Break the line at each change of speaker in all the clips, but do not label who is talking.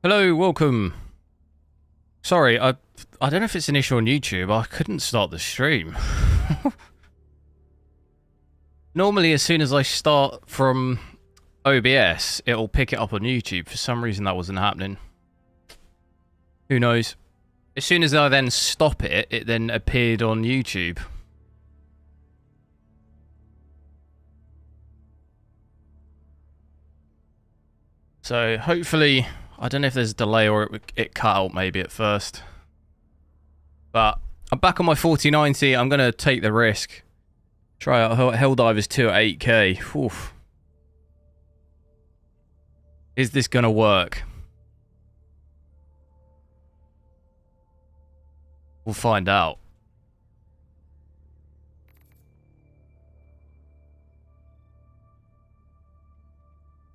Hello, welcome. Sorry, I don't know if it's an issue on YouTube. I couldn't start the stream. Normally, as soon as I start from OBS, it'll pick it up on YouTube. For some reason, that wasn't happening. Who knows? As soon as I then stop it, it then appeared on YouTube. So, hopefully, I don't know if there's a delay or it cut out maybe at first. But I'm back on my 4090. I'm going to take the risk. Try out Helldivers 2 at 8K. Oof. Is this going to work? We'll find out.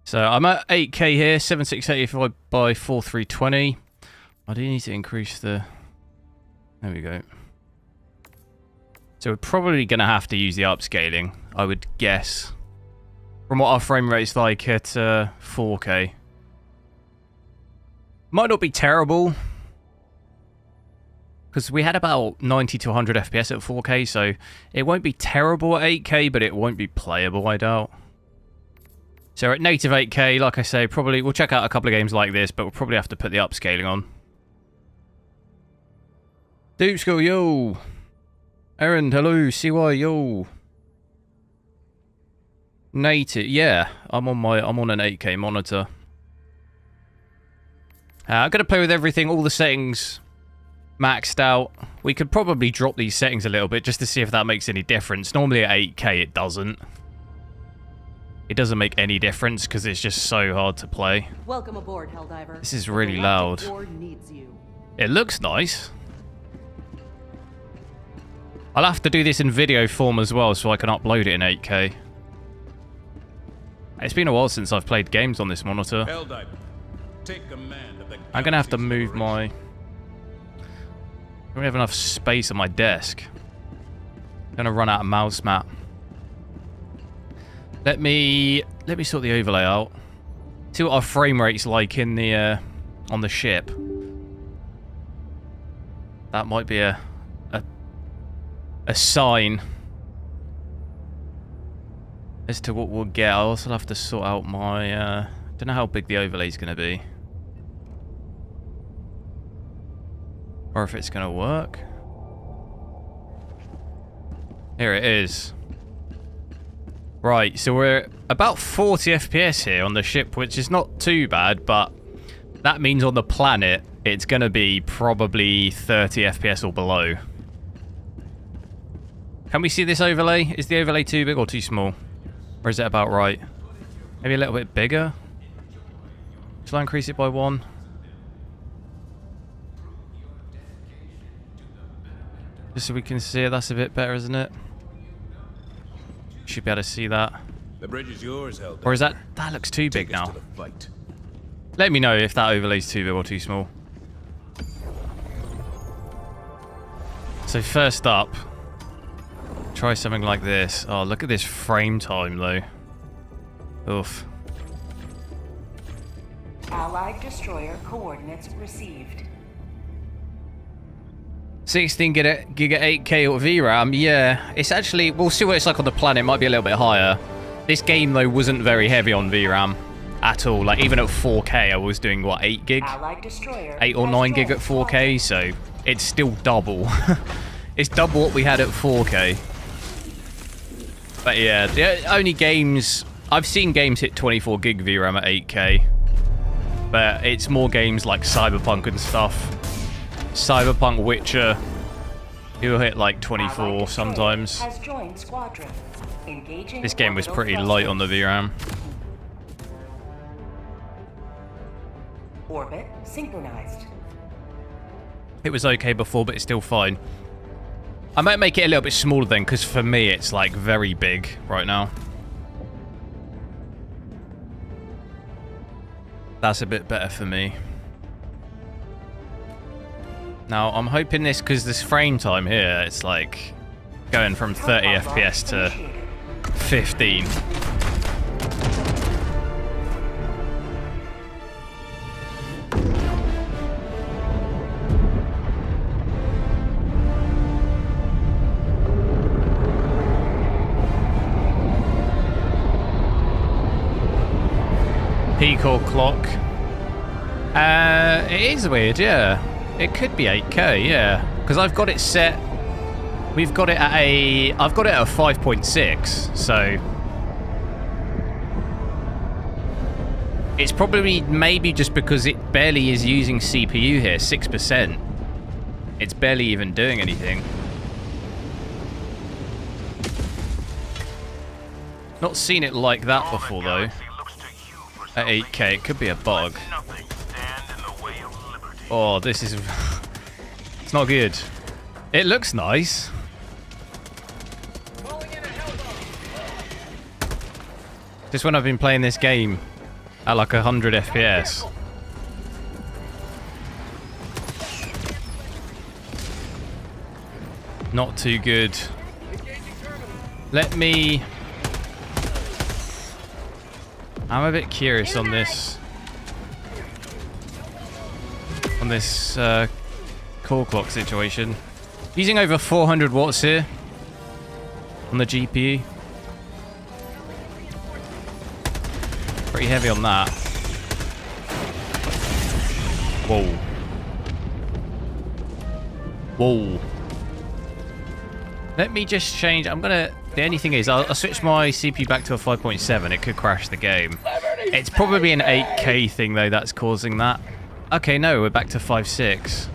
So I'm at 8K here, 7685 by 4320. I do need to increase the... There we go. So we're probably going to have to use the upscaling, I would guess. From what our frame rate's like at 4K. Might not be terrible. Because we had about 90 to 100 FPS at 4K, so it won't be terrible at 8K, but it won't be playable, I doubt. So at native 8K, like I say, probably we'll check out a couple of games like this, but we'll probably have to put the upscaling on. Dupe School, yo! Aaron, hello, CY, yo! Native, yeah, I'm on an 8K monitor. I'm gonna play with everything, all the settings maxed out. We could probably drop these settings a little bit just to see if that makes any difference. Normally at 8K it doesn't. It doesn't make any difference because it's just so hard to play.
Welcome aboard, Helldiver.
This is really loud. It looks nice. I'll have to do this in video form as well so I can upload it in 8K. It's been a while since I've played games on this monitor.
Helldiver, take command of the
I'm going to have to move my... I don't have enough space on my desk. I'm going to run out of mouse mat. Let me sort the overlay out. See what our frame rate's like in the on the ship. That might be a sign as to what we'll get. I'll also have to sort out my don't know how big the overlay's going to be. Or if it's going to work. Here it is. Right, so we're about 40 FPS here on the ship, which is not too bad, but that means on the planet, it's going to be probably 30 FPS or below. Can we see this overlay? Is the overlay too big or too small? Or is it about right? Maybe a little bit bigger? Shall I increase it by 1? Just so we can see it, that's a bit better, isn't it? Should be able to see that.
The bridge is yours, Helldiver.
Or is that looks too big now? Let me know if that overlay's too big or too small. So first up, try something like this. Oh, look at this frame time though. Oof.
Allied destroyer coordinates received.
16 giga 8K or VRAM, yeah. It's actually, we'll see what it's like on the planet. It might be a little bit higher. This game, though, wasn't very heavy on VRAM at all. Like, even at 4K, I was doing, what, 8 gig? 8 or 9 gig at 4K, so it's still double. It's double what we had at 4K. But yeah, the only games... I've seen games hit 24 gig VRAM at 8K. But it's more games like Cyberpunk and stuff. Cyberpunk, Witcher, you'll hit like 24 sometimes. This game was pretty light on the VRAM.
Orbit synchronized.
It was okay before, but it's still fine. I might make it a little bit smaller then, because for me it's like very big right now. That's a bit better for me. Now, I'm hoping this, because this frame time here, it's like going from 30 FPS to 15. P-core clock. It is weird, yeah. It could be 8K, yeah. Because I've got it set. I've got it at a 5.6, so it's probably maybe just because it barely is using CPU here, 6%. It's barely even doing anything. Not seen it like that before though. At 8K, it could be a bug. Oh, this is... it's not good. It looks nice. Just when I've been playing this game at like 100 FPS. Not too good. Let me... I'm a bit curious on this. On this core clock situation. Using over 400 watts here on the GPU. Pretty heavy on that. Whoa. Whoa. Let me just change. I'm gonna... The only thing is, I'll switch my CPU back to a 5.7. It could crash the game. It's probably an 8K thing, though, that's causing that. Okay, no, we're back to 5.6.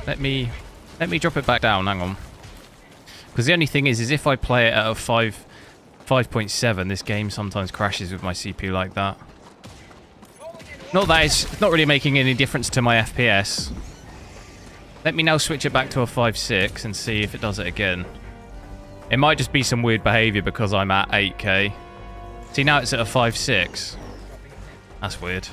Let me drop it back down. Hang on. Because the only thing is if I play it at a 5.7, this game sometimes crashes with my CPU like that. Not that it's not really making any difference to my FPS. Let me now switch it back to a 5.6 and see if it does it again. It might just be some weird behavior because I'm at 8K. See, now it's at a 5.6. That's weird.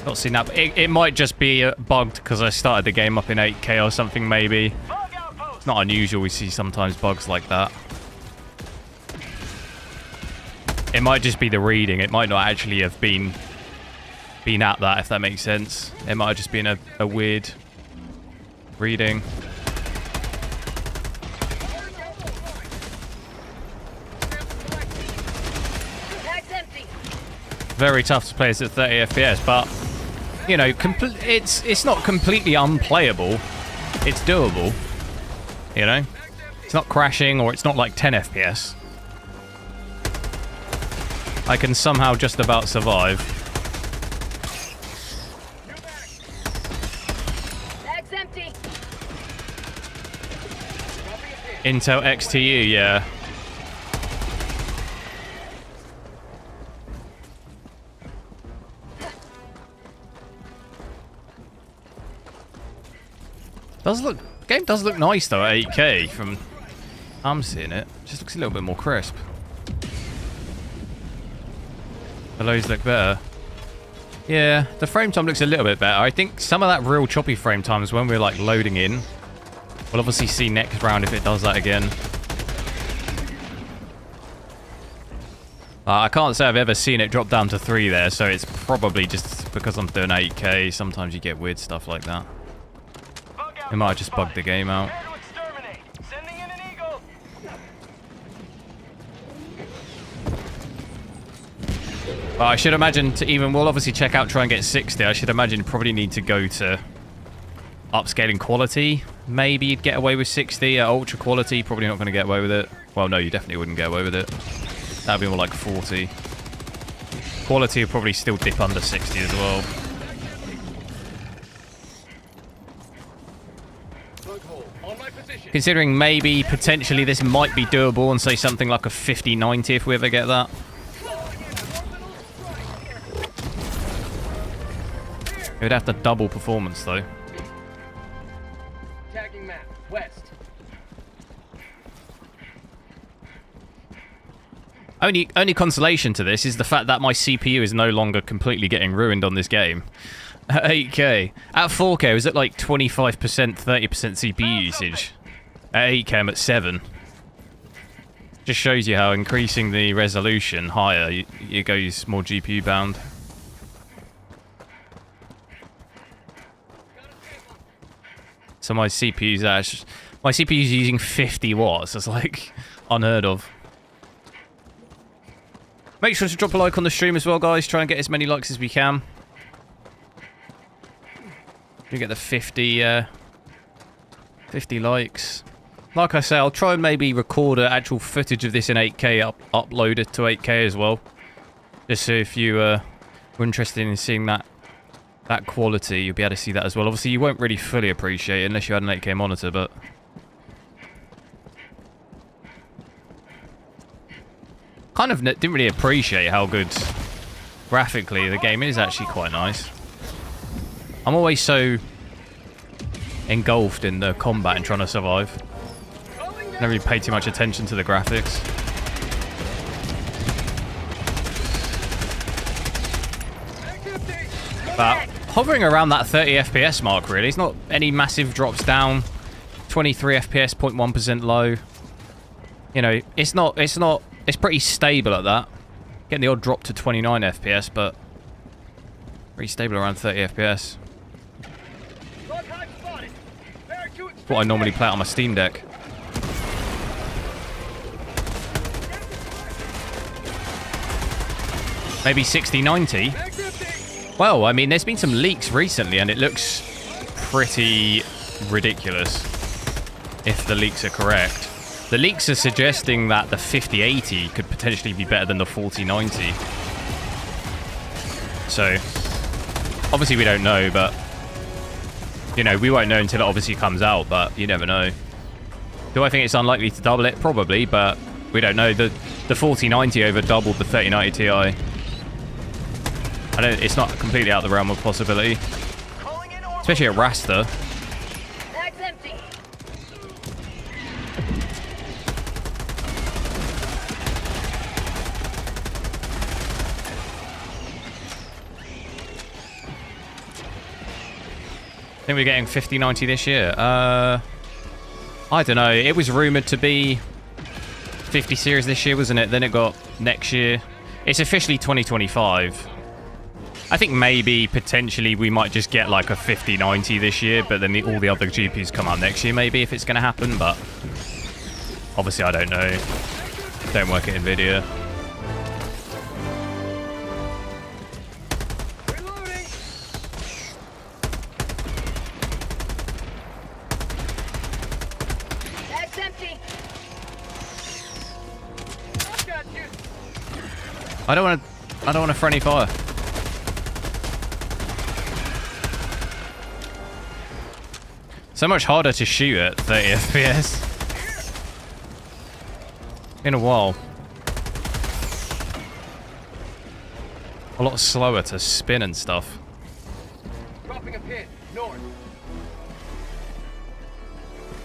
Not seen that. It might just be bugged because I started the game up in 8K or something, maybe. It's not unusual. We see sometimes bugs like that. It might just be the reading. It might not actually have been at that, if that makes sense. It might have just been a weird reading. Very tough to play this at 30 FPS, but you know, it's not completely unplayable. It's doable. You know, it's not crashing or it's not like 10 FPS. I can somehow just about survive. Intel XTU, yeah. The game does look nice though at 8K from I'm seeing it. Just looks a little bit more crisp. The lows look better. Yeah, the frame time looks a little bit better. I think some of that real choppy frame time is when we're like loading in. We'll obviously see next round if it does that again. I can't say I've ever seen it drop down to 3 there, so it's probably just because I'm doing 8K. Sometimes you get weird stuff like that. It might have just bugged the game out. But I should imagine we'll obviously check out, try and get 60. I should imagine probably need to go to upscaling quality. Maybe you'd get away with 60 at ultra quality. Probably not going to get away with it. Well, no, you definitely wouldn't get away with it. That would be more like 40. Quality would probably still dip under 60 as well. Considering maybe potentially this might be doable and say something like a 50-90 if we ever get that. It would have to double performance though.
Tagging map, west.
Only consolation to this is the fact that my CPU is no longer completely getting ruined on this game. At 8K. At 4K, it was at like 25%, 30% CPU usage. At 8K, I'm at 7. Just shows you how increasing the resolution higher, it goes more GPU bound. So my CPU's using 50 watts. That's like unheard of. Make sure to drop a like on the stream as well, guys. Try and get as many likes as we can. We get the 50 likes. Like I say, I'll try and maybe record actual footage of this in 8K, upload it to 8K as well. Just so if you were interested in seeing that quality, you'll be able to see that as well. Obviously, you won't really fully appreciate it unless you had an 8K monitor, but... kind of didn't really appreciate how good graphically the game is. Actually quite nice. I'm always so engulfed in the combat and trying to survive. Never really pay too much attention to the graphics. But hovering around that 30 FPS mark, really. It's not any massive drops down. 23 FPS, 0.1% low. You know, it's pretty stable at that. Getting the odd drop to 29 FPS, but pretty stable around 30 FPS. What I normally play on my Steam Deck. Maybe 60, 90. Well, I mean, there's been some leaks recently, and it looks pretty ridiculous, if the leaks are correct. The leaks are suggesting that the 5080 could potentially be better than the 4090. So, obviously we don't know, but... you know, we won't know until it obviously comes out, but you never know. Do I think it's unlikely to double it? Probably, but we don't know. The 4090 over doubled the 3090 Ti. It's not completely out of the realm of possibility. Especially at raster. I think we're getting 5090 this year. I don't know. It was rumored to be 50 series this year, wasn't it? Then it got next year. It's officially 2025. I think maybe, potentially, we might just get like a 5090 this year, but then all the other GPUs come out next year, maybe, if it's going to happen, but obviously I don't know. Don't work at nvidia. I don't want to friendly fire. So much harder to shoot at 30 FPS. In a while. A lot slower to spin and stuff.
Dropping a pin, north.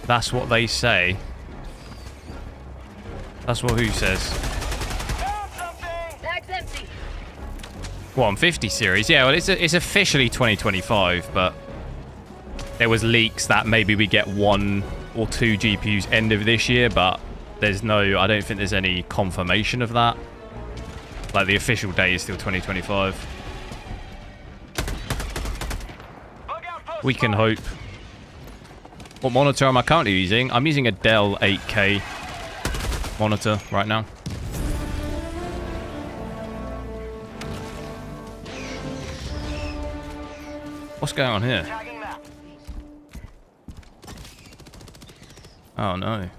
That's what they say. That's what who says. What, on 50 series? Yeah, well, it's officially 2025, but there was leaks that maybe we get 1 or 2 GPUs end of this year, but there's no, I don't think there's any confirmation of that. Like, the official date is still 2025. We can hope. What monitor am I currently using? I'm using a Dell 8K monitor right now. What's going on here? Oh no.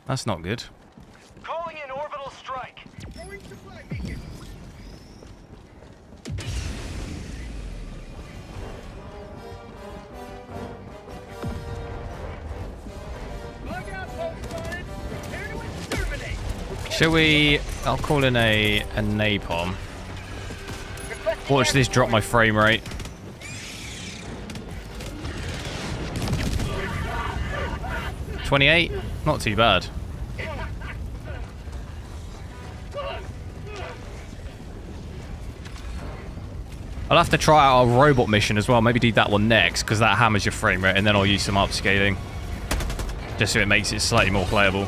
That's not good.
Calling in orbital strike. Going to fly beacon. Bug outpost spotted. Prepare to exterminate.
Shall we... I'll call in a napalm. Watch this drop my frame rate. $28? Not too bad. I'll have to try out our robot mission as well. Maybe do that one next, because that hammers your frame rate, and then I'll use some upscaling. Just so it makes it slightly more playable.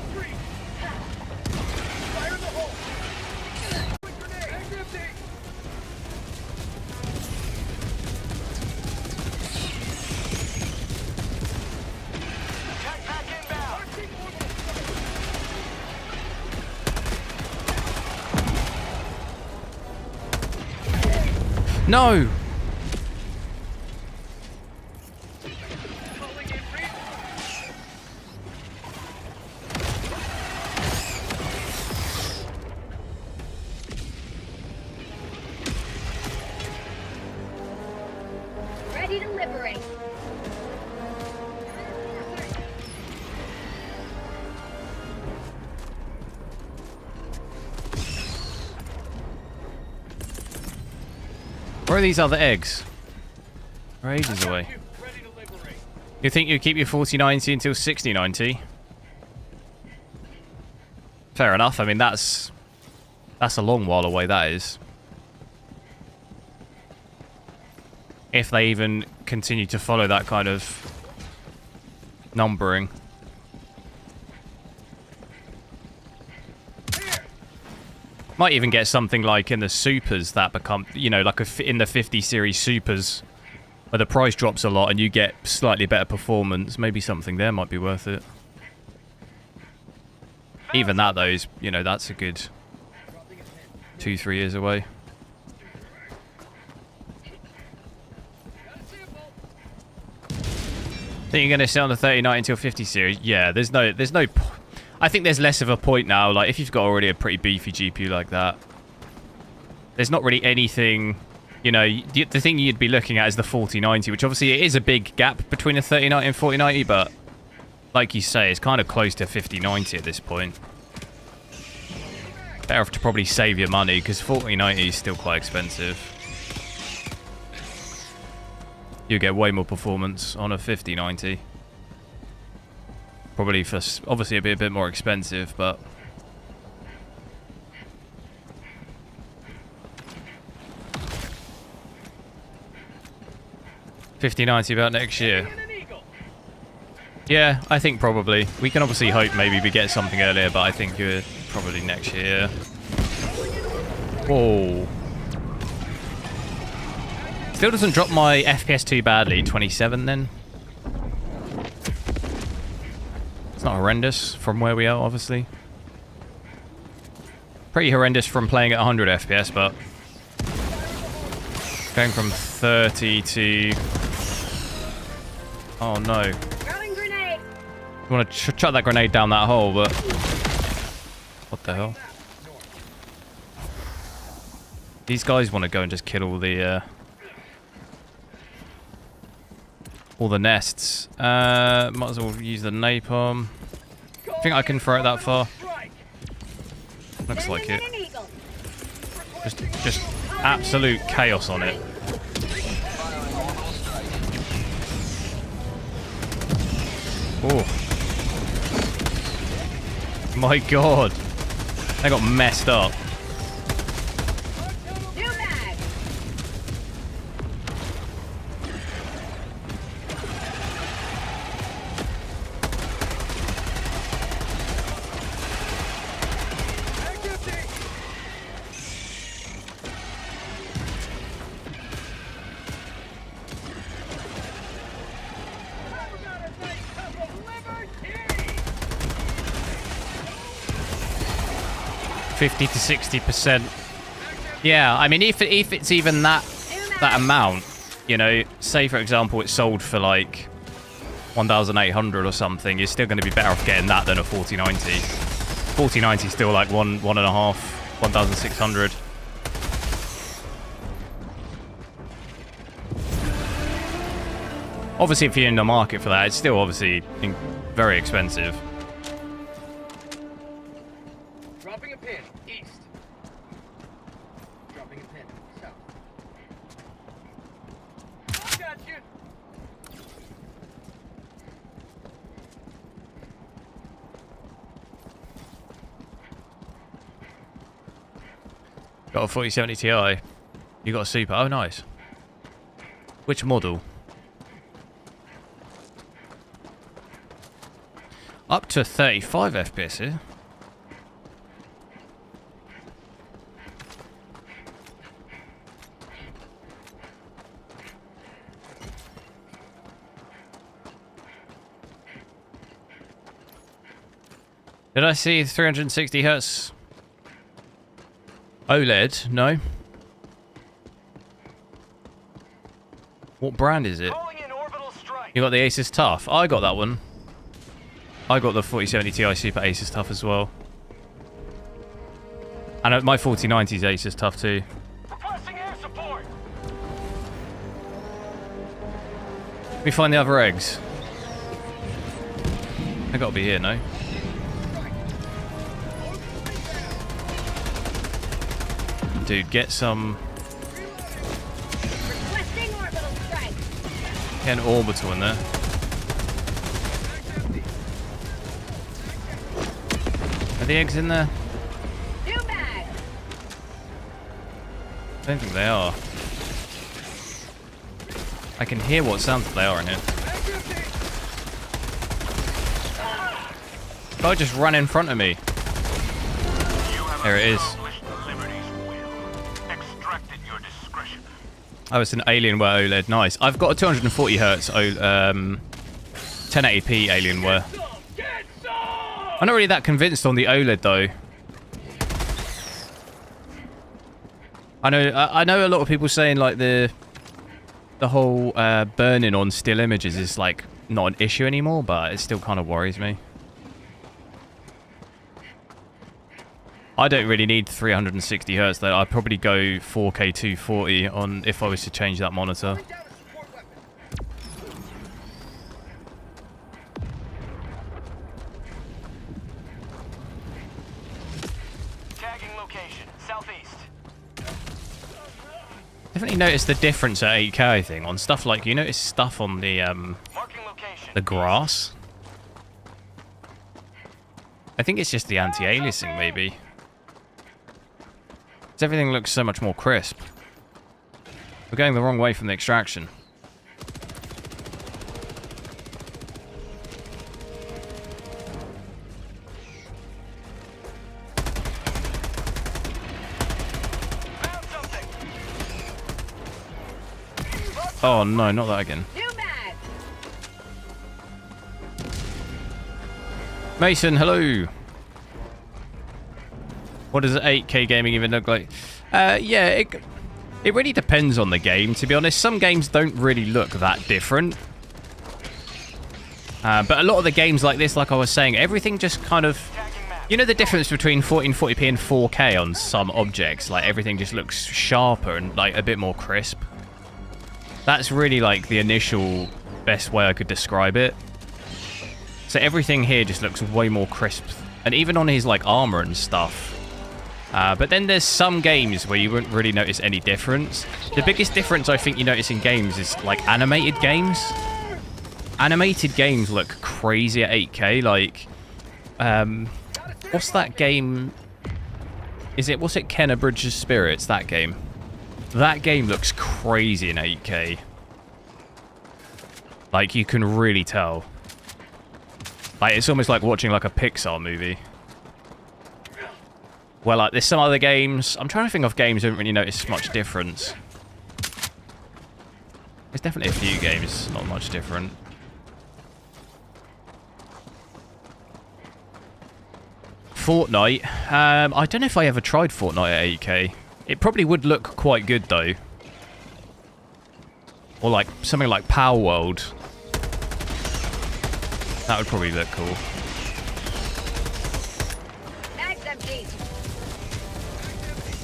No!
Ready to liberate.
Where are these other eggs? They're ages away. You think you keep your 4090 until 6090? Fair enough. I mean, that's a long while away, that is. If they even continue to follow that kind of numbering. Might even get something like in the supers that become, you know, like in the 50 series supers, where the price drops a lot and you get slightly better performance. Maybe something there might be worth it. Even that, though, is, you know, that's a good 2-3 years away. Think you're going to sit on the 3090 until 50 series? Yeah, there's no. I think there's less of a point now. Like, if you've got already a pretty beefy GPU like that, there's not really anything. You know, the thing you'd be looking at is the 4090, which obviously it is a big gap between a 3090 and 4090, but like you say, it's kind of close to 5090 at this point. Better to probably save your money, because 4090 is still quite expensive. You get way more performance on a 5090. Probably for, obviously it'd be a bit more expensive, but $5090 about next year. Yeah, I think probably. We can obviously hope maybe we get something earlier, but I think probably next year. Whoa. Still doesn't drop my FPS too badly. 27 then. It's not horrendous from where we are, obviously. Pretty horrendous from playing at 100 FPS, but going from 30 to... Oh no.
Throwing grenade.
You want to chuck that grenade down that hole, but... What the hell? These guys want to go and just kill all the nests. Might as well use the napalm. Think I can throw it that far? Looks like it. Just absolute chaos on it. Oh. My god. They got messed up.
New mag.
$50 to 60%. Yeah, I mean, if it's even that amount, you know, say for example it's sold for like 1,800 or something, you're still going to be better off getting that than a 4090. 4090 is still like one and a half, 1,600. Obviously, if you're in the market for that, it's still obviously very expensive.
Dropping a pin, east. Dropping a pin, south. Got you.
Got a 4070 Ti. You got a Super. Oh, nice. Which model? Up to 35 FPS here. Did I see 360 Hertz OLED? No. What brand is it?
Calling in orbital strike.
You got the Asus Tough. I got that one. I got the 4070 Ti Super Asus Tough as well. And my 4090 is Asus Tough too.
Requesting air support.
Let me find the other eggs. They gotta be here, no? Dude, get some...
Requesting orbital strike.
Get an orbital in there. Are the eggs in there?
New bag.
I don't think they are. I can hear what sounds they are in here. Oh, just run in front of me. There it is. Oh, it's an Alienware OLED. Nice. I've got a 240 Hz 1080p Alienware. I'm not really that convinced on the OLED though. I know a lot of people saying like the whole burning on still images is like not an issue anymore, but it still kind of worries me. I don't really need 360 Hz though. I'd probably go 4K 240 on if I was to change that monitor.
Tagging location, southeast.
Definitely notice the difference at 8K, I think, on stuff like, you notice stuff on the
Marking location.
grass. I think it's just the anti-aliasing maybe. Everything looks so much more crisp. We're going the wrong way from the extraction.
Found something.
Oh no, not that again.
New bag.
Mason, hello. What does 8K gaming even look like? Yeah, it really depends on the game, to be honest. Some games don't really look that different. But a lot of the games like this, like I was saying, everything just kind of... You know the difference between 1440p and 4K on some objects? Like, everything just looks sharper and, like, a bit more crisp. That's really, like, the initial best way I could describe it. So everything here just looks way more crisp. And even on his, like, armor and stuff... but then there's some games where you wouldn't really notice any difference. The biggest difference I think you notice in games is like animated games. Animated games look crazy at 8K. Like, what's that game? What's it? Kenna Bridges Spirits, that game. That game looks crazy in 8K. Like, you can really tell. Like, it's almost like watching like a Pixar movie. Well, like, there's some other games. I'm trying to think of games I don't really notice much difference. There's definitely a few games, not much different. Fortnite. I don't know if I ever tried Fortnite at 8K. It probably would look quite good, though. Or, like, something like Power World. That would probably look cool.
Bag's empty.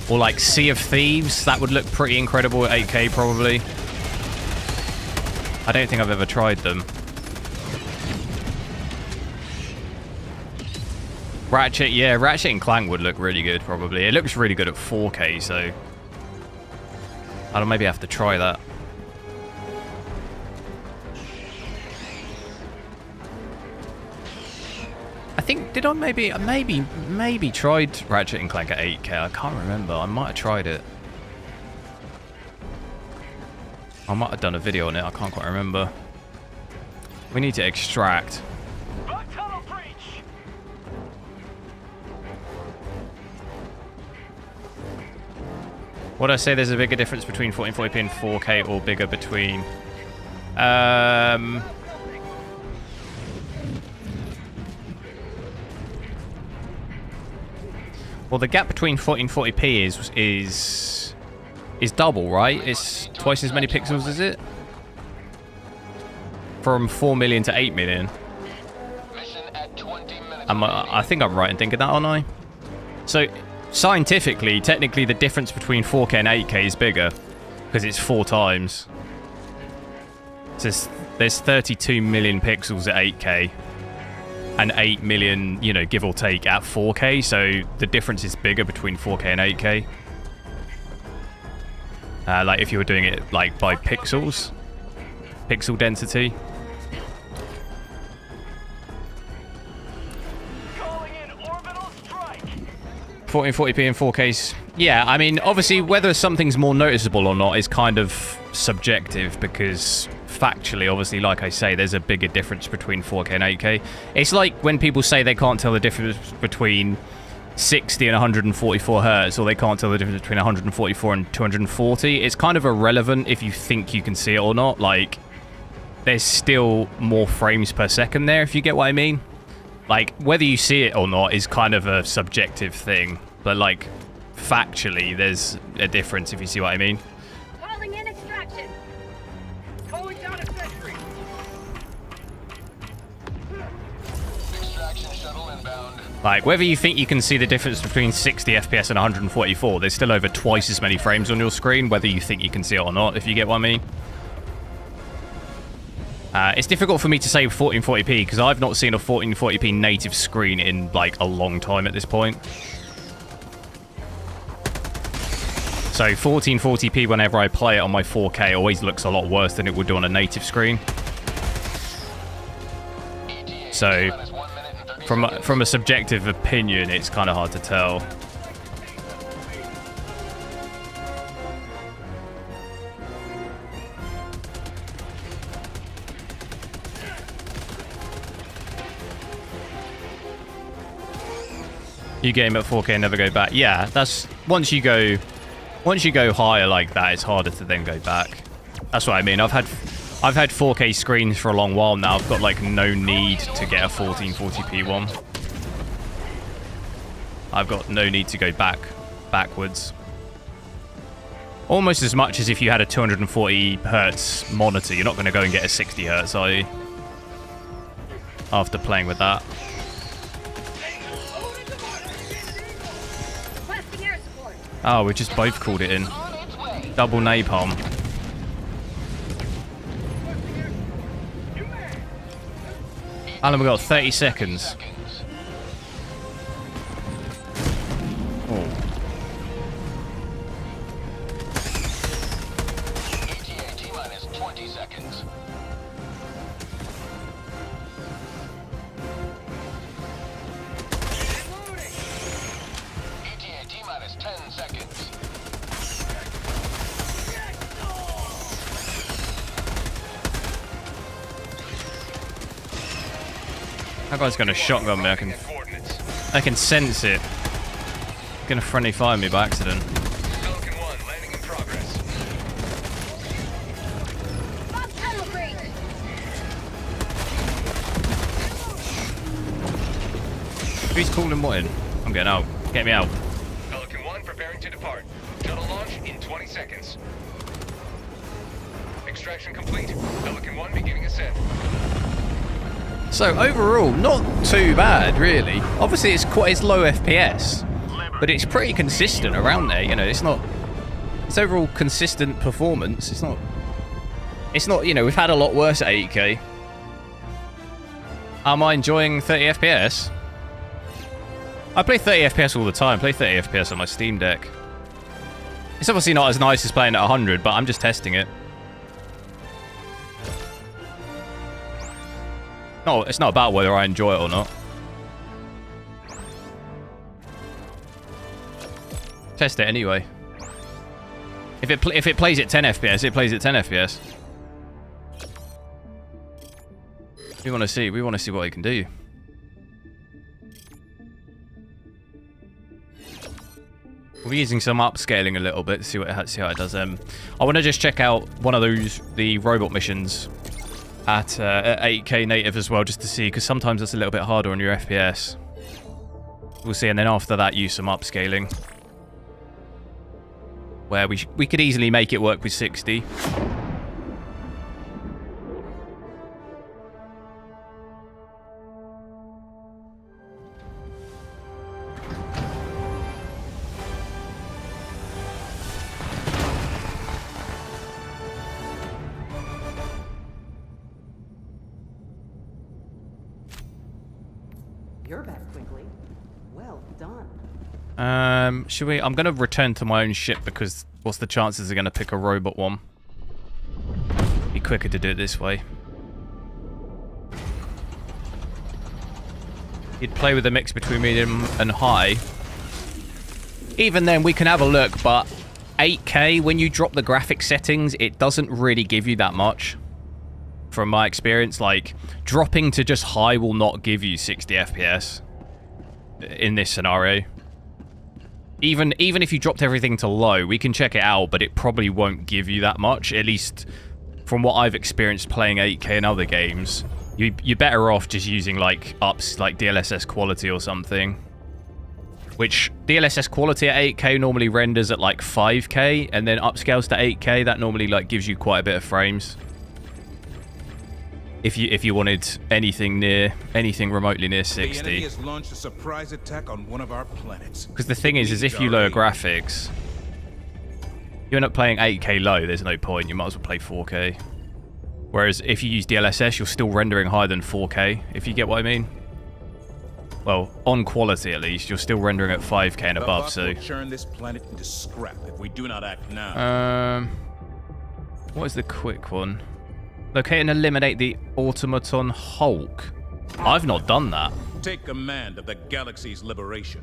Or like Sea of Thieves, that would look pretty incredible at 8K probably. I don't think I've ever tried them. Ratchet, yeah, Ratchet and Clank would look really good probably. It looks really good at 4K, so I'll maybe have to try that. I think, did I maybe tried Ratchet and Clank at 8K? I can't remember. I might have tried it. I might have done a video on it. I can't quite remember. We need to extract.
Black tunnel breach.
What did I say? There's a bigger difference between 1440p and 4K, or bigger between... Well, the gap between 1440p is double, right? It's twice as many pixels, is it? from 4 million to 8 million.
Mission at 20 minutes.
I think I'm right in thinking that, aren't I? So, scientifically, technically, the difference between 4K and 8K is bigger because it's 4 times. So there's 32 million pixels at 8K and 8 million, you know, give or take, at 4K. So the difference is bigger between 4K and 8K. Like if you were doing it like by pixels, pixel density.
Calling in orbital strike.
1440p and 4Ks. Yeah, I mean, obviously, whether something's more noticeable or not is kind of subjective because factually, obviously, like I say, there's a bigger difference between 4K and 8K. It's like when people say they can't tell the difference between 60 and 144 hertz, or they can't tell the difference between 144 and 240. It's kind of irrelevant if you think you can see it or not. Like, there's still more frames per second there, if you get what I mean. Like, whether you see it or not is kind of a subjective thing. But, like, factually, there's a difference, if you see what I mean.
Calling in extraction.
Calling down a sentry. Extraction shuttle inbound.
Like, whether you think you can see the difference between 60 FPS and 144, there's still over twice as many frames on your screen, whether you think you can see it or not, if you get what I mean. It's difficult for me to say 1440p, because I've not seen a 1440p native screen in, like, a long time at this point. So 1440p, whenever I play it on my 4K, always looks a lot worse than it would do on a native screen. So, from a subjective opinion, it's kind of hard to tell. You game at 4K and never go back. Yeah, that's once you go higher like that, it's harder to then go back. That's what I mean. I've had 4K screens for a long while now. I've got like no need to get a 1440p one. I've got no need to go backwards. Almost as much as if you had a 240 hertz monitor. You're not going to go and get a 60 hertz, are you? After playing with that.
Requesting air support.
Oh, we just both called it in. Double napalm. Alan, we got 30 seconds. Oh.
ETA minus 20 seconds. ETA minus 10 seconds.
That guy's gonna shotgun me. I can sense it. Gonna friendly fire me by accident.
Falcon 1 landing in progress.
Bomb tunnel breach.
Who's calling what in? I'm getting out. Get me out.
Falcon 1 preparing to depart. Shuttle launch in 20 seconds. Extraction complete. Falcon 1 beginning ascent.
So overall, not too bad, really. Obviously, it's low FPS, but it's pretty consistent around there. You know, it's overall consistent performance. It's not. You know, we've had a lot worse at 8K. Am I enjoying 30 FPS? I play 30 FPS all the time. I play 30 FPS on my Steam Deck. It's obviously not as nice as playing at 100, but I'm just testing it. No, it's not about whether I enjoy it or not. Test it anyway. If it plays at 10 FPS, it plays at 10 FPS. We want to see what it can do. We'll be using some upscaling a little bit to see how it does. I want to just check out one of the robot missions at 8K native as well, just to see, because sometimes it's a little bit harder on your FPS. We'll see, and then after that, use some upscaling, where we could easily make it work with 60.
You're back quickly. Well done.
Should we? I'm going to return to my own ship because what's the chances they're going to pick a robot one? Be quicker to do it this way. You'd play with a mix between medium and high. Even then, we can have a look, but 8K, when you drop the graphic settings, it doesn't really give you that much. From my experience, like, dropping to just high will not give you 60 FPS in this scenario. Even if you dropped everything to low, we can check it out, but it probably won't give you that much, at least from what I've experienced playing 8K in other games. You're better off just using, like, DLSS quality or something. Which, DLSS quality at 8K normally renders at, like, 5K, and then upscales to 8K. That normally, like, gives you quite a bit of frames. If you wanted anything remotely near 60.
The enemy has launched a surprise attack on one of our planets.
Because the thing is if you lower graphics, you end up playing 8K low, there's no point. You might as well play 4K. Whereas if you use DLSS, you're still rendering higher than 4K, if you get what I mean. Well, on quality at least, you're still rendering at 5K and above, so...
will churn this planet into scrap if we do not act now.
What is the quick one? Locate and eliminate the automaton Hulk. I've not done that.
Take command of the galaxy's liberation.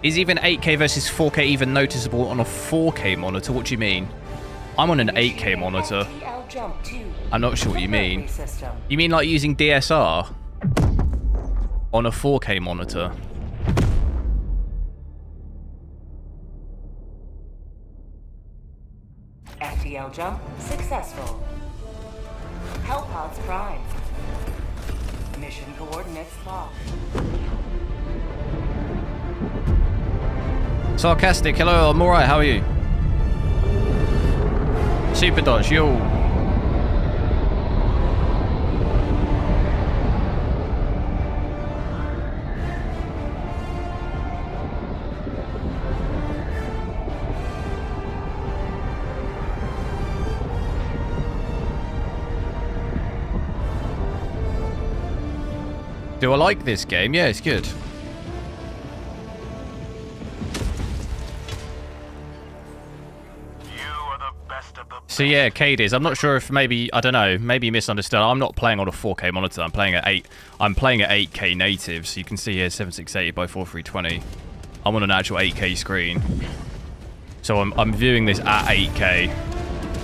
Is even 8K versus 4K even noticeable on a 4K monitor? What do you mean? I'm on an 8K monitor. I'm not sure what you mean. You mean like using DSR on a 4K monitor?
FTL jump successful. Hellpods prime. Mission coordinates locked.
Sarcastic, hello, I'm alright, how are you? Super Dodge, yo. Do I like this game? Yeah, it's good. So yeah, Cade is. I'm not sure if maybe, I don't know, maybe you misunderstood. I'm not playing on a 4K monitor. I'm playing at 8K native. So you can see here 7680 by 4320. I'm on an actual 8K screen. So I'm viewing this at 8K.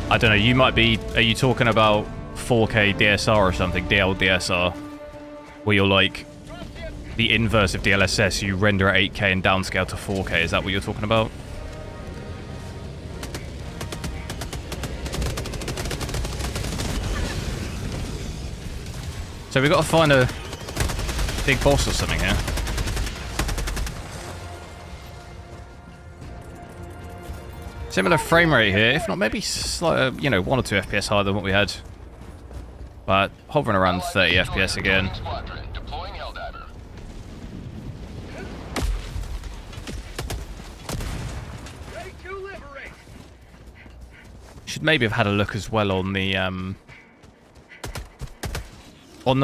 I don't know, you might be, are you talking about 4K DSR or something, DL DSR? Where you're like the inverse of DLSS, you render at 8K and downscale to 4K. Is that what you're talking about? So we've got to find a big boss or something here. Similar frame rate here, if not maybe slight, you know, 1 or 2 FPS higher than what we had. But hovering around 30 FPS again. Should maybe have had a look as well on the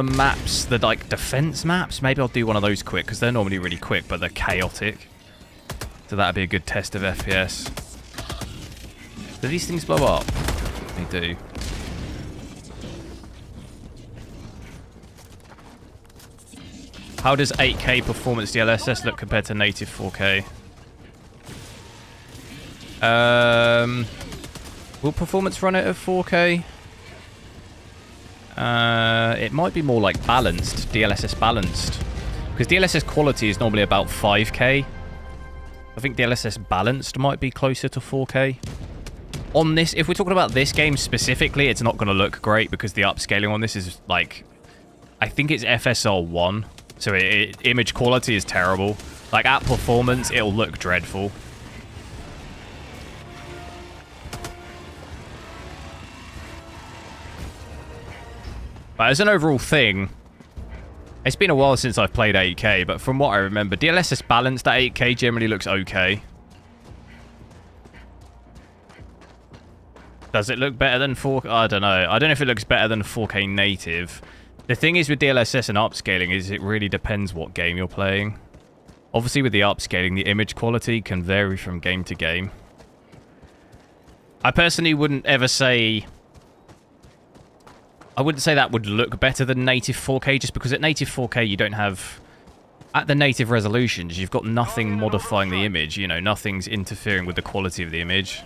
maps, the like defense maps. Maybe I'll do one of those quick because they're normally really quick, but they're chaotic. So that'd be a good test of FPS. Do these things blow up? They do. How does 8K performance DLSS look compared to native 4K? Will performance run it at 4K? It might be more like balanced, DLSS balanced. Because DLSS quality is normally about 5K. I think DLSS balanced might be closer to 4K. On this, if we're talking about this game specifically, it's not going to look great because the upscaling on this is like, I think it's FSR 1. So image quality is terrible. Like at performance, it'll look dreadful. But as an overall thing, it's been a while since I've played 8K, but from what I remember, DLSS balanced at 8K generally looks okay. Does it look better than 4K? I don't know. I don't know if it looks better than 4K native. The thing is with DLSS and upscaling is it really depends what game you're playing. Obviously with the upscaling, the image quality can vary from game to game. I personally wouldn't ever say... I wouldn't say that would look better than native 4K, just because at native 4K you don't have... At the native resolutions, you've got nothing modifying the image, you know, nothing's interfering with the quality of the image.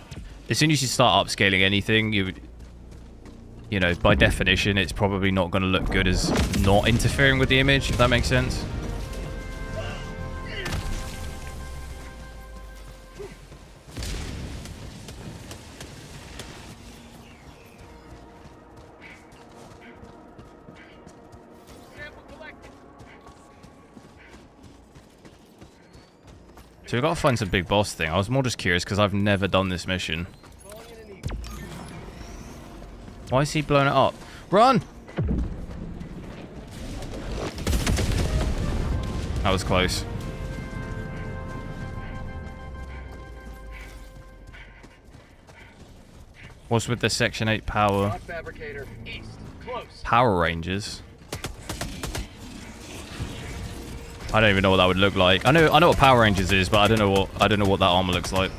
As soon as you start upscaling anything, you know, by definition, it's probably not going to look good as not interfering with the image, if that makes sense. So we've got to find some big boss thing. I was more just curious because I've never done this mission. Why is he blowing it up? Run! That was close. What's with the Section 8 power? Power Rangers? I don't even know what that would look like. I know what Power Rangers is, but I don't know what that armor looks like.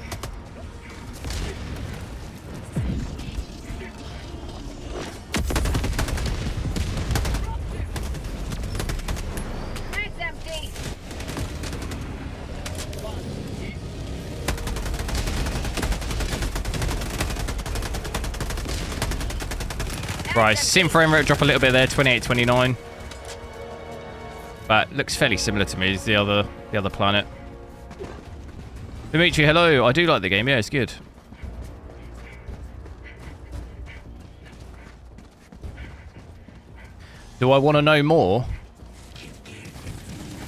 That's empty.
Right, sim frame rate drop a little bit there, 2829. But looks fairly similar to me as the other planet. Dimitri, hello. I do like the game. Yeah, it's good. Do I want to know more?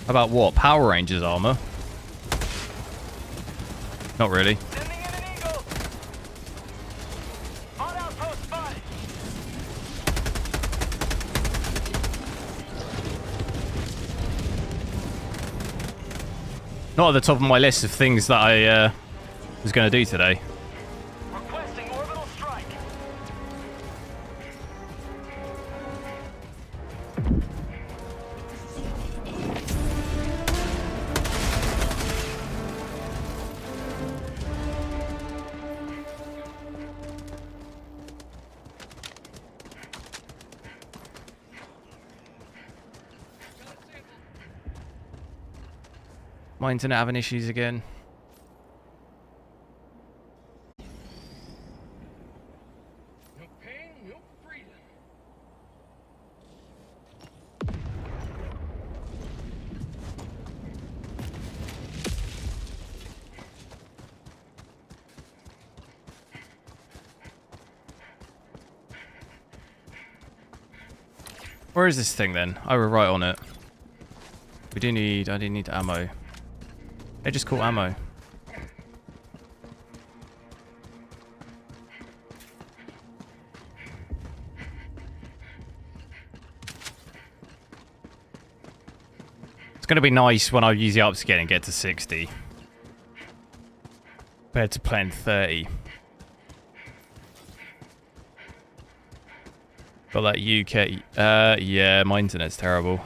About what? Power Rangers armor? Not really.
Sending in an eagle. On outpost spotted.
Not at the top of my list of things that I was going to do today.
Requesting orbital strike.
My internet having issues again.
No pain, no freedom.
Where is this thing then? Oh, we're right on it. I do need ammo. They just call ammo. It's going to be nice when I use the upscaling and get to 60. Compared to playing 30. Got that UK. Yeah, my internet's terrible.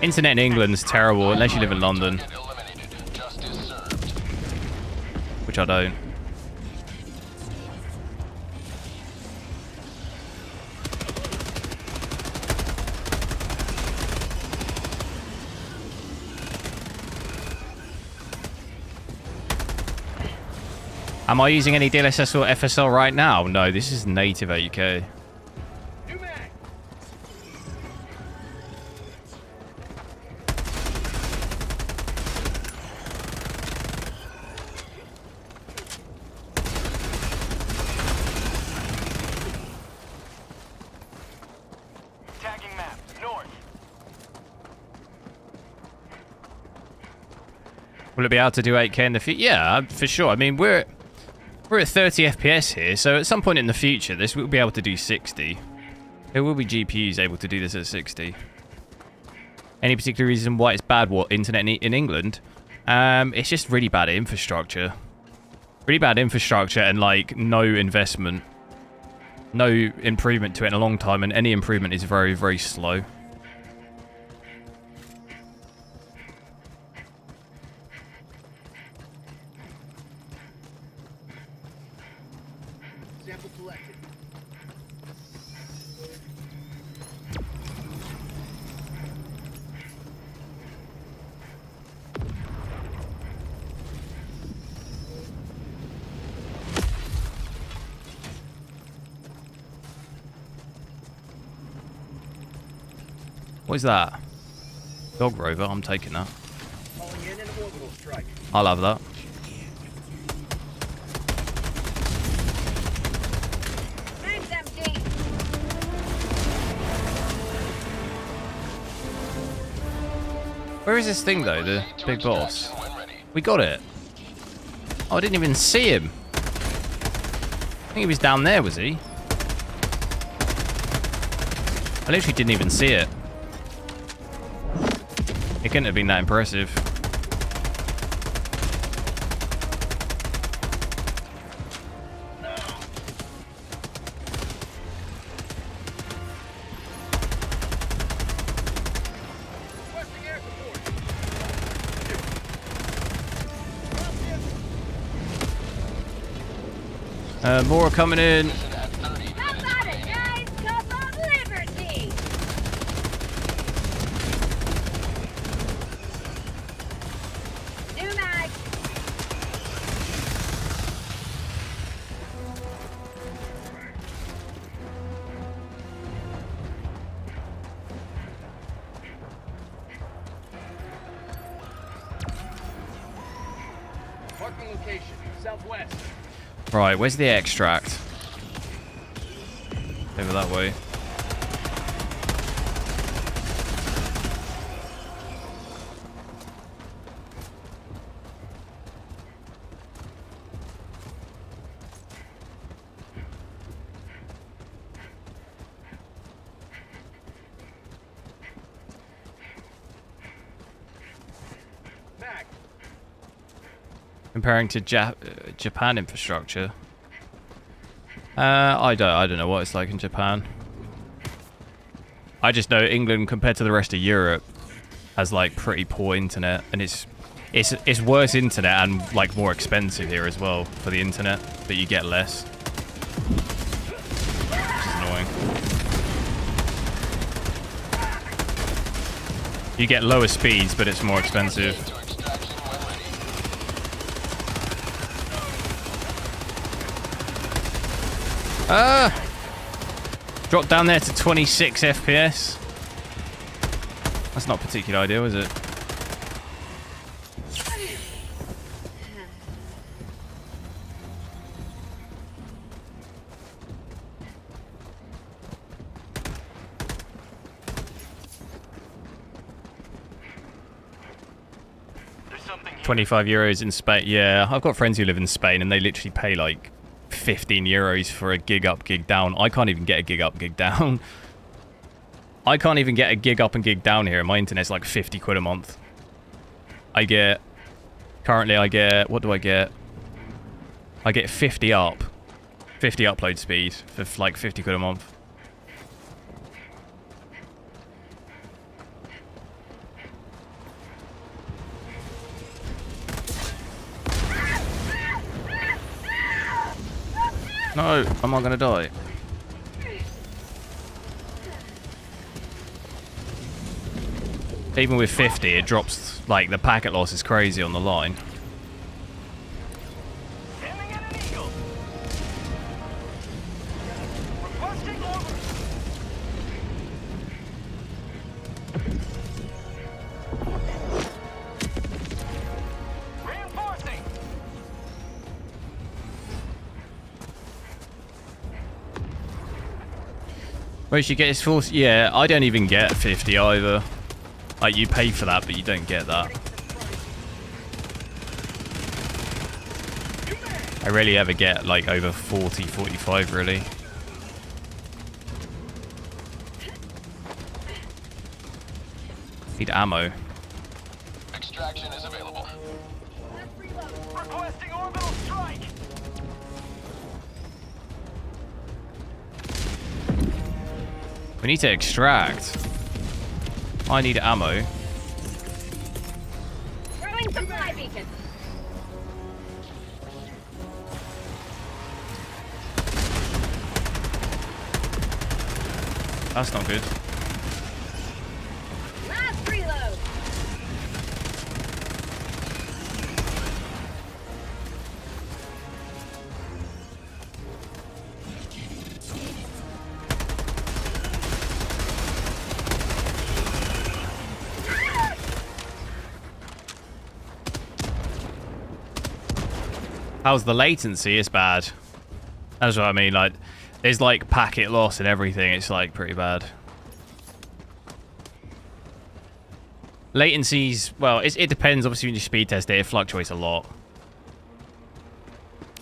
Internet in England's terrible unless you live in London. Which I don't. Am I using any DLSS or FSL right now? No, this is native 8K. Will it be able to do 8K in the future? Yeah, for sure. I mean, we're at 30 FPS here, so at some point in the future, this will be able to do 60. There will be GPUs able to do this at 60. Any particular reason why it's bad? What, internet in England? It's just really bad infrastructure. Really bad infrastructure and, like, no investment. No improvement to it in a long time, and any improvement is very, very slow.
Sample collected.
What is that? Dog rover, I'm taking that.
Calling in an orbital strike.
I'll have that.
Mag's empty.
Where is this thing, though, the big boss? We got it. Oh, I didn't even see him. I think he was down there, was he? I literally didn't even see it. It couldn't have been that impressive.
Requesting air support.
More are coming in.
How about a nice cup of liberty? New mag.
Marking location. Southwest.
Right, where's the extract? Over that way.
Mag.
Comparing to Japan infrastructure. I don't know what it's like in Japan. I just know England compared to the rest of Europe has like pretty poor internet, and it's worse internet and like more expensive here as well for the internet, but you get less. Which is annoying. You get lower speeds, but it's more expensive. Drop down there to 26 FPS. That's not particularly ideal, is it?
There's something here.
25 euros in Spain. Yeah, I've got friends who live in Spain and they literally pay like 15 euros for a gig up, gig down. I can't even get a gig up, gig down. I can't even get a gig up and gig down here, and my internet's like 50 quid a month. Currently I get, what do I get? I get 50 upload speed for like 50 quid a month. No, am I gonna die? Even with 50, it drops, like, the packet loss is crazy on the line.
Aiming at an eagle. Requesting order. Reinforcing.
Whereas you get his full... Yeah, I don't even get 50 either. Like, you pay for that, but you don't get that. I rarely ever get, like, over 40, 45, really. Need ammo.
Extraction is available.
We need to extract. I need ammo.
Throwing supply beacon.
That's not good.
Last reload.
How's the latency? It's bad. That's what I mean. Like, there's like packet loss and everything. It's like pretty bad. Latency's, well, it depends. Obviously, when you speed test it, it fluctuates a lot.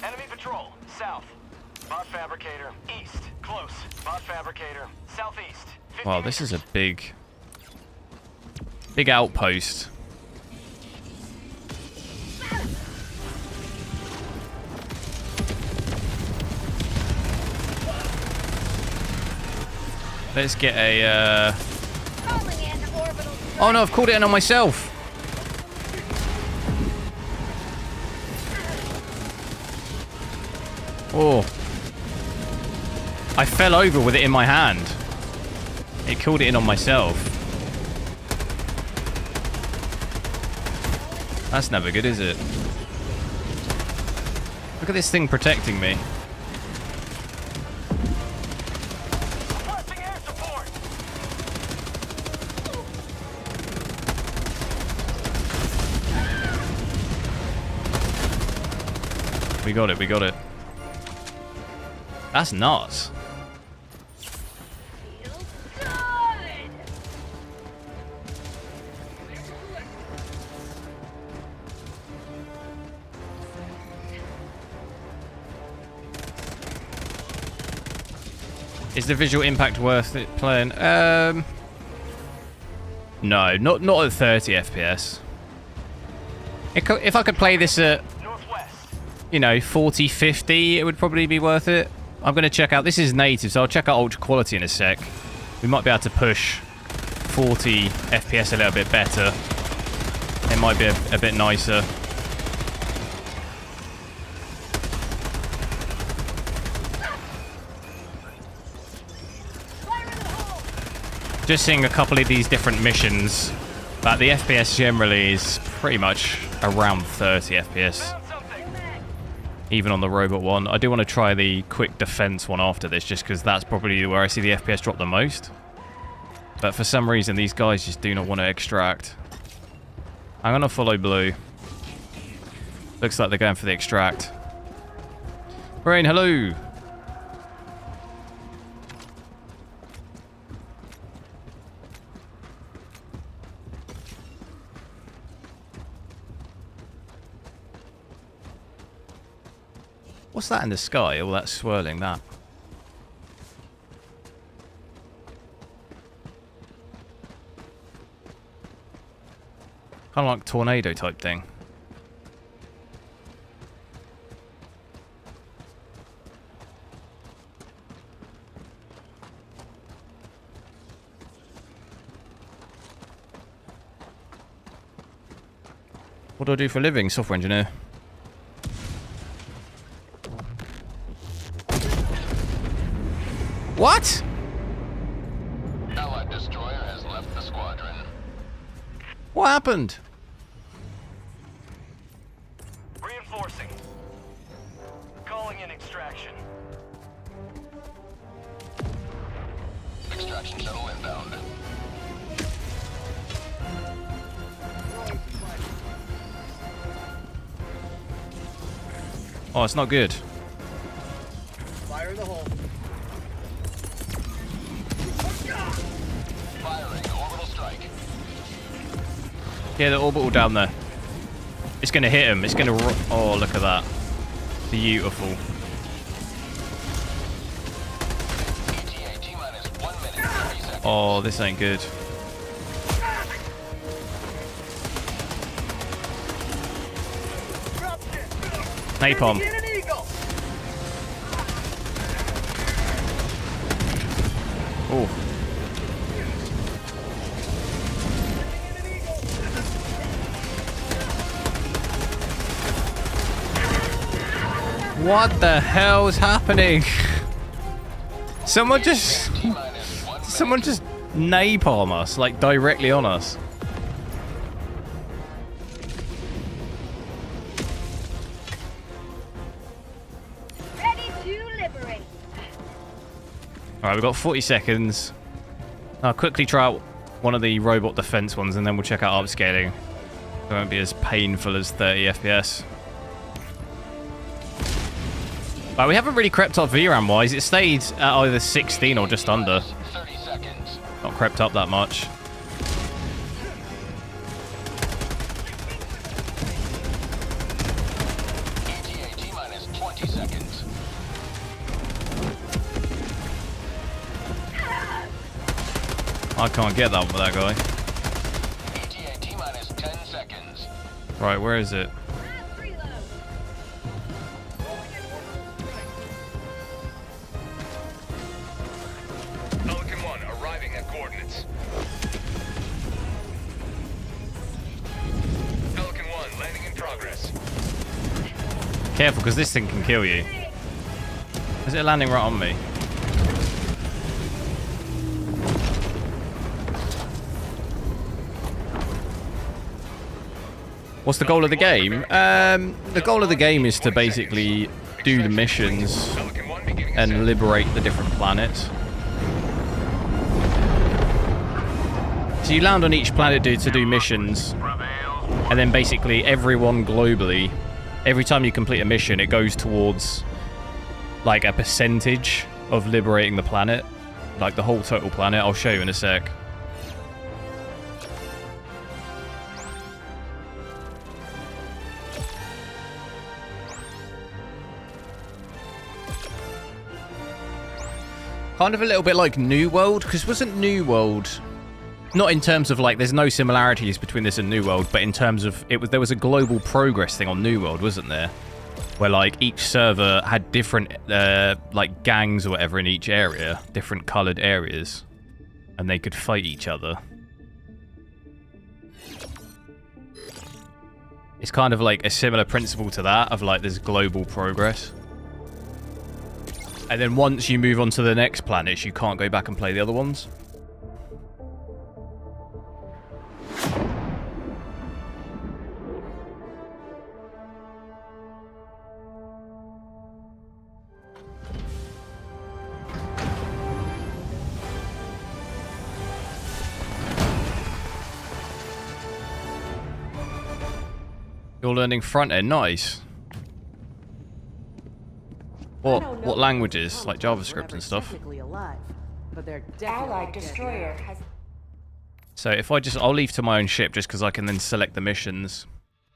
Enemy patrol, south. Bot fabricator, east. Close. Bot fabricator, southeast. 50
Wow, this is a
meters.
big outpost. Let's get a,
Calling in orbital strike.
Oh no, I've called it in on myself. Oh. I fell over with it in my hand. It called it in on myself. That's never good, is it? Look at this thing protecting me.
Requesting air support.
We got it, we got it. That's nuts.
Feels good.
Is the visual impact worth it playing? No, not at 30 FPS. If I could play this at,
Northwest.
you know, 40, 50, it would probably be worth it. I'm going to check out, this is native, so I'll check out ultra quality in a sec. We might be able to push 40 FPS a little bit better. It might be a bit nicer.
Fire in the hole.
Just seeing a couple of these different missions, that the FPS generally is pretty much around 30 FPS.
Found something.
Even on the robot one. I do want to try the quick defense one after this, just because that's probably where I see the FPS drop the most. But for some reason, these guys just do not want to extract. I'm going to follow blue. Looks like they're going for the extract. Brain, hello! What's that in the sky? All that swirling, that. Kind of like tornado type thing. What do I do for a living? Software engineer. What?
Allied destroyer has left the squadron.
What happened?
Reinforcing. Calling in extraction.
Extraction shuttle inbound.
Oh, it's not good.
Fire in the hole.
Firing orbital strike.
Yeah, the orbital down there. It's going to hit him. It's going to... Oh, look at that. Beautiful.
ETA T-minus 1 minute, 30 seconds.
Oh, this ain't good. Napalm.
Get an eagle.
Oh. What the hell's happening? Someone just napalm us, like directly on us.
Ready to liberate.
Alright, we've got 40 seconds. I'll quickly try out one of the robot defense ones and then we'll check out upscaling. It won't be as painful as 30 FPS. But we haven't really crept up VRAM wise. It stayed at either 16 or just under.
30 seconds.
Not crept up that much.
ETA minus 20 seconds.
I can't get that one with that guy.
ETA minus 10 seconds.
Right, where is it?
Pelican 1 arriving at coordinates. Pelican 1 landing in progress.
Careful, because this thing can kill you. Is it landing right on me? What's the goal of the game? The goal of the game is to basically do the missions and liberate the different planets. So you land on each planet to do missions, and then basically everyone globally, every time you complete a mission, it goes towards like a percentage of liberating the planet, like the whole total planet. I'll show you in a sec. Kind of a little bit like New World, because wasn't New World, not in terms of like, there's no similarities between this and New World, but in terms of, there was a global progress thing on New World, wasn't there? Where like each server had different like gangs or whatever in each area, different coloured areas, and they could fight each other. It's kind of like a similar principle to that, of like there's global progress. And then once you move on to the next planets, you can't go back and play the other ones. You're learning front end, nice. What languages? Like JavaScript and stuff?
Allied destroyer has...
So if I'll leave to my own ship just because I can then select the missions.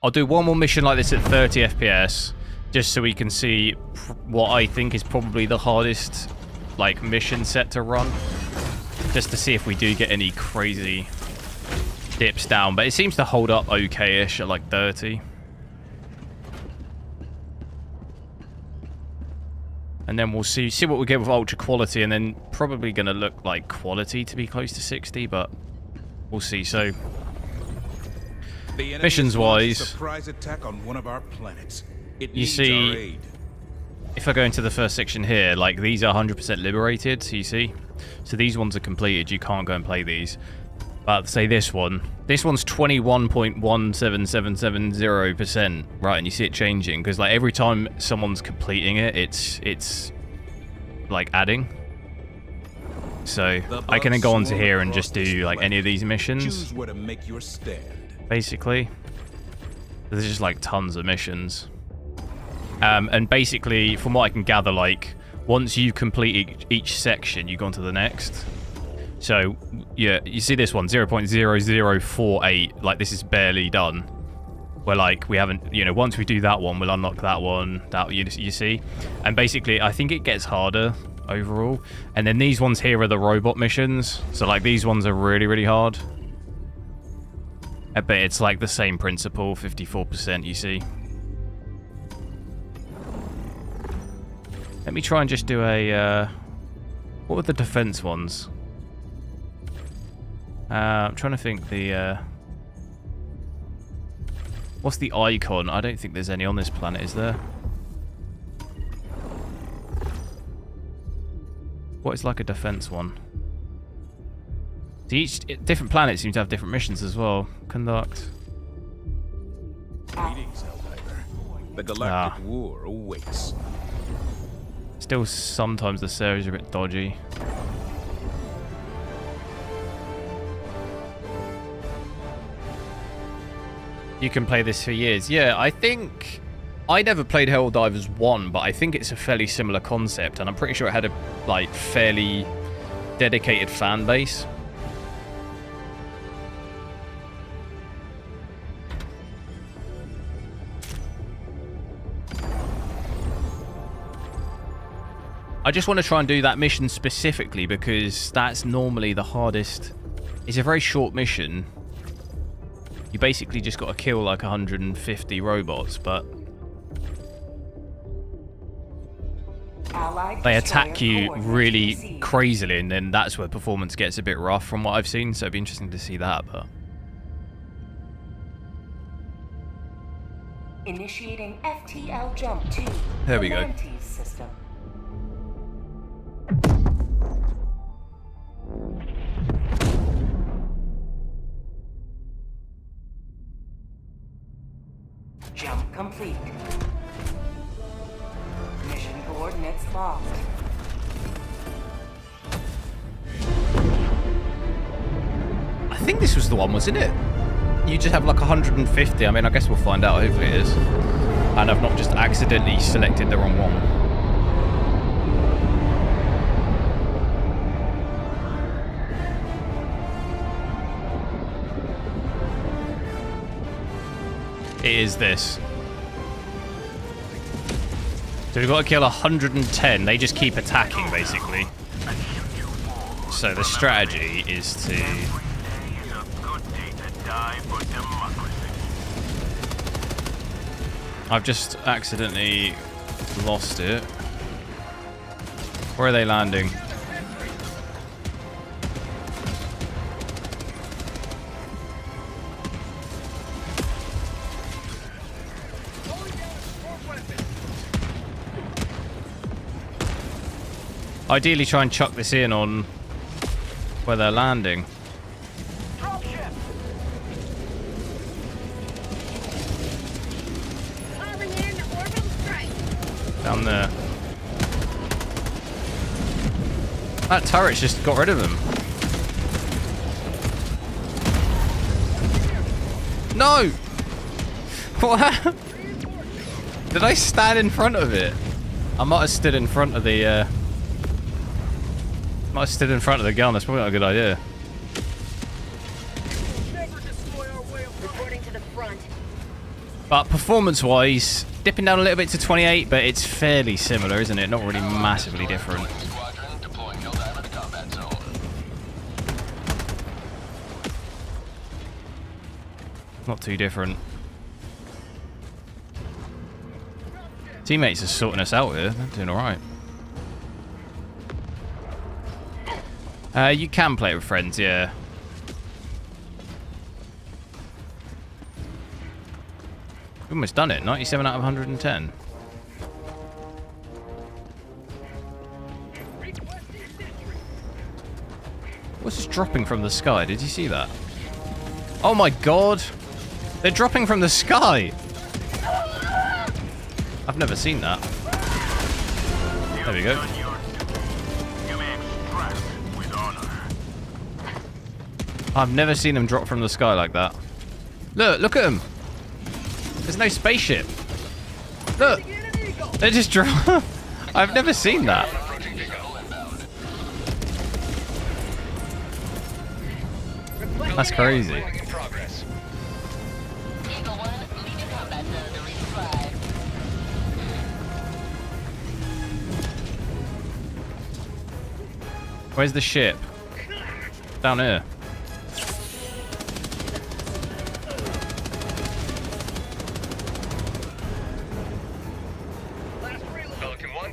I'll do one more mission like this at 30 FPS just so we can see what I think is probably the hardest like mission set to run. Just to see if we do get any crazy dips down. But it seems to hold up okay-ish at like 30. And then we'll see what we get with ultra quality, and then probably going to look like quality to be close to 60, but we'll see. So missions wise,
surprise attack on one of our planets.
You see, if I go into the first section here, like these are 100% liberated, so you see. So these ones are completed, you can't go and play these. But say this one's 21.17770%, right? And you see it changing because like every time someone's completing it, it's like adding. So I can then go onto here and just do like any of these missions.
Choose where to make your stand.
Basically, there's just like tons of missions. And basically, from what I can gather, like once you complete each section, you go on to the next. So, yeah, you see this one, 0.0048, like this is barely done. Where like we haven't, once we do that one, we'll unlock that one, you see. And basically, I think it gets harder overall. And then these ones here are the robot missions. So like these ones are really, really hard. But it's like the same principle, 54%, you see. Let me try and just do a, what were the defense ones? I'm trying to think what's the icon? I don't think there's any on this planet, is there? What is like a defense one? So each different planet seems to have different missions as well. Conduct.
Greetings, Helldiver. The galactic war awaits.
Still, sometimes the servers are a bit dodgy. You can play this for years. Yeah, I think... I never played Helldivers 1, but I think it's a fairly similar concept, and I'm pretty sure it had a, like, fairly dedicated fan base. I just want to try and do that mission specifically because that's normally the hardest. It's a very short mission. You basically just got to kill like 150 robots, but they attack you really crazily, and then that's where performance gets a bit rough from what I've seen, so it'd be interesting to see that. But
Initiating FTL jump to
there we go.
Atlantis system. Jump complete. Mission coordinates locked.
I think this was the one, wasn't it? You just have like 150. I mean, I guess we'll find out. Hopefully it is. And I've not just accidentally selected the wrong one. It is this. So we've got to kill 110. They just keep attacking, basically. So the strategy is to... I've just accidentally lost it. Where are they landing? Ideally try and chuck this in on where they're landing. Down there. That turret's just got rid of them. No! What happened? Did I stand in front of it? I might have stood in front of the might have stood in front of the gun. That's probably not a good idea.
Reporting to the front.
But performance-wise, dipping down a little bit to 28, but it's fairly similar, isn't it? Not really massively different. Not too different. Teammates are sorting us out here. They're doing alright. You can play with friends, yeah. Almost done it. 97 out of 110. What's this dropping from the sky? Did you see that? Oh my god! They're dropping from the sky! I've never seen that. There we go. I've never seen them drop from the sky like that. Look at them! There's no spaceship. Look! They just drop. I've never seen that. That's crazy. Where's the ship? Down here.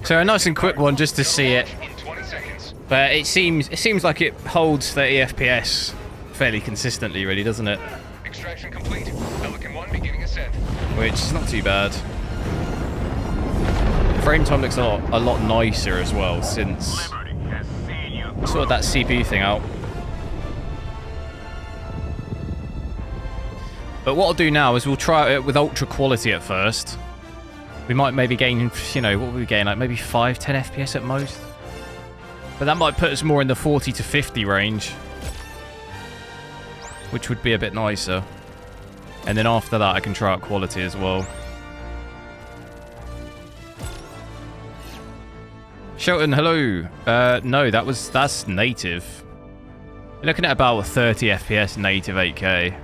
So a nice and quick one just to see it. But it seems like it holds 30 FPS fairly consistently, really, doesn't it?
Extraction complete. Pelican 1 beginning ascent.
Which is not too bad. Frame time looks a lot nicer as well, since Sort that CPU thing out. But what I'll do now is we'll try it with ultra quality at first. We might maybe gain, you know, what will we gain? Like maybe 5, 10 FPS at most. But that might put us more in the 40 to 50 range. Which would be a bit nicer. And then after that I can try out quality as well. Shelton, hello. No, that's native. You're looking at about 30 FPS native 8K.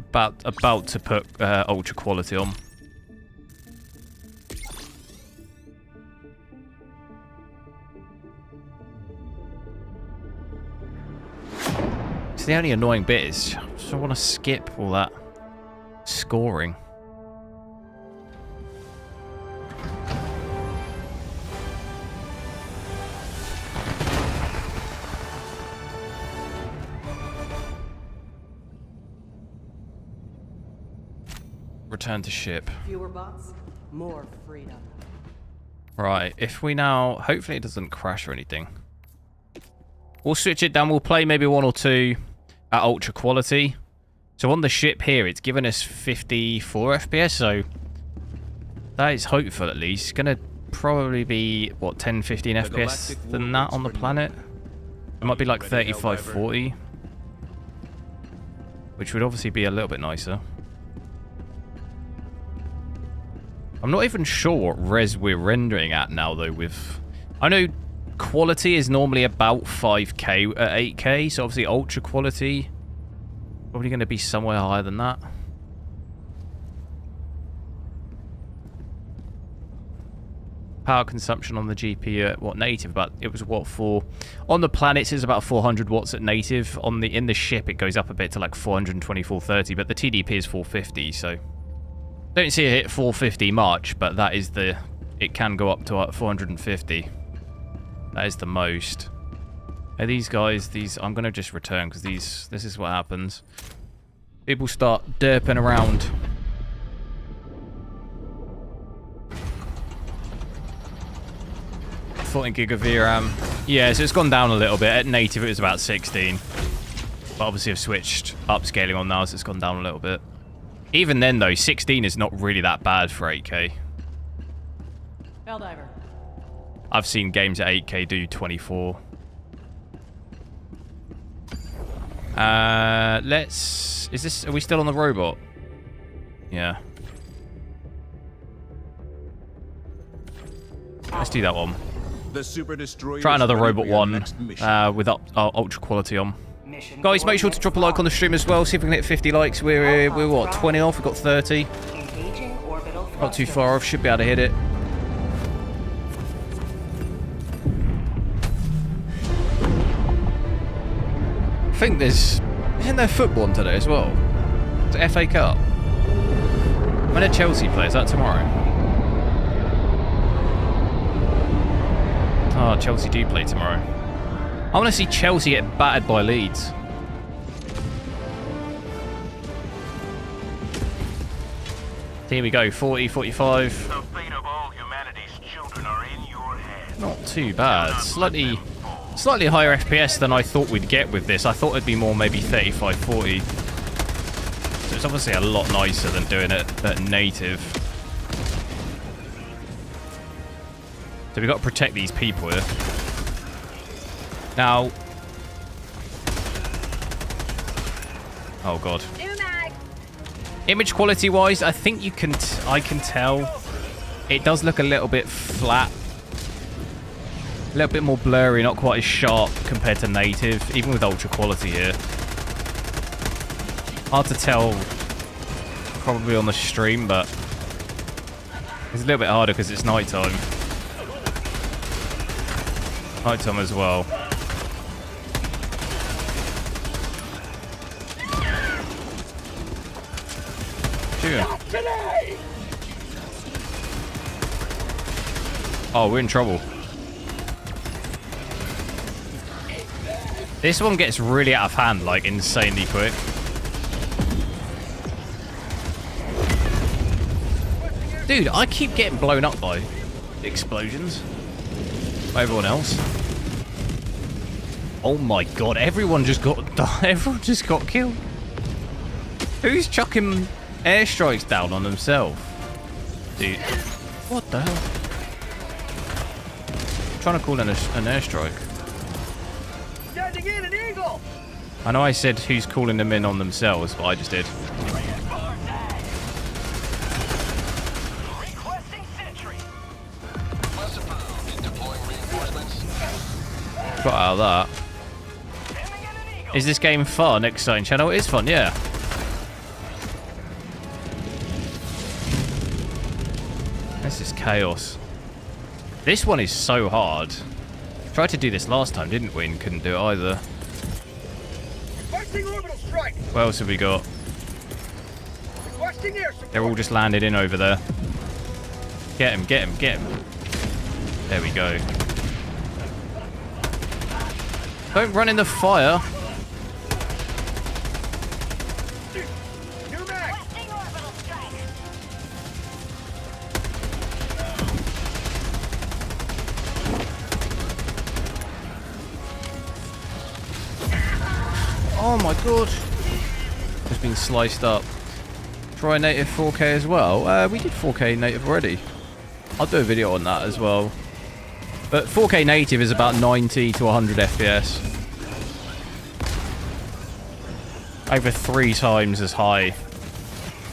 About to put ultra quality on. So the only annoying bit is I want to skip all that scoring. Return to ship.
Fewer bots, more freedom.
Right, if we now... Hopefully it doesn't crash or anything. We'll switch it down. We'll play maybe 1 or 2 at ultra quality. So on the ship here, it's given us 54 FPS, so that is hopeful at least. It's going to probably be, what, 10, 15 FPS than that on the planet? It might be like 35, 40. Which would obviously be a little bit nicer. I'm not even sure what res we're rendering at now, though, with... I know quality is normally about 5K at 8K, so obviously ultra quality probably going to be somewhere higher than that. Power consumption on the GPU at what native? But it was what for on the planets is about 400 watts at native. On the in the ship it goes up a bit to like 420, 430, but the TDP is 450, so don't see it hit 450 much, but that is the it can go up to 450. That is the most. Hey, these guys, I'm gonna just return because this is what happens. People start derping around. 14 gig of VRAM. Yeah, so it's gone down a little bit. At native it was about 16. But obviously I've switched upscaling on now, so it's gone down a little bit. Even then though, 16 is not really that bad for 8K.
Helldiver.
I've seen games at 8K do 24. Are we still on the robot? Yeah. Let's do that one.
The Super Destroyer
Try another
is ready
robot
for your
one
next mission.
with ultra quality on.
Mission
Guys, make sure to drop a like on the stream as well. See if we can hit 50 likes. We're what, 20 off? We've got 30.
Engaging orbital
Not too
thrusters.
far off. Should be able to hit it. I think isn't there football on today as well? It's the FA Cup. When are Chelsea play? Is that tomorrow? Oh, Chelsea do play tomorrow. I want to see Chelsea get battered by Leeds. Here we go, 40, 45.
The fate of all humanity's children are in your hands.
Not too bad. Slightly higher FPS than I thought we'd get with this. I thought it'd be more maybe 35, 40. So it's obviously a lot nicer than doing it at native. So we've got to protect these people here. Now... Oh god. Image quality wise, I think I can tell it does look a little bit flat. A little bit more blurry, not quite as sharp compared to native, even with ultra quality here. Hard to tell probably on the stream, but it's a little bit harder because it's nighttime. Nighttime as well. Oh, we're in trouble. This one gets really out of hand, like insanely quick. Dude, I keep getting blown up by explosions. by everyone else. Oh my god, everyone just got killed. Who's chucking airstrikes down on themselves? Dude, what the hell? I'm trying to call in an airstrike.
Sending in an eagle!
I know I said who's calling them in on themselves, but I just did.
Requesting sentry.
Request approved. Deploying reinforcements.
Got out of that.
Sending in an eagle.
Is this game fun? Exciting channel? It is fun, yeah. This is chaos. This one is so hard. Tried to do this last time, didn't we? And couldn't do it either.
Requesting orbital strike.
What else have we got?
Requesting air support.
They're all just landed in over there. Get him, get him, get him. There we go. Don't run in the fire.
New mag.
Requesting orbital strike.
Oh my god. Just been sliced up. Try native 4K as well. We did 4K native already. I'll do a video on that as well. But 4K native is about 90 to 100 FPS. Over 3 times as high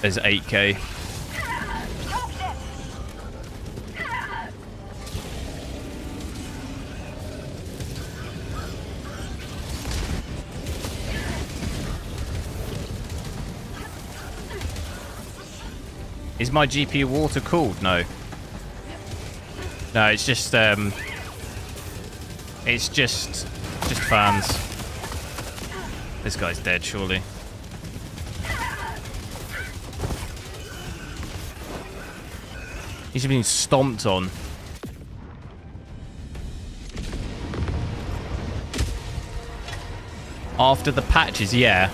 as 8K. Is my GPU water cooled? No. No, it's just fans. This guy's dead, surely. He's been stomped on. After the patches, yeah.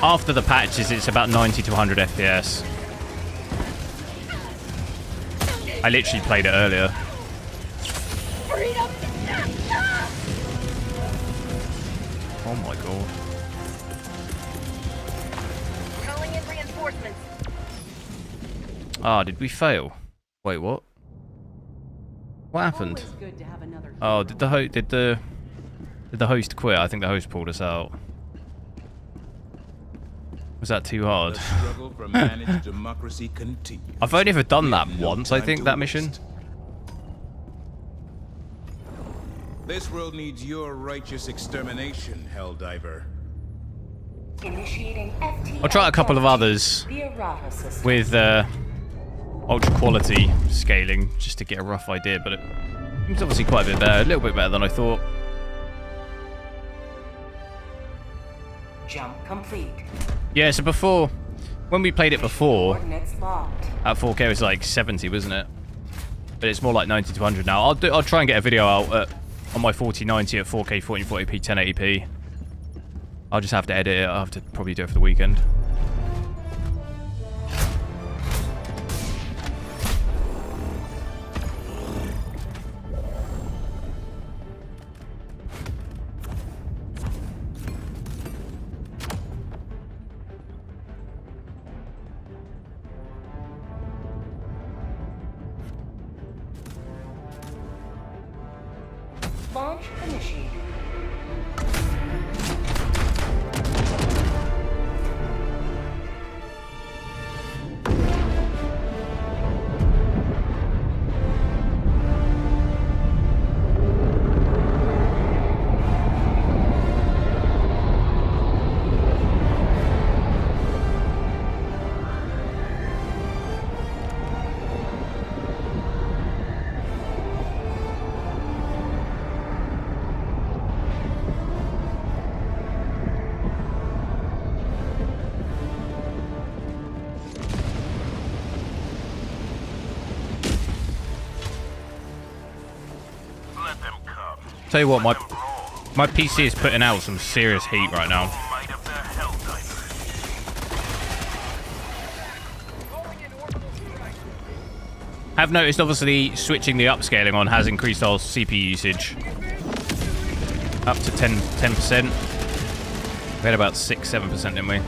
After the patches, it's about 90 to 100 FPS. I literally played it earlier. Oh my god.
Calling in reinforcements.
Ah, did we fail? Wait, what? What happened?
Always good to have another
Oh,
hero.
did the host quit? I think the host pulled us out. Was that too hard?
The struggle for managed democracy continues.
I've only ever done
We
that
have no
once, I
time
think,
to
that mission.
waste. This world needs your righteous extermination, Helldiver.
Initiating FT.
I'll try a couple of others
The errata system.
with ultra quality scaling, just to get a rough idea, but it's obviously quite a bit better, a little bit better than I thought.
Jump complete.
Yeah, so before, when we played it before,
Coordinates locked.
at 4K it was like 70, wasn't it? But it's more like 90 to 100 now. I'll try and get a video out on my 4090 at 4K, 1440p, 1080p. I'll just have to edit it. I'll have to probably do it for the weekend.
Launch initiated.
Let them come.
Tell you what, my PC is putting out some serious heat right now.
Might of the Helldivers.
Have noticed, obviously, switching the upscaling on has increased our CPU usage up to 10%. We had about 6-7%, didn't we?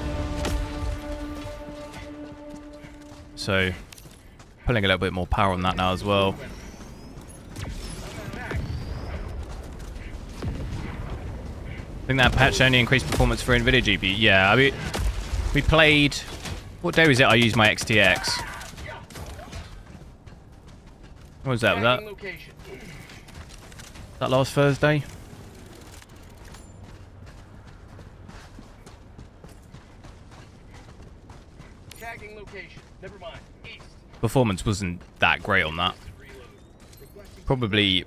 So, pulling a little bit more power on that now as well. I think that patch only increased performance for nvidia GPU. Yeah, I mean, we played... What day was it I used my XTX? What was that? Was that last Thursday?
Tagging location. Never mind. East.
Performance wasn't that great on that. Probably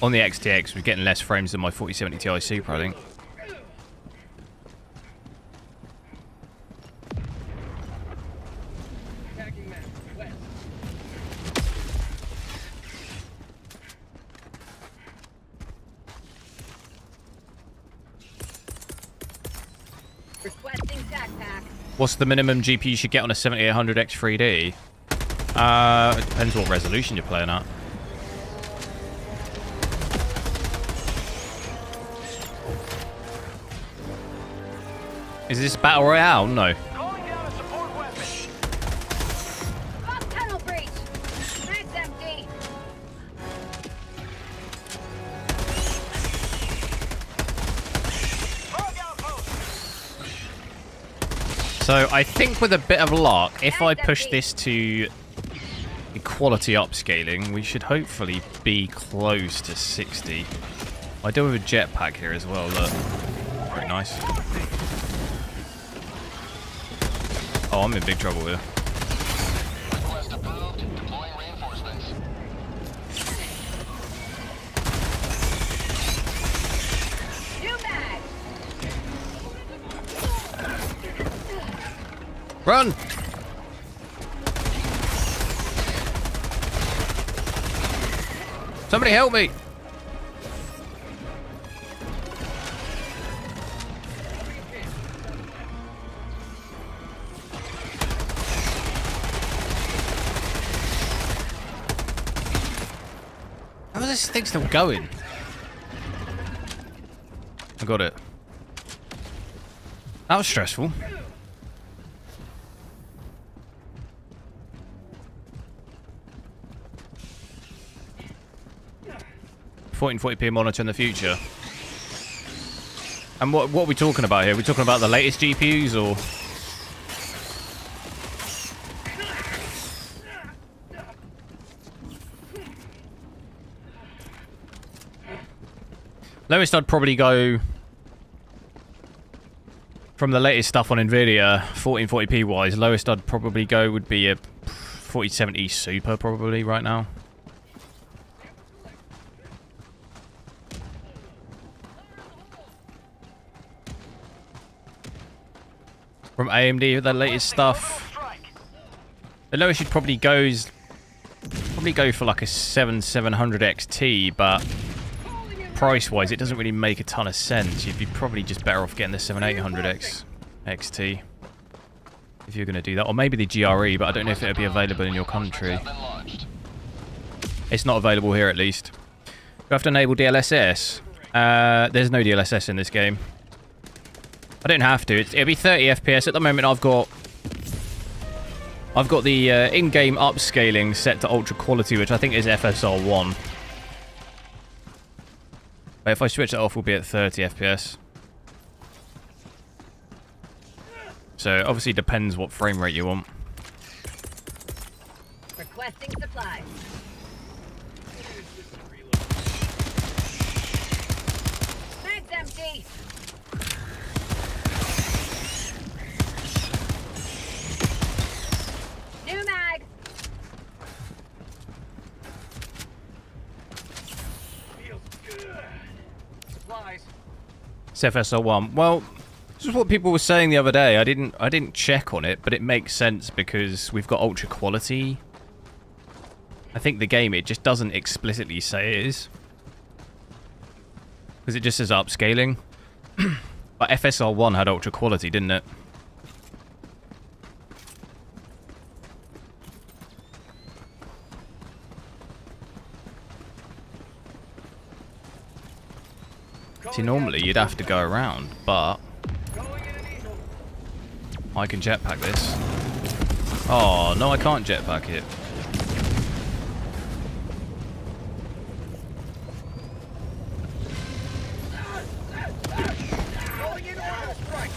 on the XTX we're getting less frames than my 4070 Ti Super, I think.
Tagging map. West.
Requesting backpack.
What's the minimum GPU you should get on a 7800X 3D? It depends what resolution you're playing at. Is this Battle Royale? No.
Calling down a support weapon.
Off tunnel breach. Mag's empty.
Frog outpost.
So I think with a bit of luck, if I push this to equality upscaling, we should hopefully be close to 60. I do have a jetpack here as well, look. Very nice. Oh, I'm in big trouble here.
Request approved. Deploying reinforcements.
New mag.
Run! Somebody help me! How is this thing still going? I got it. That was stressful. 1440p monitor in the future. And what are we talking about here? Are we talking about the latest GPUs or? Lowest I'd probably go from the latest stuff on nvidia, 1440p wise, lowest I'd probably go would be a 4070 Super probably right now. From AMD with the latest stuff. The lowest you'd probably go is go for like a 7700 XT, but price wise it doesn't really make a ton of sense. You'd be probably just better off getting the 7800X XT if you're going to do that, or maybe the GRE, but I don't know if it'll be available in your country. It's not available here at least. You have to enable DLSS. There's no DLSS in this game. I don't have to. It'll be 30 FPS. At the moment, I've got the in-game upscaling set to ultra quality, which I think is FSR 1. But if I switch it off, we'll be at 30 FPS. So obviously depends what frame rate you want.
Requesting supplies. Mag's empty. New mag.
Feels good. Supplies.
It's FSR 1. Well, this is what people were saying the other day. I didn't check on it, but it makes sense because we've got ultra quality. I think the game, it just doesn't explicitly say it is. Because it just says upscaling. But FSR 1 had ultra quality, didn't it? See, normally you'd have to go around, but
Going in an eagle.
I can jetpack this. Oh, no, I can't jetpack it.
Going in orbital strike.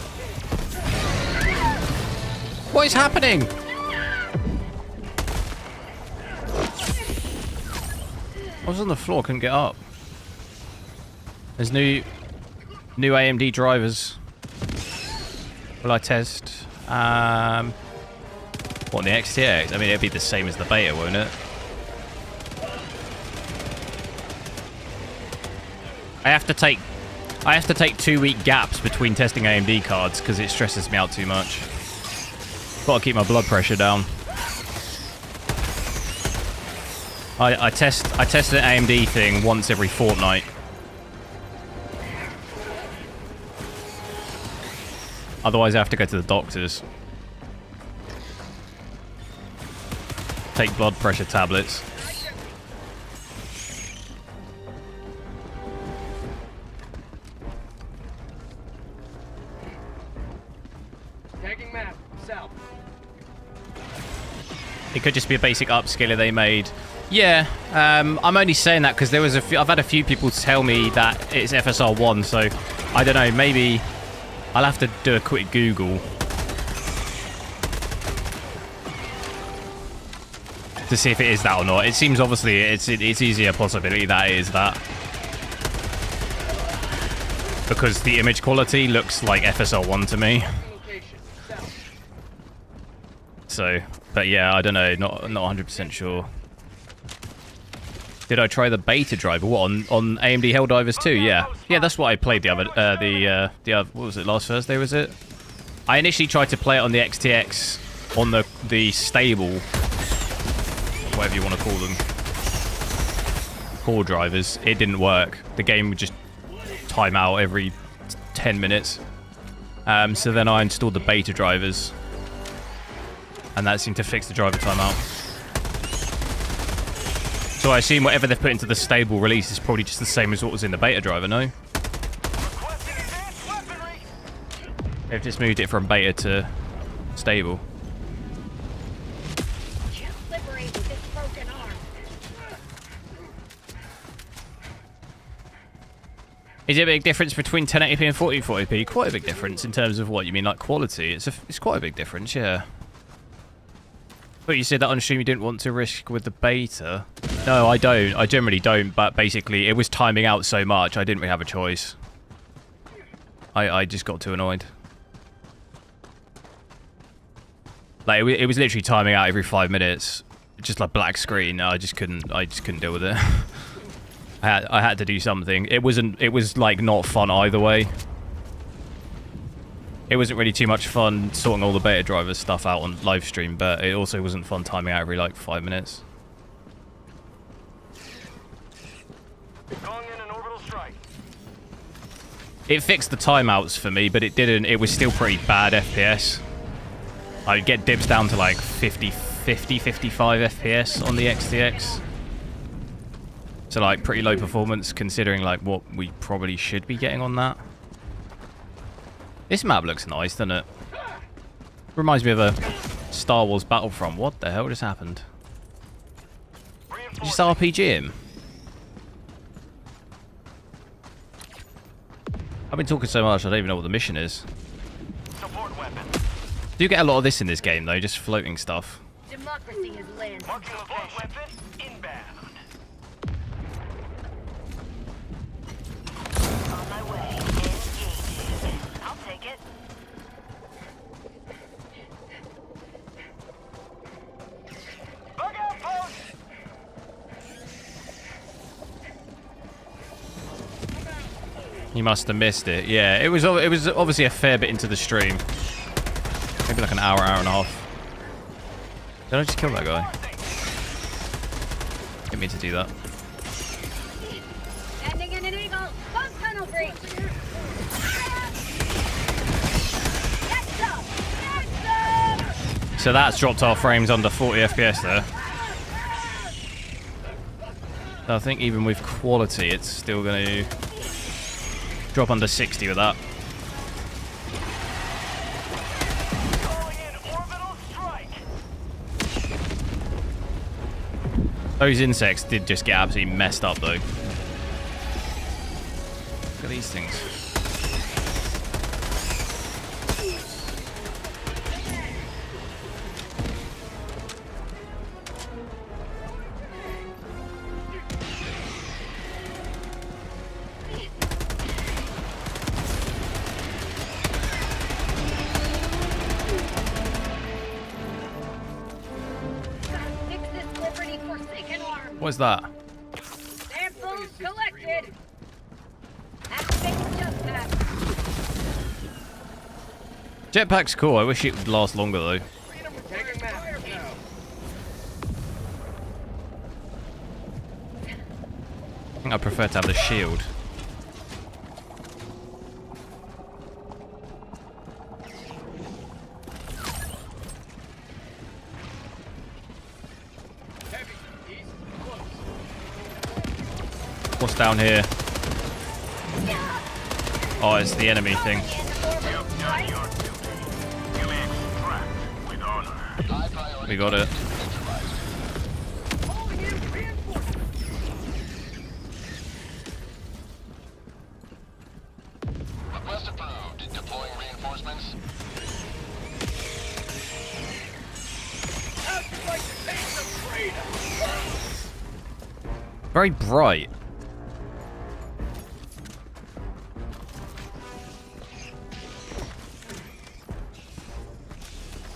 What is happening? I was on the floor, couldn't get up. There's new AMD drivers. Will I test? What, the XTX? I mean, it'd be the same as the beta, won't it? I have to take 2-week gaps between testing AMD cards because it stresses me out too much. Gotta keep my blood pressure down. I test an AMD thing once every fortnight. Otherwise I have to go to the doctors. Take blood pressure tablets.
Tagging map. South.
It could just be a basic upscaler they made. Yeah, I'm only saying that because I've had a few people tell me that it's FSR1, so I don't know, maybe I'll have to do a quick Google to see if it is that or not. It seems obviously it's easier a possibility that it is that. Because the image quality looks like FSR1 to me.
Location. South.
So, but yeah, I don't know, not 100% sure. Did I try the beta driver? What, on AMD Helldivers 2? Yeah. Yeah, that's what I played the other, what was it, last Thursday, was it? I initially tried to play it on the XTX, on the stable, whatever you want to call them, core drivers. It didn't work. The game would just time out every 10 minutes. So then I installed the beta drivers, and that seemed to fix the driver timeout. So I assume whatever they've put into the stable release is probably just the same as what was in the beta driver, no?
Requesting advanced weaponry.
They've just moved it from beta to stable.
Just liberate this broken arm.
Is it a big difference between 1080p and 1440p? Quite a big difference in terms of what you mean, like quality. It's quite a big difference, yeah. But you said that on stream you didn't want to risk with the beta. No, I don't. I generally don't, but basically it was timing out so much I didn't really have a choice. I just got too annoyed. Like it was literally timing out every 5 minutes. Just like black screen. I just couldn't deal with it. I had to do something. It was like not fun either way. It wasn't really too much fun sorting all the beta driver stuff out on live stream, but it also wasn't fun timing out every like 5 minutes.
Going in an orbital strike.
It fixed the timeouts for me, but it didn't. It was still pretty bad FPS. I'd get dips down to like 55 FPS on the XTX. So like pretty low performance considering like what we probably should be getting on that. This map looks nice, doesn't it? Reminds me of a Star Wars Battlefront. What the hell just happened? Just RPG him. I've been talking so much I don't even know what the mission is.
Support weapon.
Do you get a lot of this in this game though, just floating stuff?
Democracy has landed.
Marking support weapon inbound.
On my way. Engaging. I'll take it.
Bug outpost.
You must have missed it. Yeah, it was obviously a fair bit into the stream. Maybe like an hour and a half. Did I just kill that guy? Didn't mean to do that.
Landing in an eagle. Bomb tunnel breach. Next up. Next up.
So that's dropped our frames under 40 FPS there. So I think even with quality, it's still going to Drop under 60 with that.
Calling in orbital strike.
Those insects did just get absolutely messed up, though. Look at these things.
Fix this Liberty Forsaken arm.
What is that?
Samples collected. Activate jetpack.
Jetpack's cool. I wish it would last longer, though.
Tagging map. South.
I think I prefer to have the shield.
Heavy. East. Close.
What's down here? Oh, it's the enemy thing.
High priority.
We got it.
Calling in reinforcements.
Request approved. Deploying reinforcements.
How'd you like to taste some freedom?
Very bright.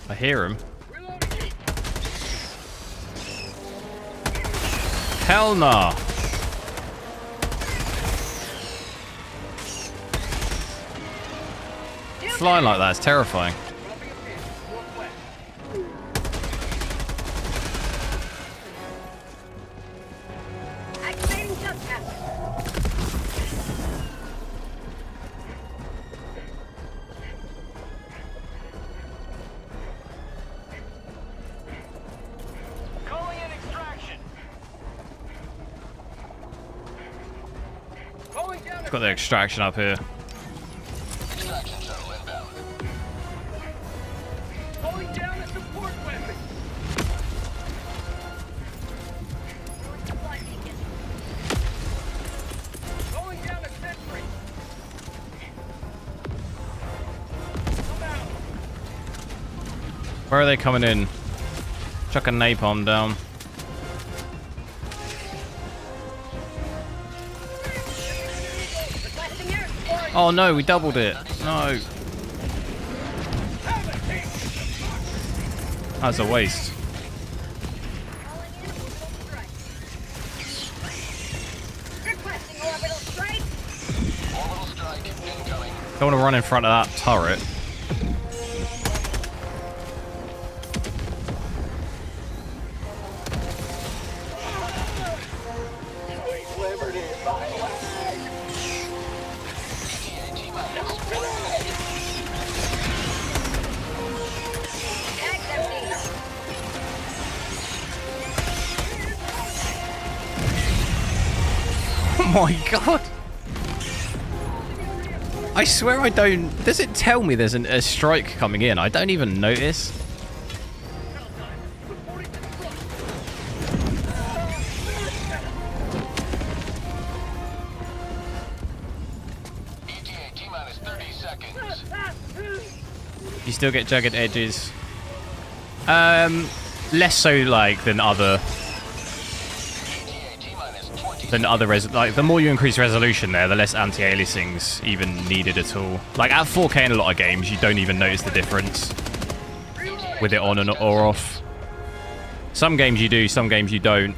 I hear him.
Reloading.
Hell nah. Flying like that is terrifying.
Dropping a pin. Northwest.
Activating jetpack.
Calling in extraction.
Calling down a
Got the extraction up here.
Extraction shuttle inbound.
calling down a support weapon.
Supply beacon.
Calling down a sentry. Come out.
Where are they coming in? Chuck a napalm down.
Requesting air support.
Oh no, we doubled it. No. That's a waste.
Calling in orbital strike. Requesting orbital strike.
Orbital strike incoming.
Don't want to run in front of that turret.
Tag's empty.
Oh my god. I swear I don't... Does it tell me there's a strike coming in? I don't even notice.
ETA T-minus 30 seconds.
You still get jagged edges. Less so like than other
ETA T-minus 20
like the more you increase resolution there, the less anti-aliasing's even needed at all. Like at 4K in a lot of games, you don't even notice the difference with it on and or off. Some games you do, some games you don't.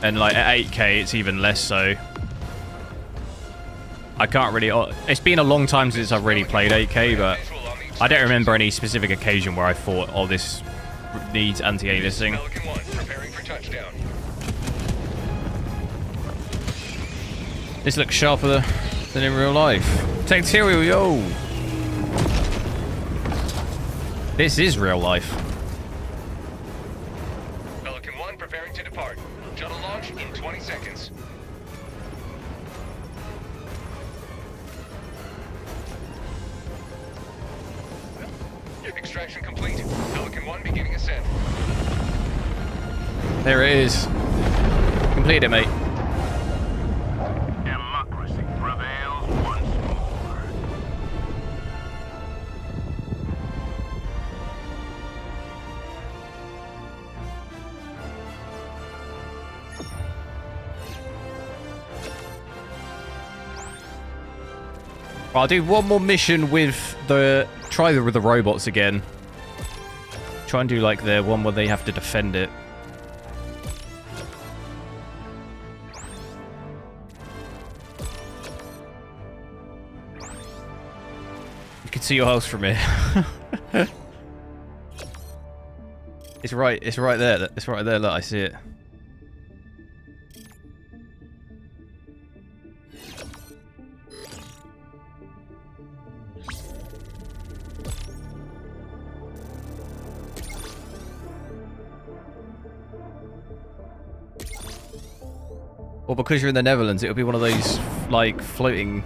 And like at 8K, it's even less so. I can't really... It's been a long time since I've really played 8K, but I don't remember any specific occasion where I thought, oh, this needs anti-aliasing.
Pelican 1, preparing for touchdown.
This looks sharper than in real life. Tacterial, yo! This is real life.
Pelican 1, preparing to depart. Shuttle launch in 20 seconds. Extraction complete. Pelican 1 beginning ascent.
There it is. Complete it, mate.
Democracy prevails once more.
I'll do one more mission with the... Try with the robots again. Try and do like the one where they have to defend it. You can see your house from here. It's right there. It's right there, look, I see it. Well, because you're in the Netherlands, it'll be one of those, like, floating...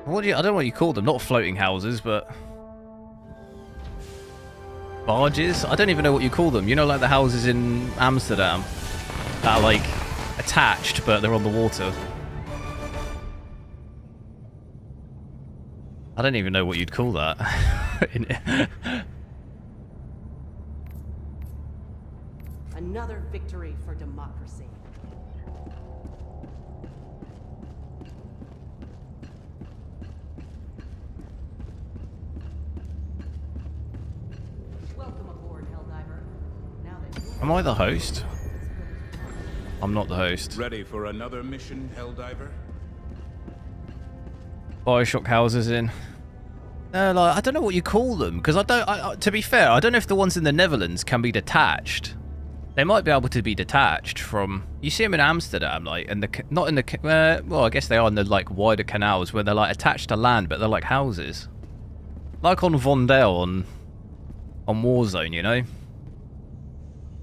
I don't know what you call them. Not floating houses, but... barges? I don't even know what you call them. You know, like the houses in Amsterdam that are, like, attached, but they're on the water. I don't even know what you'd call that.
Another victory for democracy. Welcome aboard, Helldiver. Now that you
Am I the host? I'm not the host.
Ready for another mission, Helldiver?
Bioshock houses in. No, like, I don't know what you call them, because to be fair, I don't know if the ones in the Netherlands can be detached. They might be able to be detached from... You see them in Amsterdam, like, and not in the... well, I guess they are in the, like, wider canals where they're, like, attached to land, but they're like houses. Like on Vondel on Warzone, you know?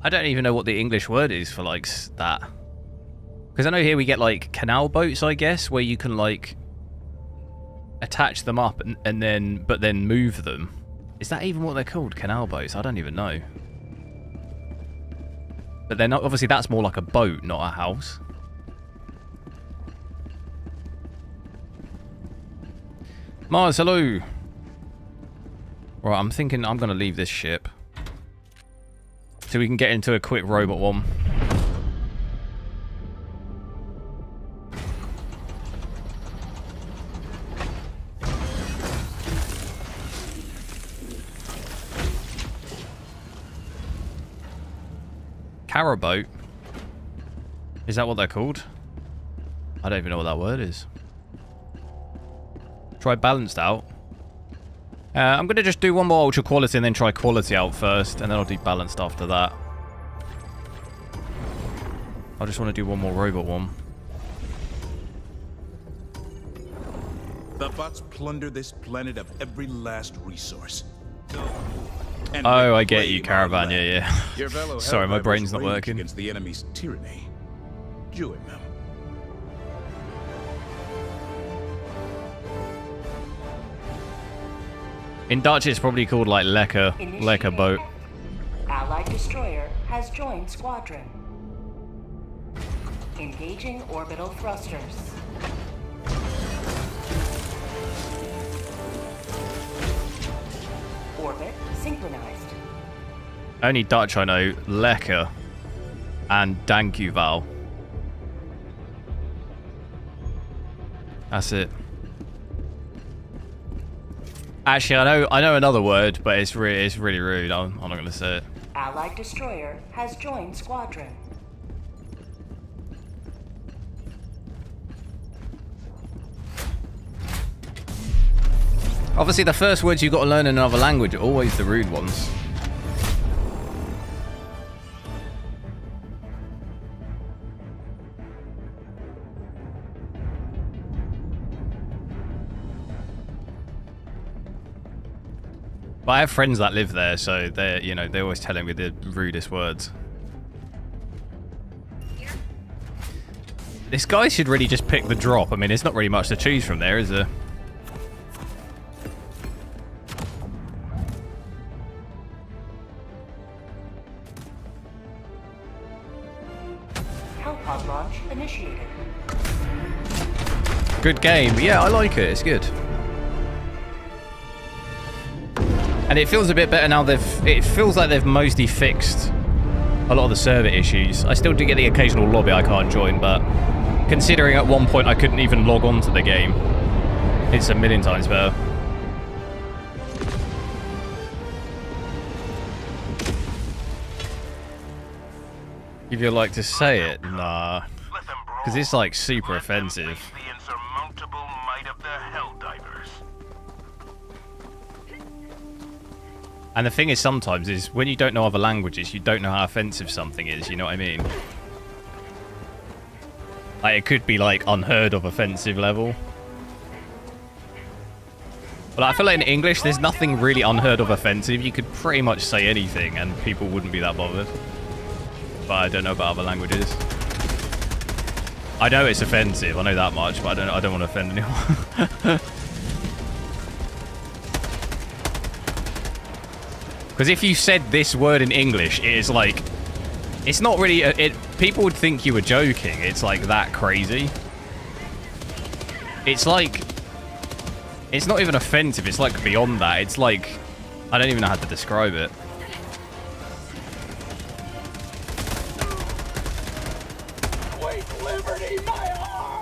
I don't even know what the English word is for, like, that. Because I know here we get, like, canal boats, I guess, where you can, like... attach them up and then move them. Is that even what they're called? Canal boats? I don't even know. But they're not, obviously that's more like a boat, not a house. Mars, hello. Right, I'm thinking I'm gonna leave this ship so we can get into a quick robot one. Caraboat? Is that what they're called? I don't even know what that word is. Try balanced out. I'm going to just do one more ultra quality and then try quality out first, and then I'll do balanced after that. I just want to do one more robot one.
The bots plunder this planet of every last resource.
Oh, I get you, Caravan. Yeah.
Your fellow
Sorry, my
Helldivers
brain's not
rage
working.
against the enemy's tyranny. Join them.
In Dutch, it's probably called like lekker boat.
Allied destroyer has joined squadron. Engaging orbital thrusters. Orbit synchronized.
Only Dutch I know, lekker and dankjewel. That's it. Actually, I know another word, but it's really rude. I'm not going to say it.
Allied destroyer has joined squadron.
Obviously, the first words you've got to learn in another language are always the rude ones. But I have friends that live there, so they're always telling me the rudest words. This guy should really just pick the drop. I mean, there's not really much to choose from there, is there?
Hellpod launch initiated.
Good game. Yeah, I like it. It's good. And it feels a bit better now. It feels like they've mostly fixed a lot of the server issues. I still do get the occasional lobby I can't join, but considering at one point I couldn't even log on to the game, it's a million times better. If you like to say it, nah. Because it's like super offensive.
The insurmountable might of the Helldivers.
And the thing is sometimes is when you don't know other languages, you don't know how offensive something is, you know what I mean? Like it could be like unheard of offensive level. But I feel like in English there's nothing really unheard of offensive. You could pretty much say anything and people wouldn't be that bothered. But I don't know about other languages. I know it's offensive, I know that much, but I don't want to offend anyone. Because if you said this word in English, it is like, it's not really, people would think you were joking. It's like that crazy. It's like, it's not even offensive. It's like beyond that. It's like, I don't even know how to describe it.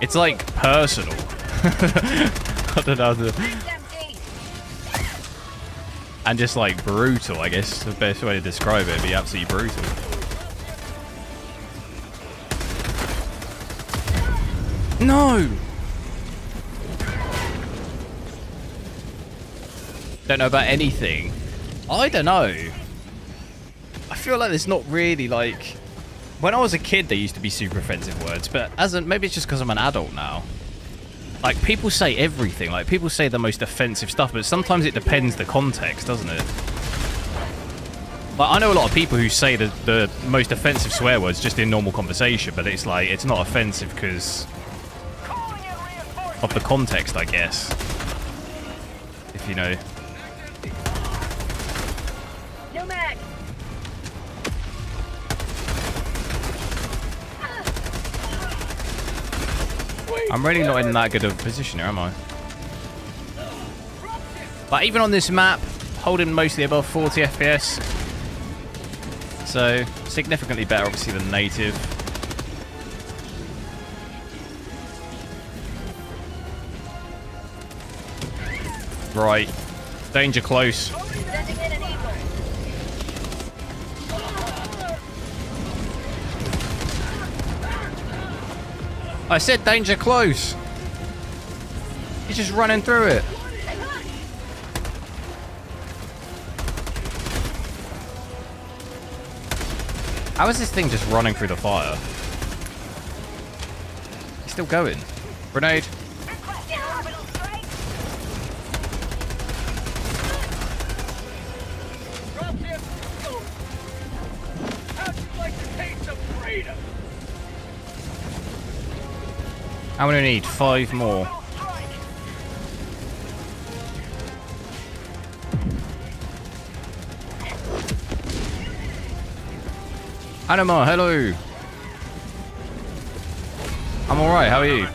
It's like personal. I don't know how to... And just like brutal, I guess. The best way to describe it would be absolutely brutal. No! Don't know about anything. I don't know. I feel like there's not really like... When I was a kid, there used to be super offensive words, but maybe it's just because I'm an adult now. Like, people say everything. Like, people say the most offensive stuff, but sometimes it depends the context, doesn't it? Like, I know a lot of people who say the most offensive swear words just in normal conversation, but it's like, it's not offensive because of the context, I guess. If you know.
Nomad.
I'm really not in that good of a position here, am I? But even on this map, holding mostly above 40 FPS. So, significantly better, obviously, than native. Right. Danger close.
Sending in an eagle.
I said danger close. He's just running through it. How is this thing just running through the fire? It's still going. Grenade. I'm gonna need 5 more. Anima, hello. I'm alright, how are you?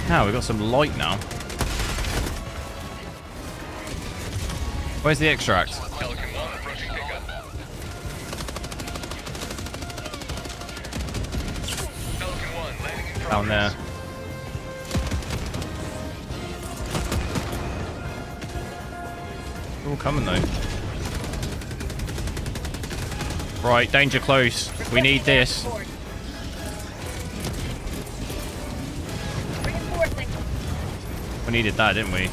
Now we've got some light now. Where's the extract? Down there. They're all coming though. Right, danger close. We need this.
Reinforcing.
We needed that, didn't we?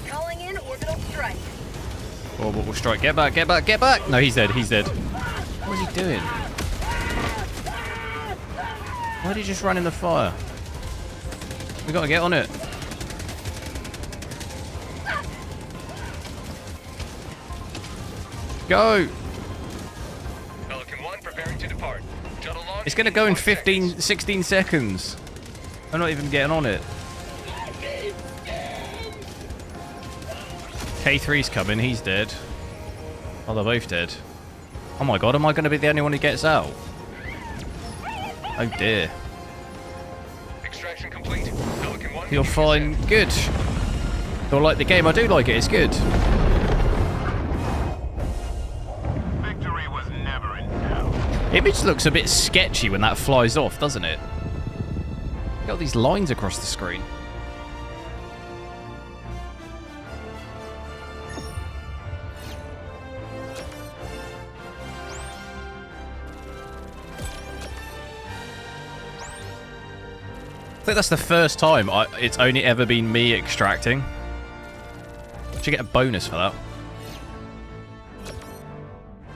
Calling in orbital strike.
Orbital strike. Get back, get back, get back! No, he's dead, he's dead. What is he doing? Why did he just run in the fire? We gotta get on it. Go!
Pelican 1 preparing to depart. Shuttle launch
It's gonna go in 15, 16 seconds. I'm not even getting on it. K3's coming. He's dead. Oh, they're both dead. Oh my god, am I going to be the only one who gets out? Oh dear.
Extraction complete. Pelican 1.
You're fine. Good. Don't like the game. I do like it. It's good.
Victory was never in doubt.
Image looks a bit sketchy when that flies off, doesn't it? Got these lines across the screen. I think that's the first time it's only ever been me extracting. Should get a bonus for that.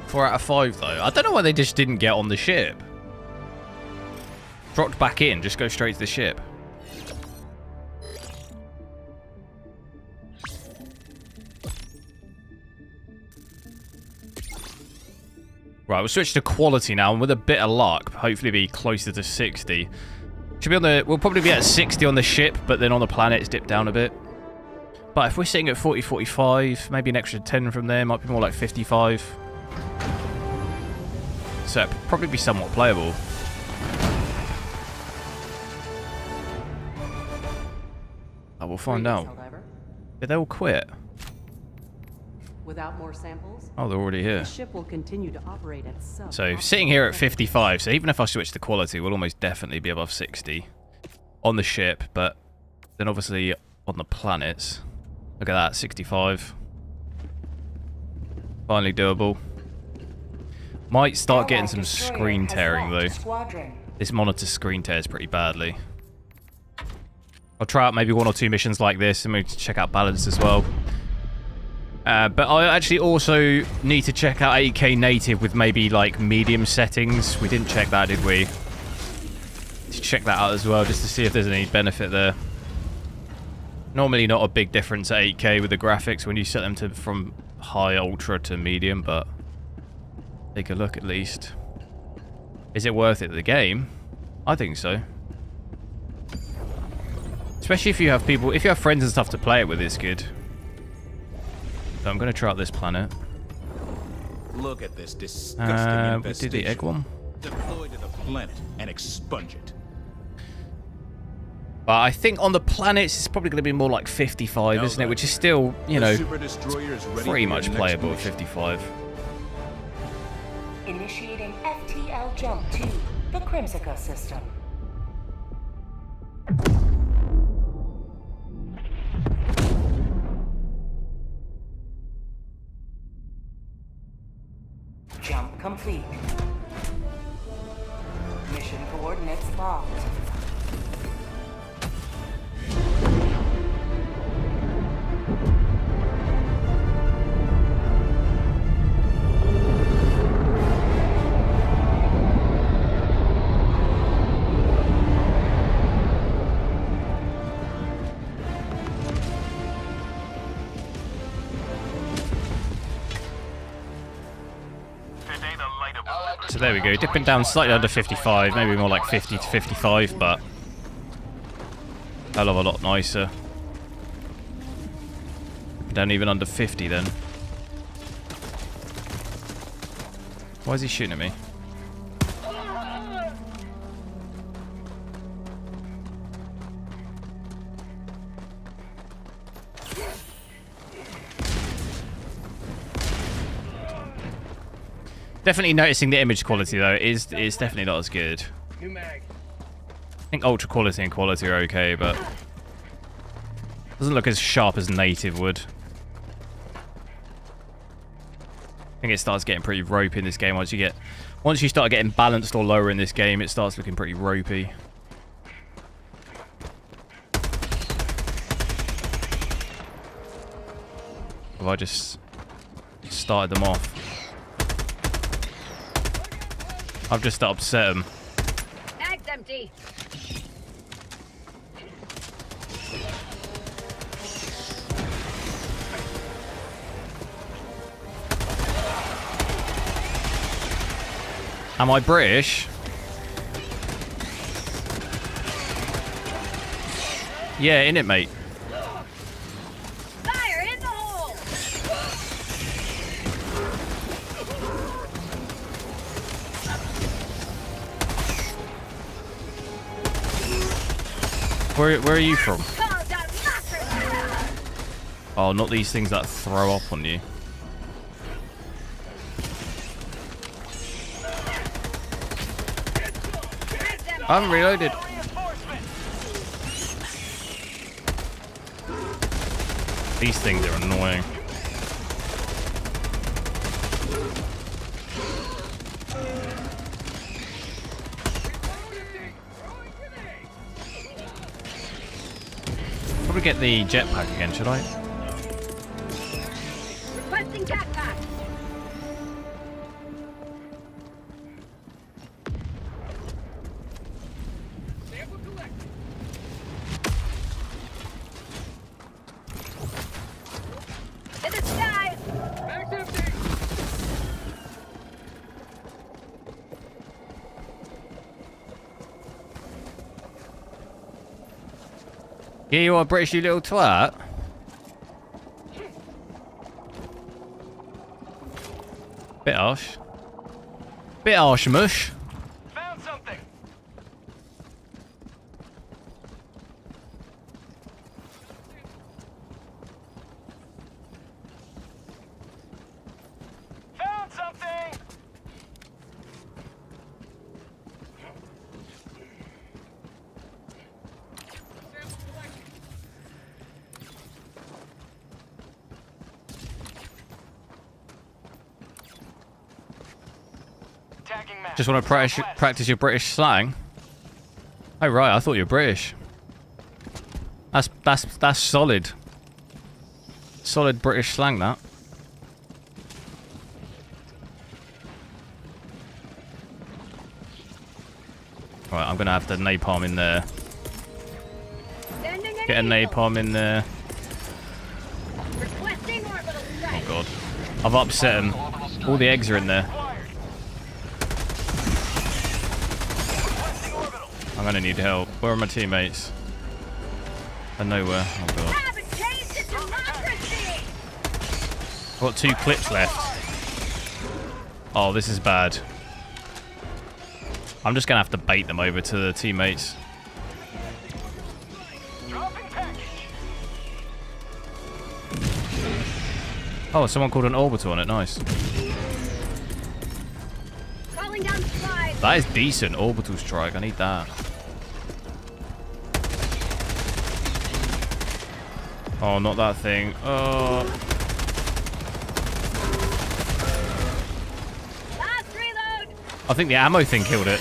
4 out of 5 though. I don't know why they just didn't get on the ship. Dropped back in, just go straight to the ship. Right, we'll switch to quality now, and with a bit of luck, hopefully be closer to 60. Should be on the. We'll probably be at 60 on the ship, but then on the planet it's dipped down a bit. But if we're sitting at 40, 45, maybe an extra 10 from there, might be more like 55. So it'd probably be somewhat playable. Oh, we'll find out. Did they all quit?
Without more samples,
Oh, they're already here.
the ship will continue to operate at sub.
So sitting here at 55, so even if I switch to quality, we'll almost definitely be above 60 on the ship, but then obviously on the planets. Look at that, 65. Finally doable. Might start getting some screen tearing though. This monitor screen tears pretty badly. I'll try out maybe 1 or 2 missions like this and maybe check out balance as well. But I actually also need to check out 8K native with maybe like medium settings. We didn't check that, did we? To check that out as well, just to see if there's any benefit there. Normally not a big difference at 8K with the graphics when you set them to from high ultra to medium, but take a look at least. Is it worth it, the game? I think so. Especially if you have people, if you have friends and stuff to play it with, it's good. So I'm going to try out this planet.
Look at this disgusting
We
infestation.
did the egg one.
Deploy to the planet and expunge it.
But I think on the planets it's probably going to be more like 55, isn't it? Which is still, you know,
The Super Destroyer is ready
pretty
for
much
your next
playable at
mission.
55.
Initiating FTL jump to the Crimsica system. Jump complete. Mission coordinates locked.
So there we go, dipping down slightly under 55, maybe more like 50 to 55, but hell of a lot nicer. Down even under 50 then. Why is he shooting at me? Definitely noticing the image quality though. It's definitely not as good.
New mag.
I think ultra quality and quality are okay, but doesn't look as sharp as native would. I think it starts getting pretty ropey in this game once you start getting balanced or lower in this game, it starts looking pretty ropey. Have I just started them off? I've just upset them.
Mag's empty.
Am I British? Yeah, innit, mate.
Fire in the hole.
Where are you from?
Call democracy!
Oh, not these things that throw up on you. I haven't reloaded. These things are annoying. Probably get the jetpack again, should I?
Requesting jetpack! To the sky!
Yeah, you are British, you little twat. Bit harsh. Bit harsh, mush.
Found something. Found something. Tagging map.
Just want to practice your British slang. Oh right, I thought you were British. That's solid. Solid British slang, that. Right, I'm gonna have to napalm in there.
Sending an
Get a
eagle.
napalm in there.
Requesting orbital strike.
Oh god, I've upset him. All the eggs are in there. I'm gonna need help. Where are my teammates? They're nowhere. Oh god.
Have a taste of democracy!
I've got 2 clips left. Oh, this is bad. I'm just gonna have to bait them over to the teammates.
Dropping package.
Oh, someone called an orbital on it. Nice.
Calling down supplies.
That is decent. Orbital strike. I need that. Oh, not that thing. Oh.
Last reload!
I think the ammo thing killed it.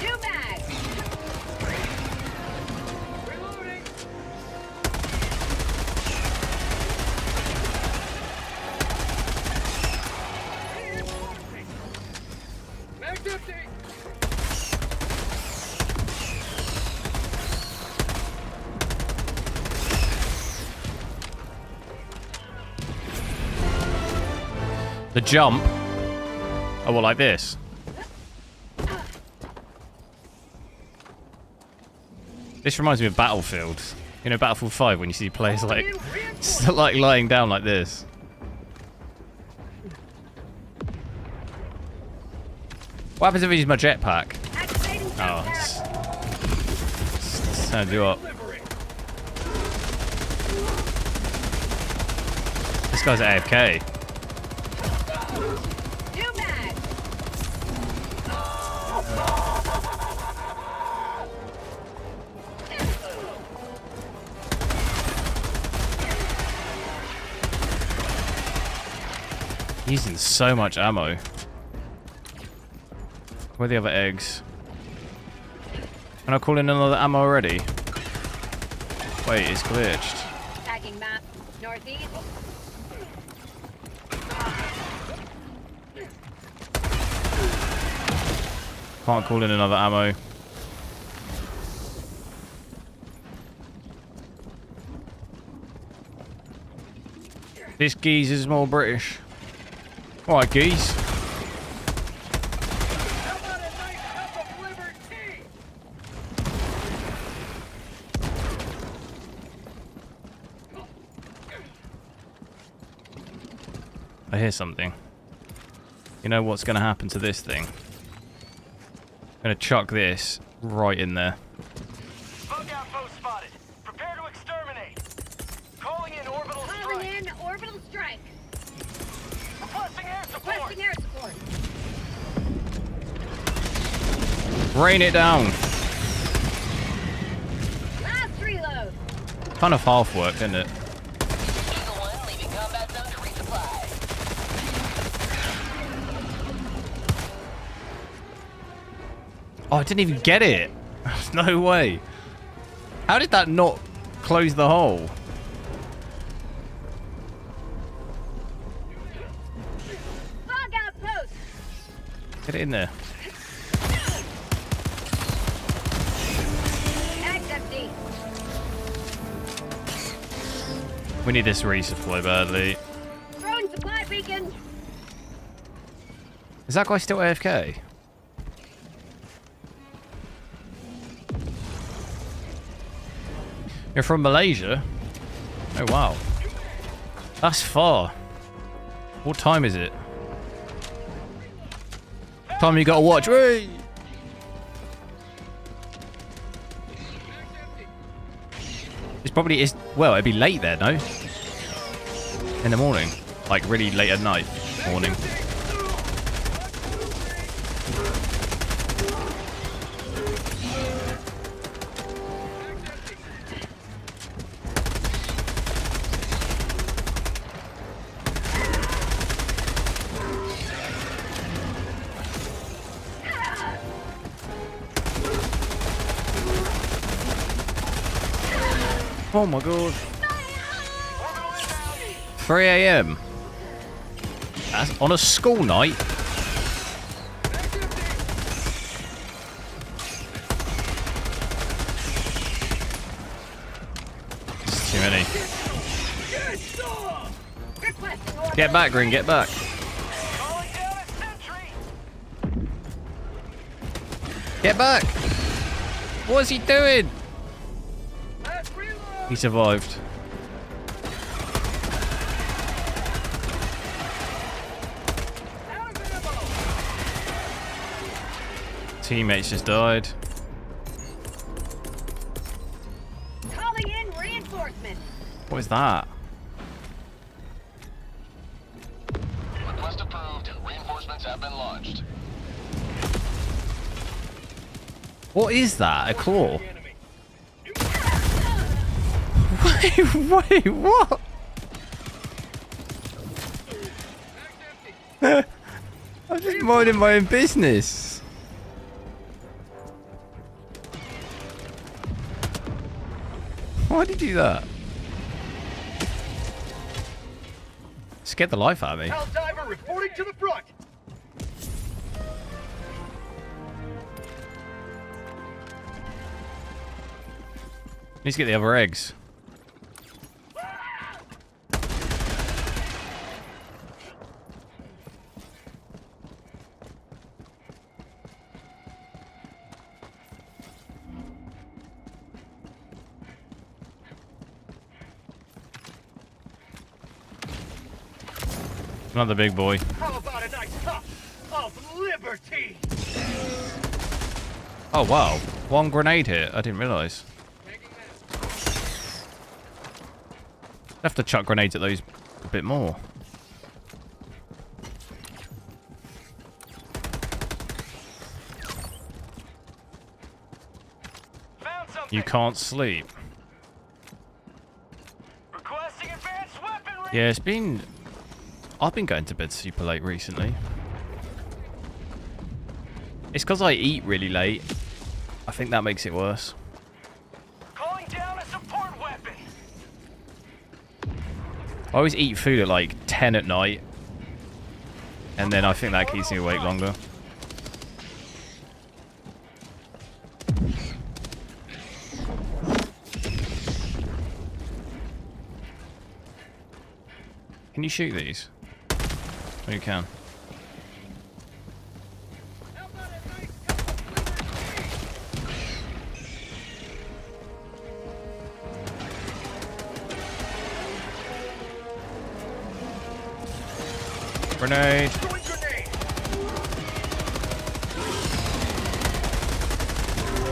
New mag!
Reloading. Mag's empty.
The jump. Oh, well, like this. This reminds me of Battlefield. You know, Battlefield 5 when you see players like, like lying down like this. What happens if I use my jetpack?
Activating
Oh,
jetpack.
it's turned you up. This guy's at AFK.
New mag!
Using so much ammo. Where are the other eggs? Can I call in another ammo already? Wait, it's glitched.
Tagging map. Northeast.
Can't call in another ammo. This geezer's more British. Alright, geese.
How about a nice cup of liberty?
I hear something. You know what's going to happen to this thing? I'm going to chuck this right in there.
Bug outpost spotted. Prepare to exterminate. Calling in orbital strike.
Calling in orbital strike.
Requesting air support.
Requesting air support.
Rain it down.
Last reload.
Kind of half worked, isn't it?
Eagle 1 leaving combat zone to resupply.
Oh, I didn't even get it. No way. How did that not close the hole?
Bug outpost.
Get it in there.
Bag's empty.
We need this resupply badly.
Throwing supply beacon.
Is that guy still AFK? You're from Malaysia? Oh, wow. That's far. What time is it? Time you gotta watch. Hey! It's probably is. Well, it'd be late there, no? In the morning, like really late at night, morning. Oh my god. 3 AM. That's on a school night. It's too many.
Requesting orbital.
Get back, Green, get back.
Calling down a sentry.
Get back! What is he doing? He survived. Teammates just died.
Calling in reinforcements.
What is that?
Request approved. Reinforcements have been launched.
What is that? A claw? Wait, what? I'm just minding my own business. Why did you do that? Scared the life out of me.
Helldiver reporting to the front.
Need to get the other eggs. Another big boy.
How about a nice cup of liberty?
Oh wow, one grenade hit. I didn't realise. Have to chuck grenades at those a bit more.
Found something.
You can't sleep.
Requesting advanced weaponry.
Yeah, it's been... I've been going to bed super late recently. It's because I eat really late. I think that makes it worse.
Calling down a support weapon.
I always eat food at like 10 at night. And then I think that keeps me awake longer. Can you shoot these? Oh, you can. Grenade.
Throwing grenade.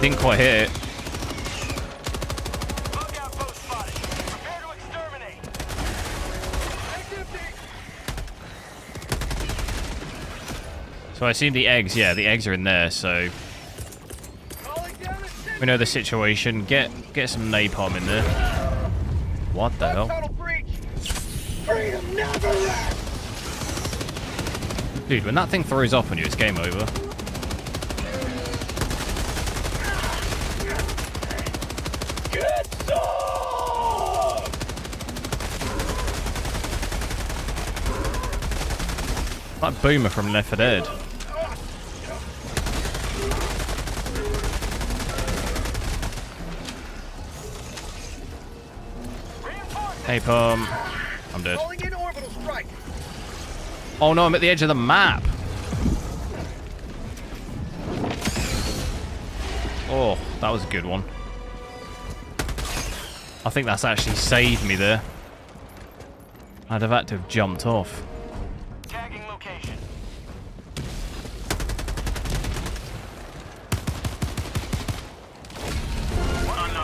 Didn't quite hit it.
Bug outpost spotted. Prepare to exterminate.
So I assume the eggs, yeah, the eggs are in there, so we know the situation. Get some napalm in there. What the hell? Dude, when that thing throws up on you, it's game over. That boomer from Left 4 Dead. Napalm. I'm dead. Oh no, I'm at the edge of the map. Oh, that was a good one. I think that's actually saved me there. I'd have had to have jumped off.
Tagging location.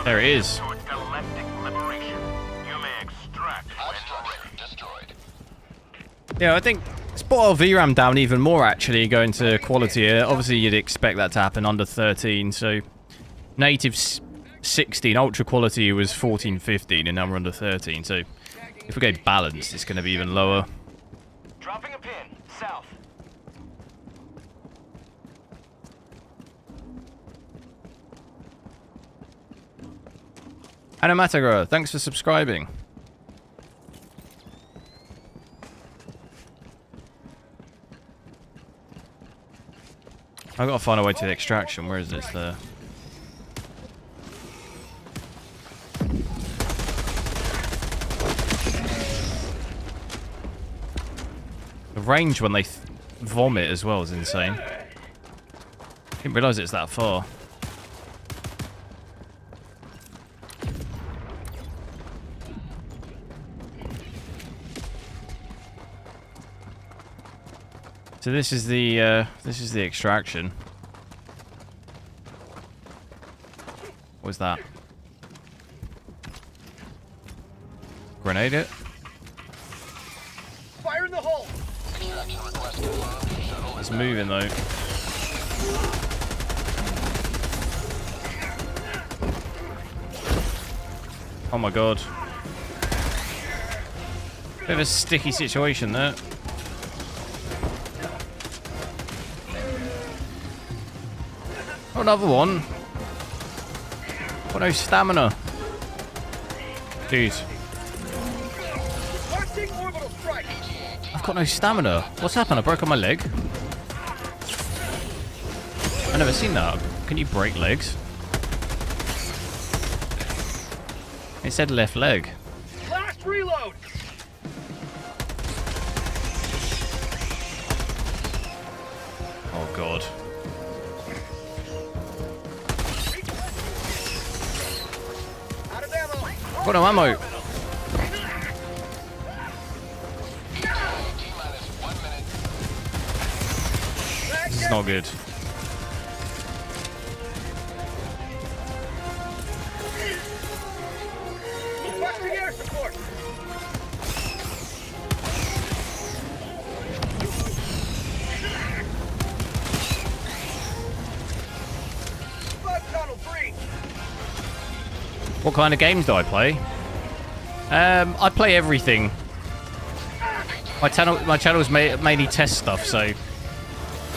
There it is.
Towards galactic liberation. You may extract when ready.
Destroyed.
Yeah, I think it's brought our VRAM down even more, actually, going to quality here. Obviously, you'd expect that to happen under 13, so native 16, ultra quality was 1415, and now we're under 13, so if we go balanced, it's going to be even lower.
Dropping a pin. South.
Animatagora, thanks for subscribing. I've got to find a way to the extraction. Where is this? There. The range when they vomit as well is insane. Didn't realise it's that far. So this is the extraction. What's that? Grenade it?
Fire in the hole!
Extraction request confirmed. Shuttle
It's moving though. Oh my god. Bit of a sticky situation there. Oh, another one. Got no stamina. Dude. I've got no stamina. What's happened? I broke on my leg. I've never seen that. Can you break legs? It said left leg.
Last reload!
Oh god.
Out of ammo!
Got no ammo.
T-minus 1 minute.
It's not good.
Requesting air support! Bug tunnel breach!
What kind of games do I play? I play everything. My channel's mainly test stuff, so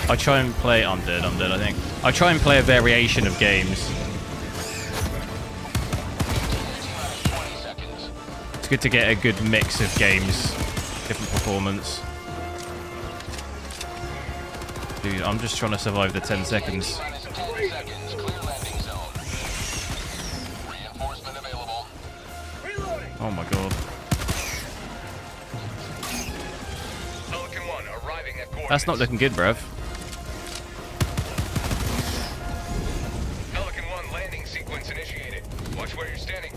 I try and play. I'm dead, I think. I try and play a variation of games. It's good to get a good mix of games, different performance. Dude, I'm just trying to survive the 10 seconds.
T-minus 10 seconds. Clear landing zone. Reinforcement available.
Reloading!
Oh my god.
Pelican 1 arriving at coordinates.
That's not looking good, bruv.
Pelican 1 landing sequence initiated. Watch where you're standing.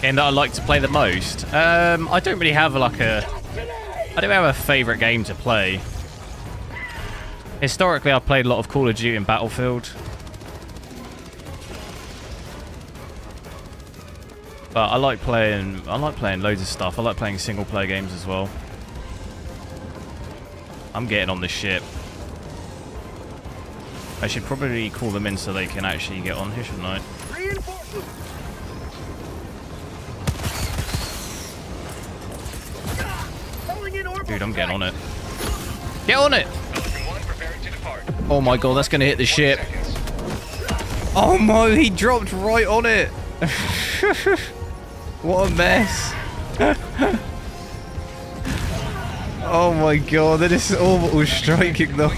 Game that I like to play the most. I don't really have I don't have a favourite game to play. Historically, I've played a lot of Call of Duty and Battlefield. But I like playing loads of stuff. I like playing single player games as well. I'm getting on this ship. I should probably call them in so they can actually get on here, shouldn't I? Dude, I'm getting on it. Get on it! Oh my god, that's gonna hit the ship. Oh my, he dropped right on it. What a mess. Oh my god, that is orbital striking though.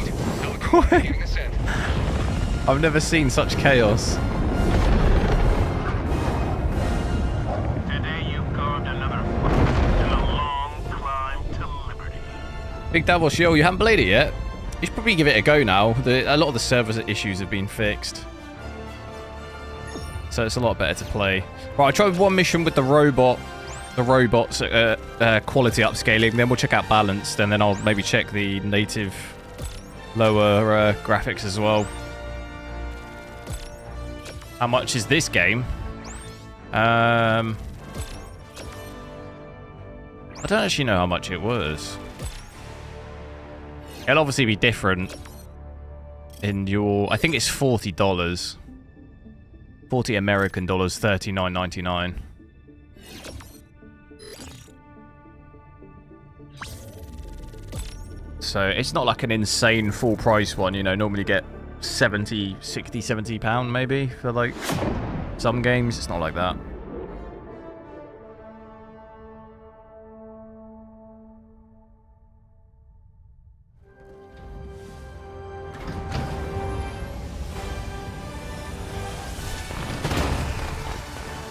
I've never seen such chaos.
Today you've carved another foot in a long climb to liberty.
Big Double Shield, you haven't played it yet? You should probably give it a go now. A lot of the server issues have been fixed. So it's a lot better to play. Right, I tried one mission with the robots quality upscaling, then we'll check out balanced, and then I'll maybe check the native lower graphics as well. How much is this game? I don't actually know how much it was. It'll obviously be different in your... I think it's $40. 40 American dollars, $39.99. So it's not like an insane full price one, you know, normally you get 70, 60, 70 pound maybe for like some games. It's not like that.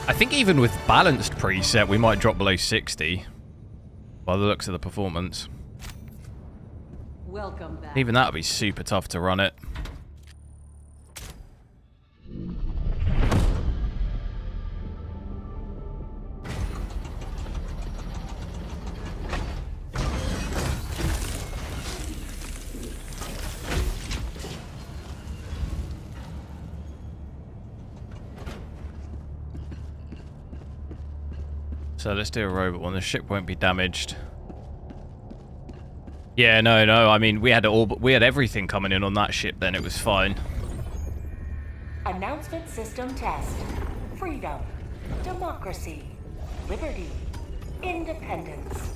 I think even with balanced preset, we might drop below 60 by the looks of the performance.
Welcome back.
Even that would be super tough to run it. So let's do a robot one. The ship won't be damaged. Yeah, no. I mean, we had everything coming in on that ship. Then it was fine.
Announcement system test. Freedom. Democracy. Liberty. Independence.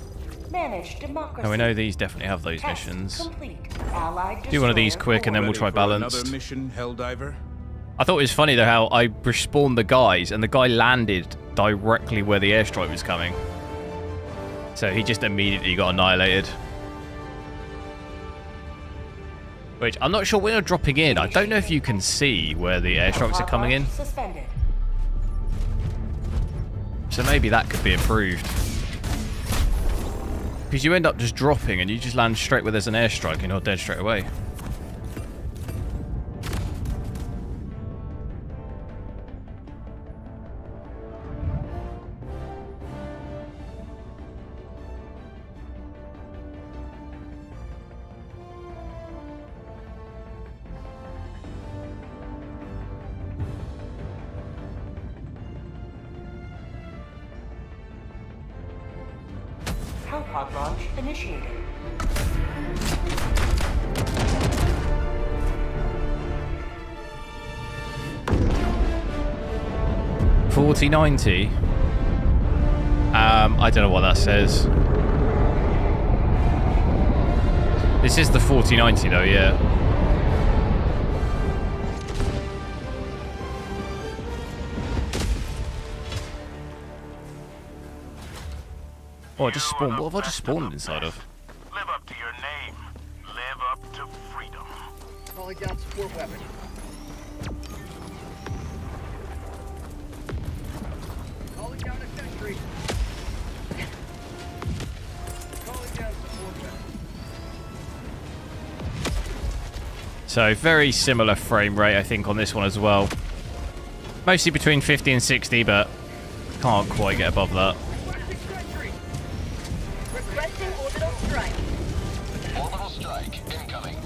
Manage democracy.
Now we know these definitely have those
Test
missions.
complete. Allied
Do one of these
destroyer
quick, and then we'll try
Ready for
balanced.
Another mission, Helldiver?
I thought it was funny though how I respawned the guys, and the guy landed directly where the airstrike was coming. So he just immediately got annihilated. Which, I'm not sure when you're dropping in. I don't know if you can see where the airstrikes are coming in.
Suspended.
So maybe that could be improved. Because you end up just dropping and you just land straight where there's an airstrike and you're dead straight away.
Pod launch initiated.
$40.90. I don't know what that says. This is the $40.90 though, yeah. Oh, I just spawned. What have I just spawned inside of?
Live up to your name. Live up to freedom.
Calling down support weapon. Calling down a sentry. Calling down support weapon.
So very similar frame rate, I think, on this one as well. Mostly between 50 and 60, but can't quite get above that.
Requesting orbital strike.
Orbital strike incoming.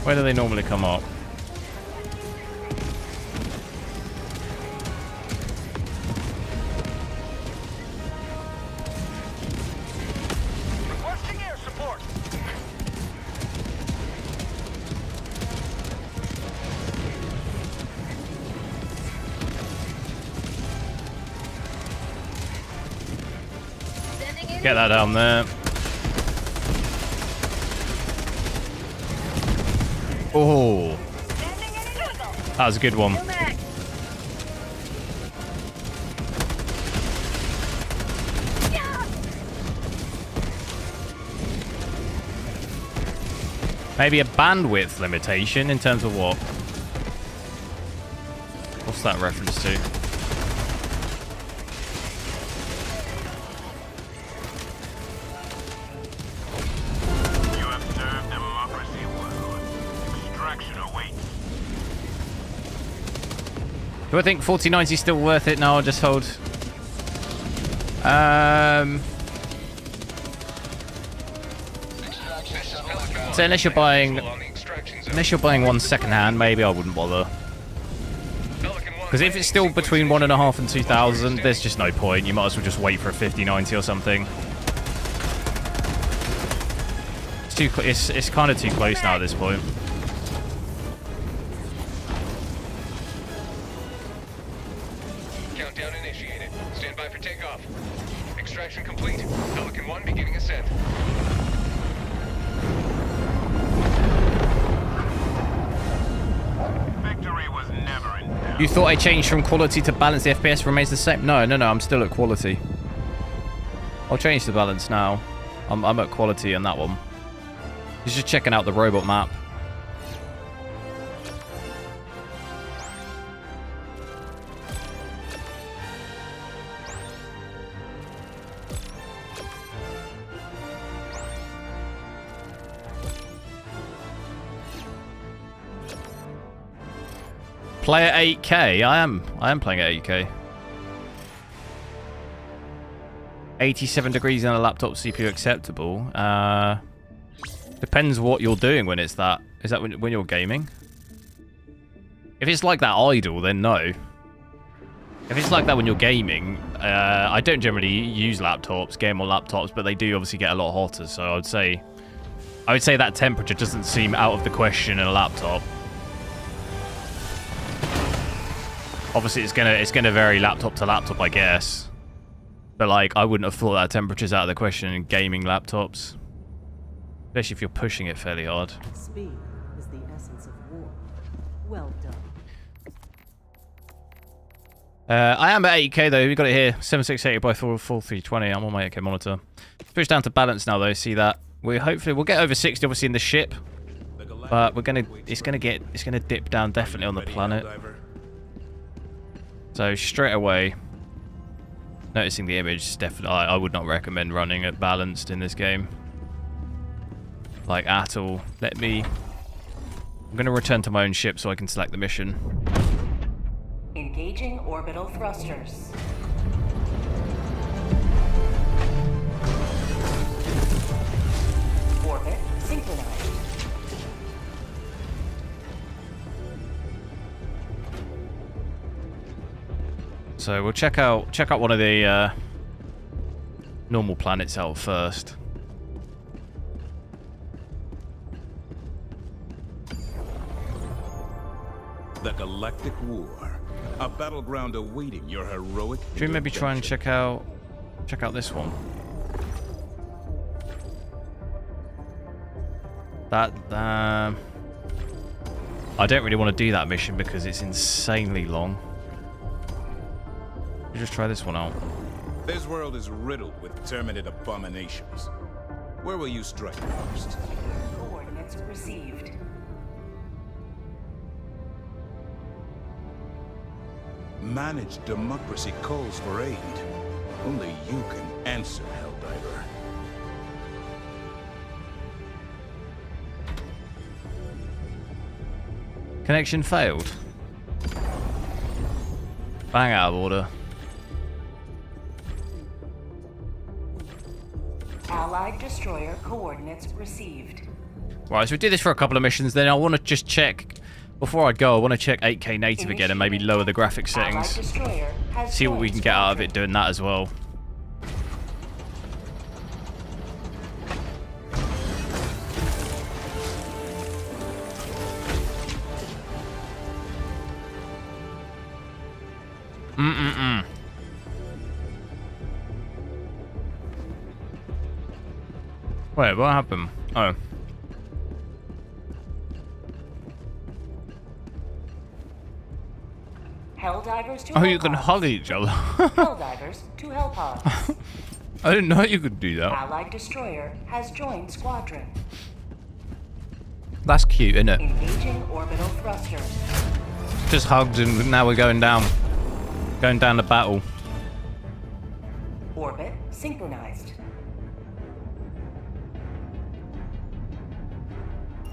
Where do they normally come up? Get that down there. Oh, that was a good one. Maybe a bandwidth limitation in terms of what? What's that reference to?
You have served democracy well. Extraction awaits.
Do I think 4090 is still worth it? No, I'll just hold. So unless you're buying one secondhand, maybe I wouldn't bother. Because if it's still between 1.5 and 2,000, there's just no point. You might as well just wait for a 5090 or something. It's kind of too close now at this point.
Countdown initiated. Stand by for takeoff. Extraction complete. Pelican 1 beginning ascent.
You thought I changed from quality to balance, the FPS remains the same? No, I'm still at quality. I'll change the balance now. I'm at quality on that one. He's just checking out the robot map. Play at 8K. I am playing at 8K. 87 degrees on a laptop CPU acceptable. Depends what you're doing when it's that. Is that when you're gaming? If it's like that idle, then no. If it's like that when you're gaming, I don't generally use laptops, game on laptops, but they do obviously get a lot hotter. So I would say that temperature doesn't seem out of the question in a laptop. Obviously, it's gonna vary laptop to laptop, I guess. But like, I wouldn't have thought that temperature's out of the question in gaming laptops, especially if you're pushing it fairly hard.
Speed is the essence of war. Well done.
I am at 8K though. We got it here, 7680 by 4320. I'm on my 8K monitor. Push down to balance now though. See that? We'll get over 60 obviously in the ship, but it's gonna dip down definitely on the planet. So straight away, noticing the image, definitely, I would not recommend running it balanced in this game. Like, at all. I'm going to return to my own ship so I can select the mission.
Engaging orbital thrusters. Orbit synchronized.
So we'll check out one of the normal planets out first.
The Galactic War, a battleground awaiting your heroic.
Should we maybe try and check out this one? That I don't really want to do that mission because it's insanely long. Just try this one out.
This world is riddled with terminate abominations. Where will you strike first?
Coordinates received.
Managed democracy calls for aid. Only you can answer, Helldiver.
Connection failed. Bang, out of order.
Allied destroyer coordinates received.
Right, so we do this for a couple of missions, then I want to just check, before I go, I want to check 8K native again and maybe lower the graphics settings. See what we can get out of it doing that as well. Wait, what happened? Oh.
Helldivers to
Oh,
Hell
you can
pods.
hug each other.
Helldivers to Hell pods.
I didn't know you could do that.
Allied destroyer has joined squadron.
That's cute, isn't it?
Engaging orbital thruster.
Just hugged and now we're going down. Going down to battle.
Orbit synchronized.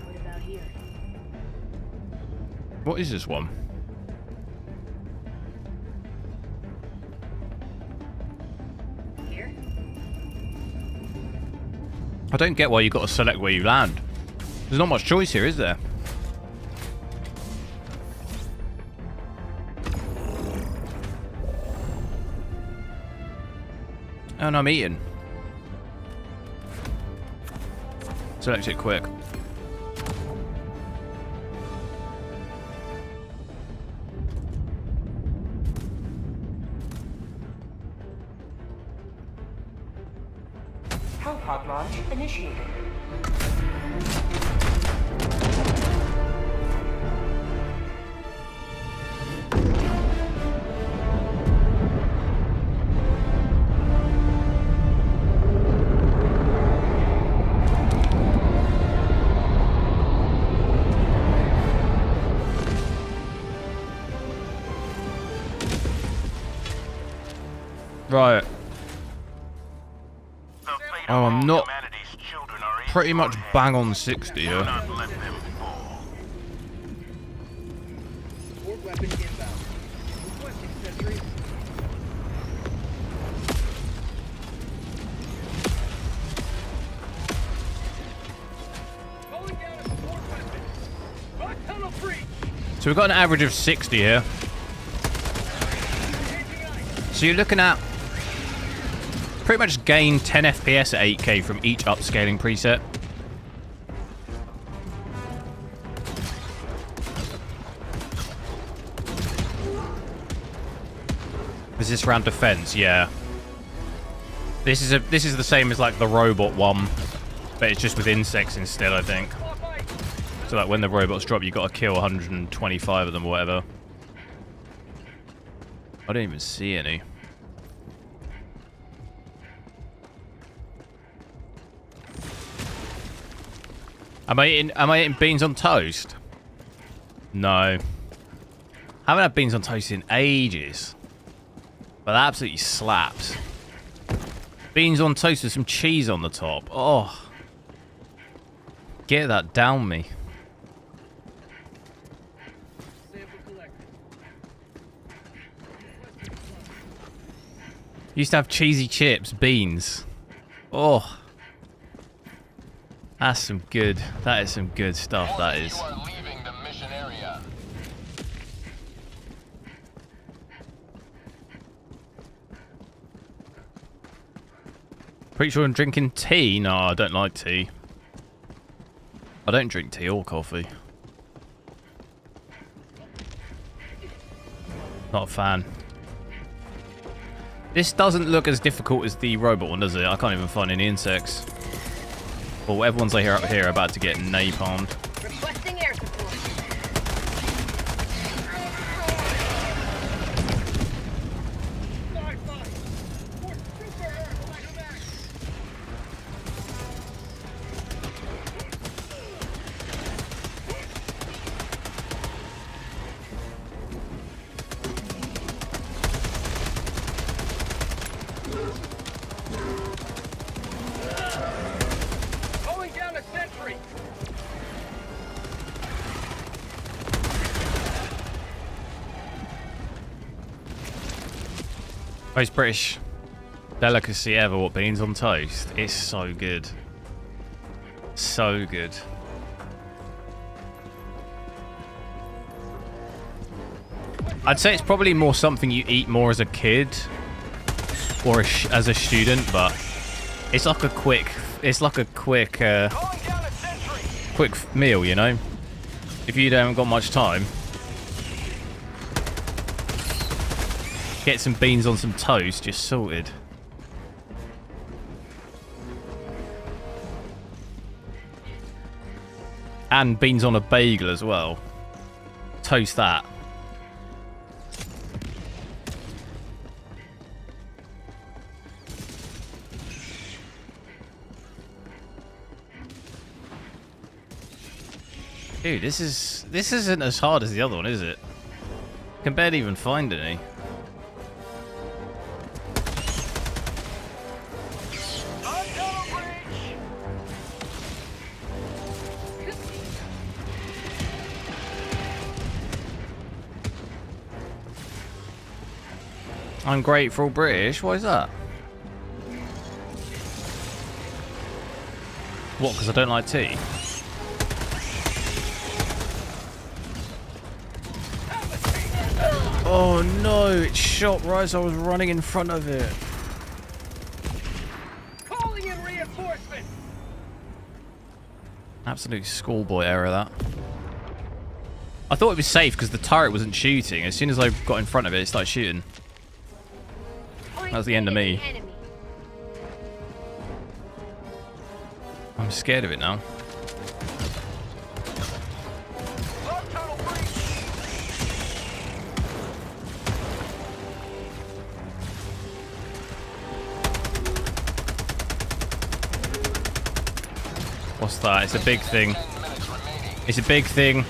What about here?
What is this one?
Here?
I don't get why you got to select where you land. There's not much choice here, is there? And I'm eating. Select it quick.
Hellpod launch initiated.
Right. Oh, I'm not pretty much bang on 60 here.
Support weapon inbound. Requesting sentry. Calling down a support weapon. Rock tunnel breach.
So we've got an average of 60 here. So you're looking at pretty much gain 10 FPS at 8K from each upscaling preset. Is this round defense? Yeah. This is the same as like the robot one, but it's just with insects instead, I think. So like when the robots drop, you got to kill 125 of them or whatever. I don't even see any. Am I eating beans on toast? No. I haven't had beans on toast in ages. But that absolutely slaps. Beans on toast with some cheese on the top. Oh. Get that down me. Used to have cheesy chips, beans. Oh. That's some good. That is some good stuff, that is.
You are leaving the mission area.
Pretty sure I'm drinking tea. No, I don't like tea. I don't drink tea or coffee. Not a fan. This doesn't look as difficult as the robot one, does it? I can't even find any insects. Well, everyone's like here up here about to get napalmed.
Requesting air support.
Calling down a sentry.
Most British delicacy ever, what, beans on toast? It's so good. So good. I'd say it's probably more something you eat more as a kid or as a student, but it's like a quick, quick meal, you know? If you haven't got much time. Get some beans on some toast, just sorted. And beans on a bagel as well. Toast that. Dude, this isn't as hard as the other one, is it? Can barely even find any. I'm grateful British. Why is that? What? Because I don't like tea. Oh no, it shot right as I was running in front of it.
Calling in reinforcements.
Absolute schoolboy error, that. I thought it was safe because the turret wasn't shooting. As soon as I got in front of it, it started shooting. That was the end of me. I'm scared of it now. What's that? It's a big thing. It's a big thing.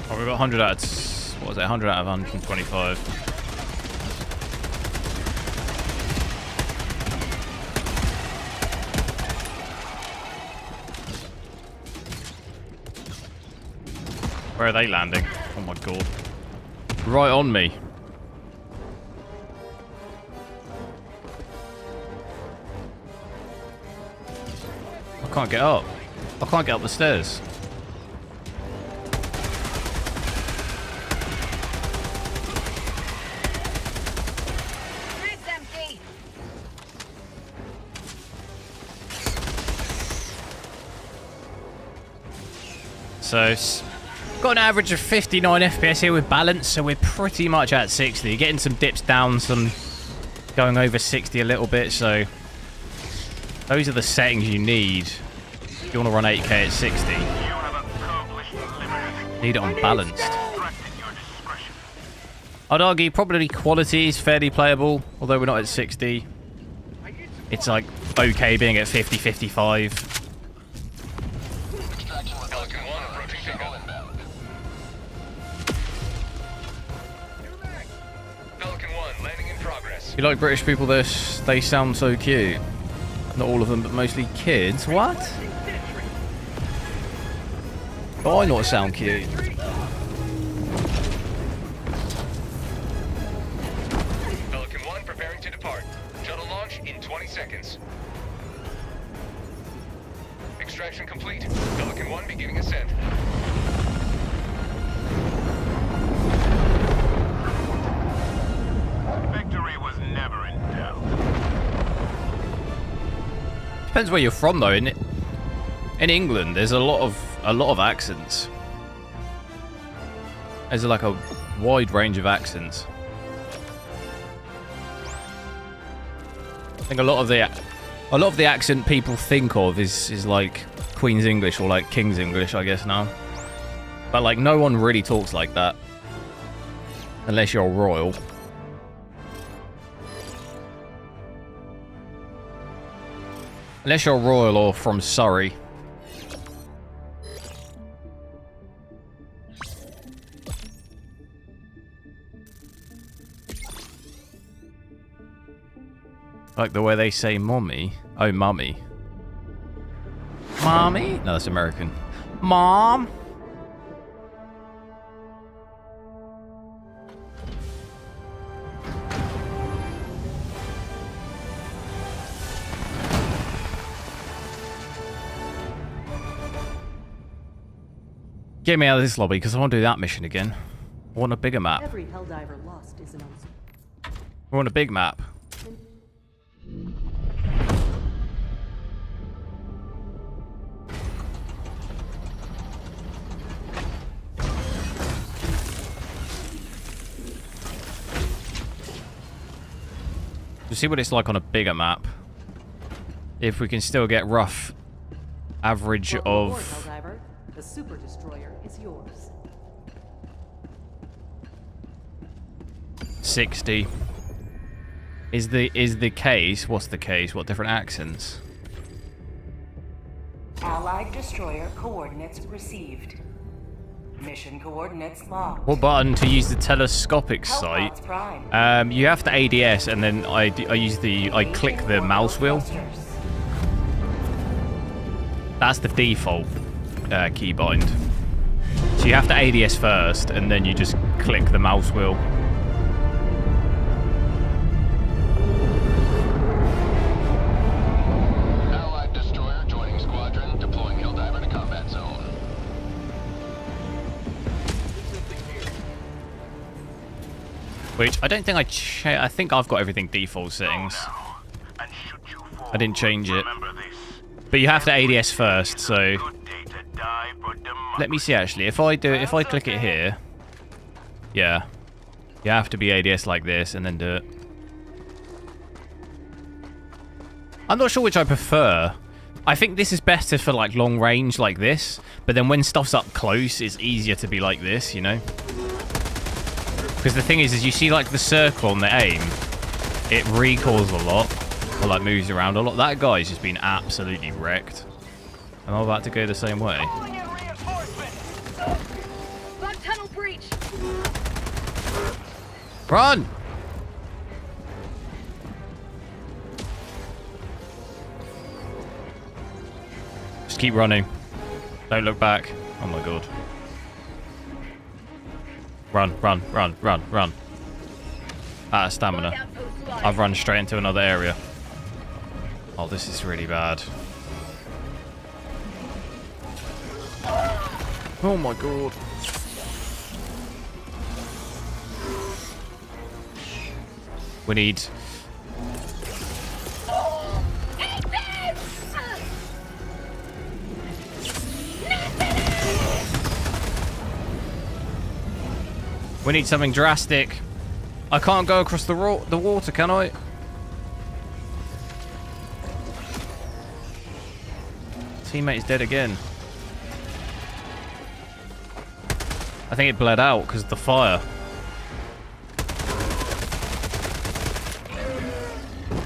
Oh, we got 100 out of... What was it? 100 out of 125. Where are they landing? Oh my god. Right on me. I can't get up. I can't get up the stairs.
Grid's empty.
So, got an average of 59 FPS here with balance, so we're pretty much at 60. Getting some dips down, some going over 60 a little bit, so those are the settings you need if you want to run 8K at 60. Need it on balanced. I'd argue probably quality is fairly playable, although we're not at 60. It's like okay being at 50, 55. You like British people? They sound so cute. Not all of them, but mostly kids. What? Do I not sound cute?
Pelican 1 preparing to depart. Shuttle launch in 20 seconds. Extraction complete. Pelican 1 beginning ascent.
Victory was never in doubt.
Depends where you're from, though. In England, there's a lot of accents. There's like a wide range of accents. I think a lot of the accent people think of is like Queen's English or like King's English, I guess now. But like no one really talks like that unless you're royal. Unless you're royal or from Surrey. Like the way they say mommy. Oh, mummy. Mommy? No, that's American. Mom? Get me out of this lobby because I want to do that mission again. I want a bigger map.
Every Helldiver lost is an answer.
I want a big map. We'll see what it's like on a bigger map. If we can still get rough average
Welcome
of...
aboard, Helldiver. The super destroyer is yours.
60. Is the case... What's the case? What different accents?
Allied destroyer coordinates received. Mission coordinates locked.
What button to use the telescopic sight?
Hellbots Prime.
You have to ADS and then I click the mouse wheel. That's the default keybind. So you have to ADS first and then you just click the mouse wheel.
Allied destroyer joining squadron, deploying Helldiver to combat zone.
Which I don't think I think I've got everything default settings. I didn't change it. But you have to ADS first, so let me see actually. If I click it here, yeah. You have to be ADS like this and then do it. I'm not sure which I prefer. I think this is better for like long range like this, but then when stuff's up close, it's easier to be like this, you know? Because the thing is you see like the circle on the aim, it recoils a lot, or like moves around a lot. That guy's just been absolutely wrecked. Am I about to go the same way?
Bug tunnel breach.
Run! Just keep running. Don't look back. Oh my god. Run, run, run, run, run. Out of stamina. I've run straight into another area. Oh, this is really bad. Oh my god. We need... We need something drastic. I can't go across the water, can I? Teammate's dead again. I think it bled out because of the fire.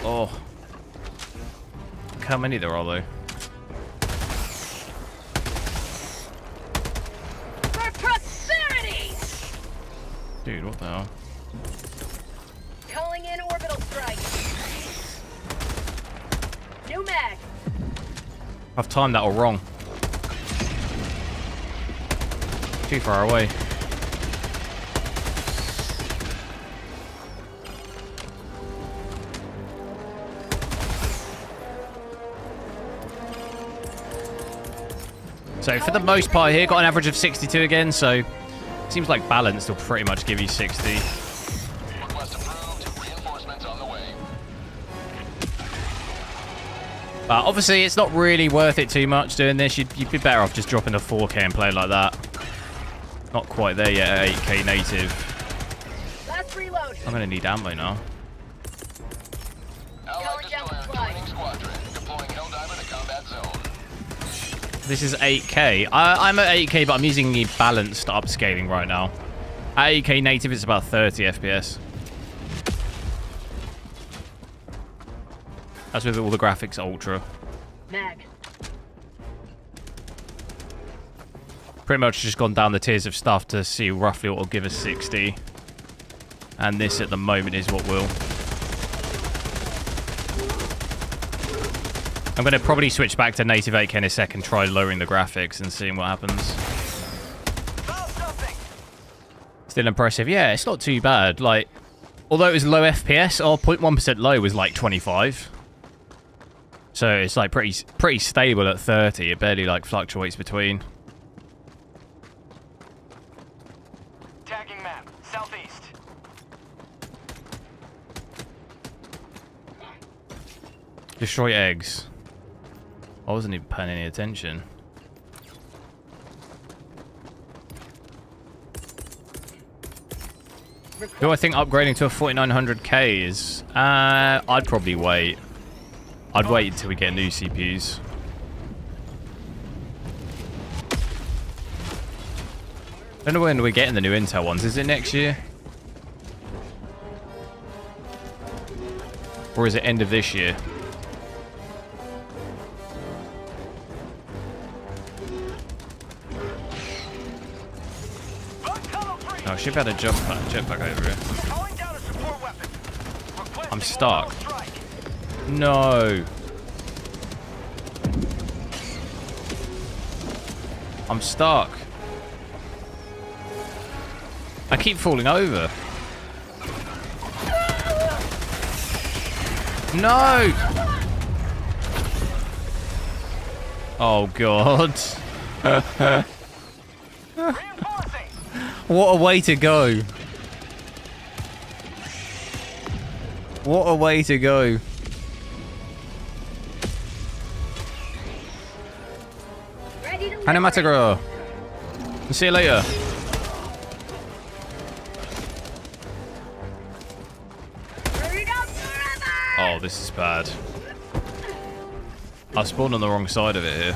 Oh. Look how many there are, though.
For prosperity!
Dude, what the hell?
Calling in orbital strike. New mag.
I've timed that all wrong. Too far away. So for the most part here, got an average of 62 again, so seems like balanced will pretty much give you 60.
Request approved. Reinforcements on the way.
But obviously it's not really worth it too much doing this. You'd be better off just dropping a 4K and playing like that. Not quite there yet at 8K native.
Last reload.
I'm gonna need ammo now.
Allied destroyer joining squadron, deploying Helldiver to combat zone.
This is 8K. I'm at 8K, but I'm using the balanced upscaling right now. At 8K native, it's about 30 FPS. That's with all the graphics ultra.
Mag.
Pretty much just gone down the tiers of stuff to see roughly what will give us 60. And this at the moment is what will. I'm going to probably switch back to native 8K in a second, try lowering the graphics and seeing what happens. Still impressive. Yeah, it's not too bad. Like, although it was low FPS, our 0.1% low was like 25. So it's like pretty stable at 30. It barely like fluctuates between.
Tagging map, southeast.
Destroy eggs. I wasn't even paying any attention. Do I think upgrading to a 4900K is... I'd probably wait. I'd wait until we get new CPUs. I don't know when we're getting the new Intel ones. Is it next year? Or is it end of this year? Oh, I should be able to jetpack over here. I'm stuck. No. I'm stuck. I keep falling over. No! Oh, God. What a way to go. What a way to go. Hanamatagura. See you later. Oh, this is bad. I spawned on the wrong side of it here.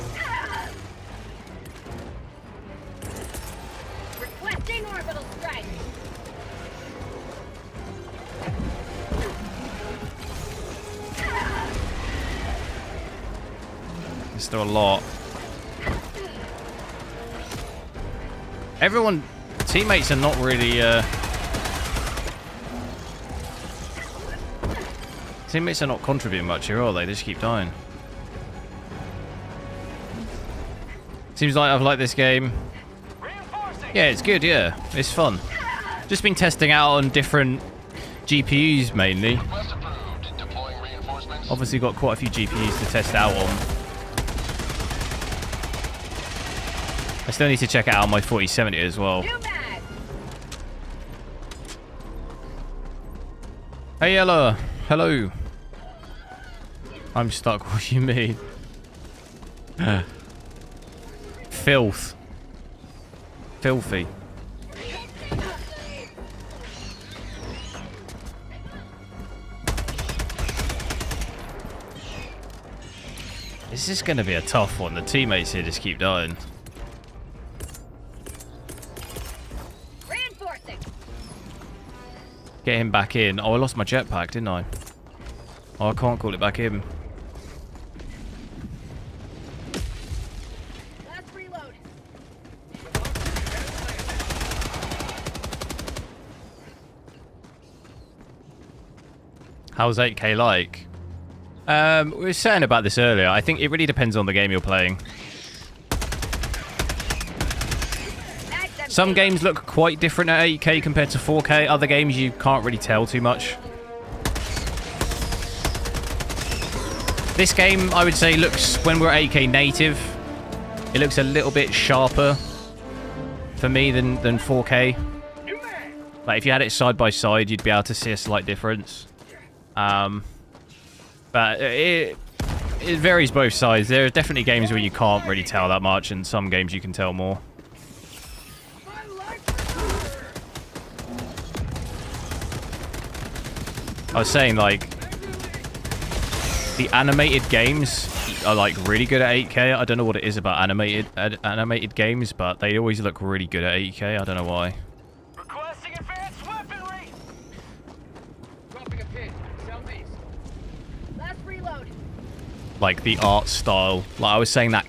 Requesting orbital strike.
There's still a lot. Everyone, teammates are not really, teammates are not contributing much here, are they? They just keep dying. Seems like I've liked this game. Yeah, it's good, yeah. It's fun. Just been testing out on different GPUs mainly. Obviously got quite a few GPUs to test out on. I still need to check out my 4070 as well. Hey, hello. Hello. I'm stuck. What do you mean? Filth. Filthy. This is going to be a tough one. The teammates here just keep dying.
Reinforcing.
Get him back in. Oh, I lost my jetpack, didn't I? Oh, I can't call it back in.
Last reload.
How's 8K like? We were saying about this earlier. I think it really depends on the game you're playing. Some games look quite different at 8K compared to 4K. Other games you can't really tell too much. This game, I would say, looks, when we're 8K native, it looks a little bit sharper for me than 4K. Like, if you had it side by side, you'd be able to see a slight difference. But it varies both sides. There are definitely games where you can't really tell that much, and some games you can tell more. I was saying, like, the animated games are, like, really good at 8K. I don't know what it is about animated games, but they always look really good at 8K. I don't know why.
Requesting advanced weaponry.
Dropping a pin. Southeast.
Last reload.
Like, the art style. Like, I was saying that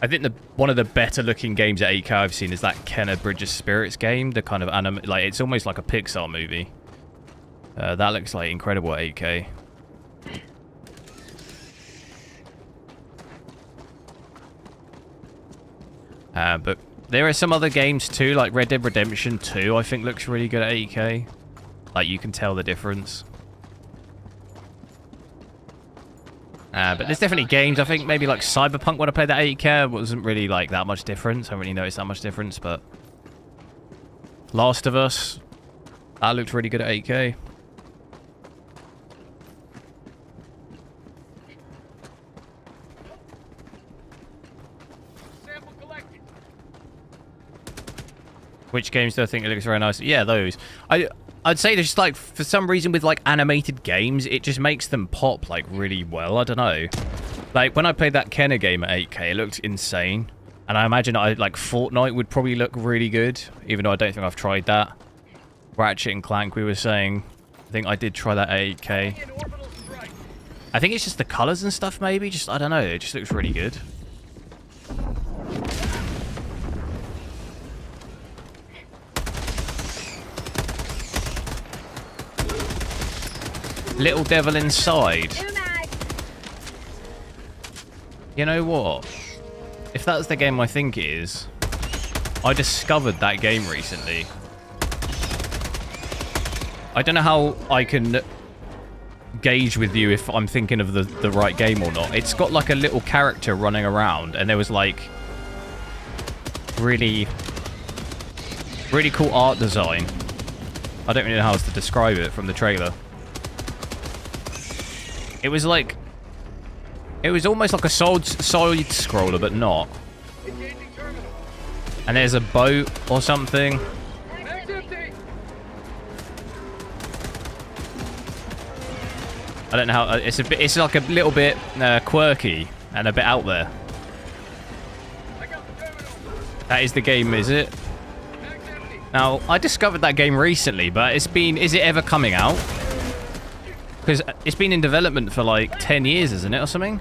I think one of the better looking games at 8K I've seen is that Kenna Bridge of Spirits game. The kind of like, it's almost like a Pixar movie. That looks like incredible at 8K. But there are some other games too, like Red Dead Redemption 2, I think looks really good at 8K. Like, you can tell the difference. But there's definitely games, I think maybe like Cyberpunk, when I played that 8K, wasn't really like that much difference. I don't really notice that much difference, but Last of Us, that looked really good at 8K. Which games do I think it looks very nice? Yeah, those. I'd say just like for some reason with like animated games, it just makes them pop like really well. I don't know. Like when I played that Kenner game at 8K, it looked insane. And I imagine like Fortnite would probably look really good, even though I don't think I've tried that. Ratchet and Clank, we were saying. I think I did try that at 8K. I think it's just the colors and stuff, maybe. Just, I don't know. It just looks really good. Little Devil Inside. You know what? If that's the game I think it is, I discovered that game recently. I don't know how I can gauge with you if I'm thinking of the right game or not. It's got like a little character running around, and there was like really cool art design. I don't really know how else to describe it from the trailer. It was like, it was almost like a side scroller, but not. And there's a boat or something. I don't know how. It's like a little bit quirky and a bit out there. That is the game, is it? Now I discovered that game recently, but it's been. Is it ever coming out? Because it's been in development for like 10 years, isn't it, or something?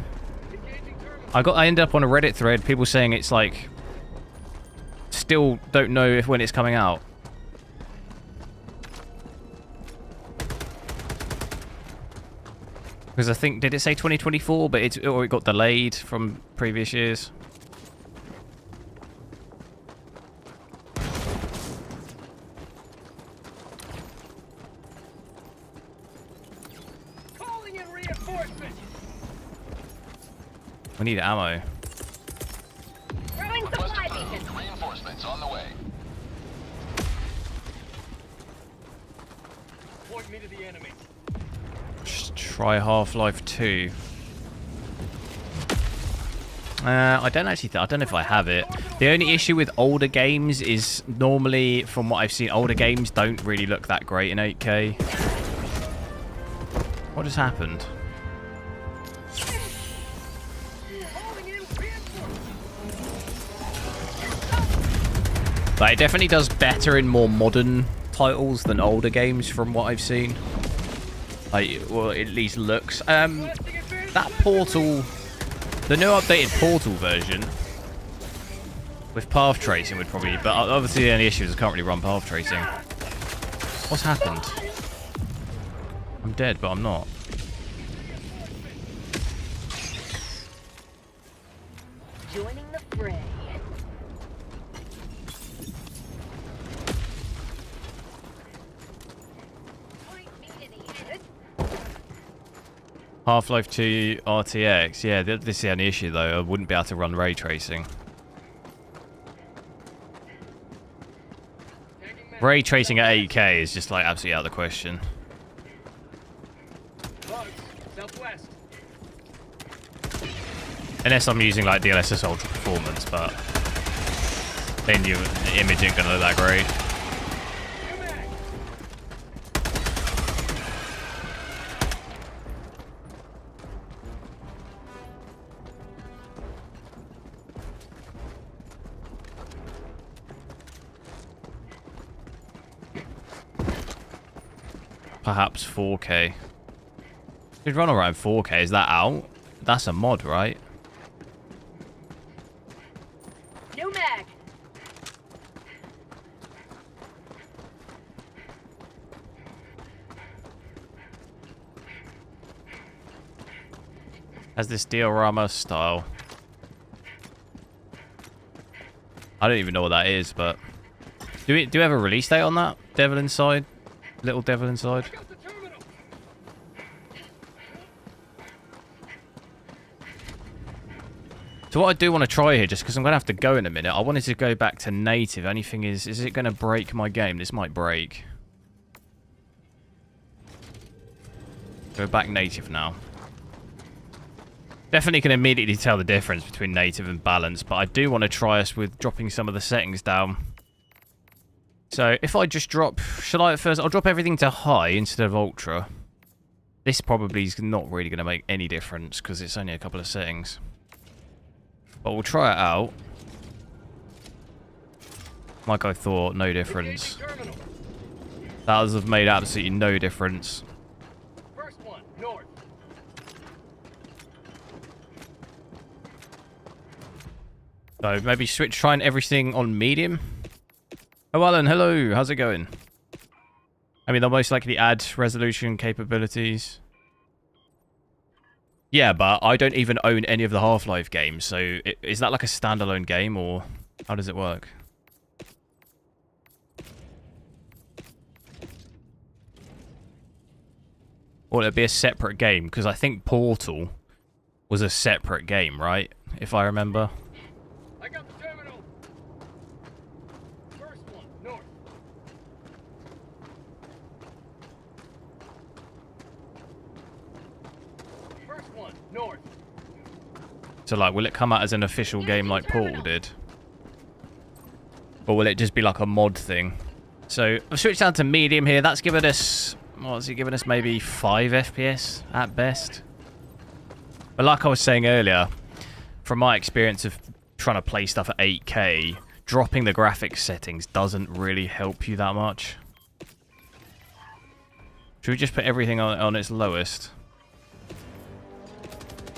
I ended up on a Reddit thread, people saying it's like still don't know when it's coming out. Because I think, did it say 2024? But it got delayed from previous years.
Calling in reinforcements.
We need ammo.
Throwing supply beacon.
Reinforcements on the way.
Point me to the enemy.
Just try Half-Life 2. I don't actually. I don't know if I have it. The only issue with older games is normally, from what I've seen, older games don't really look that great in 8K. What just happened? But it definitely does better in more modern titles than older games, from what I've seen. Like, well, it at least looks. That Portal, the new updated Portal version with path tracing would probably, but obviously the only issue is I can't really run path tracing. What's happened? I'm dead, but I'm not.
Joining the fray.
Half-Life 2 RTX. Yeah, this is the only issue though. I wouldn't be able to run ray tracing. Ray tracing at 8K is just like absolutely out of the question.
Southwest.
Unless I'm using like DLSS Ultra Performance, but then the image ain't gonna look that great. Perhaps 4K. Should run around 4K. Is that out? That's a mod, right?
New mag.
Has this diorama style. I don't even know what that is, but do we have a release date on that? Devil Inside? Little Devil Inside? So what I do want to try here, just because I'm going to have to go in a minute, I wanted to go back to native. Only thing is it going to break my game? This might break. Go back native now. Definitely can immediately tell the difference between native and balance, but I do want to try us with dropping some of the settings down. So if I just drop, should I at first? I'll drop everything to high instead of ultra. This probably is not really going to make any difference because it's only a couple of settings. But we'll try it out. Like I thought, no difference. That would have made absolutely no difference.
First one, north.
So maybe trying everything on medium. Oh, Alan, hello. How's it going? I mean, they'll most likely add resolution capabilities. Yeah, but I don't even own any of the Half-Life games, so is that like a standalone game, or how does it work? Or it'd be a separate game, because I think Portal was a separate game, right? If I remember.
I got the terminal. First one, north. First one, north.
So, like, will it come out as an official game like Portal did? Or will it just be like a mod thing? So, I've switched down to medium here. That's given us... What's it giving us? Maybe 5 FPS at best. But like I was saying earlier, from my experience of trying to play stuff at 8K, dropping the graphics settings doesn't really help you that much. Should we just put everything on its lowest?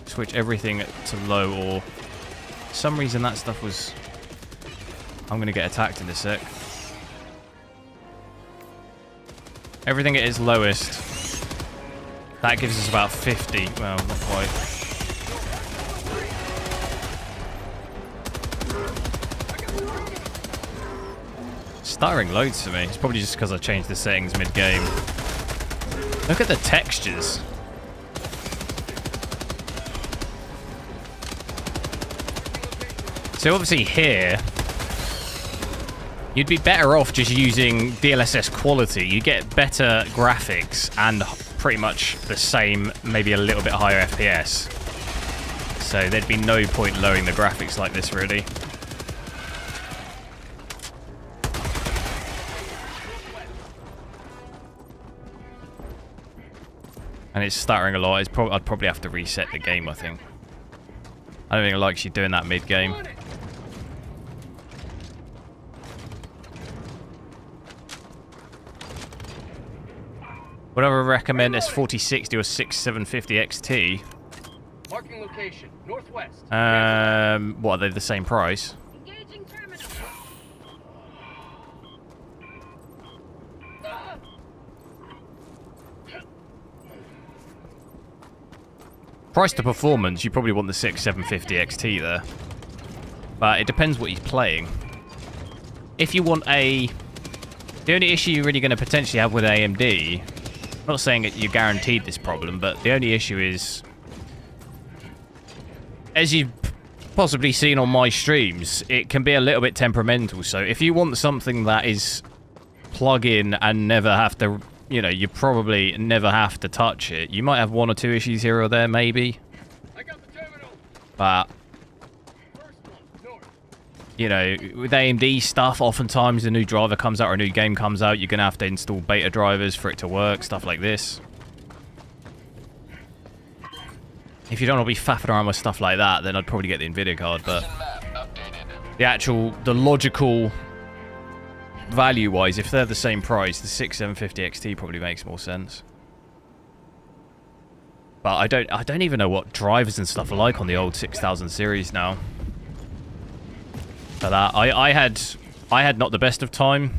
Switch everything to low, or... For some reason that stuff was... I'm going to get attacked in a sec. Everything at its lowest. That gives us about 50. Well, not quite. Stuttering loads for me. It's probably just because I changed the settings mid-game. Look at the textures. So obviously here, you'd be better off just using DLSS quality. You get better graphics and pretty much the same, maybe a little bit higher FPS. So there'd be no point lowering the graphics like this, really. And it's stuttering a lot. I'd probably have to reset the game, I think. I don't think it likes you doing that mid-game. Would I recommend is 4060 or 6750 XT?
Marking location, northwest.
What, are they the same price?
Engaging terminal.
Price to performance, you probably want the 6750 XT there. But it depends what he's playing. If you want a... The only issue you're really going to potentially have with AMD... I'm not saying that you're guaranteed this problem, but the only issue is... As you've possibly seen on my streams, it can be a little bit temperamental. So if you want something that is plug-in and never have to... You know, you probably never have to touch it. You might have one or two issues here or there, maybe.
I got the terminal.
But... You know, with AMD stuff, oftentimes a new driver comes out or a new game comes out, you're going to have to install beta drivers for it to work, stuff like this. If you don't want to be faffing around with stuff like that, then I'd probably get the Nvidia card, but... The logical value-wise, if they're the same price, the 6750 XT probably makes more sense. But I don't even know what drivers and stuff are like on the old 6000 series now. For that, I had not the best of time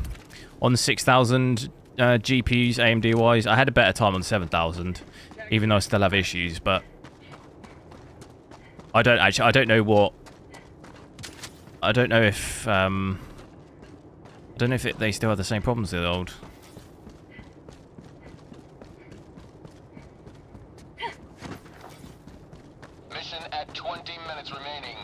on the 6000 GPUs AMD wise. I had a better time on 7000, even though I still have issues. But I don't know if they still have the same problems as the old.
Mission at 20 minutes remaining.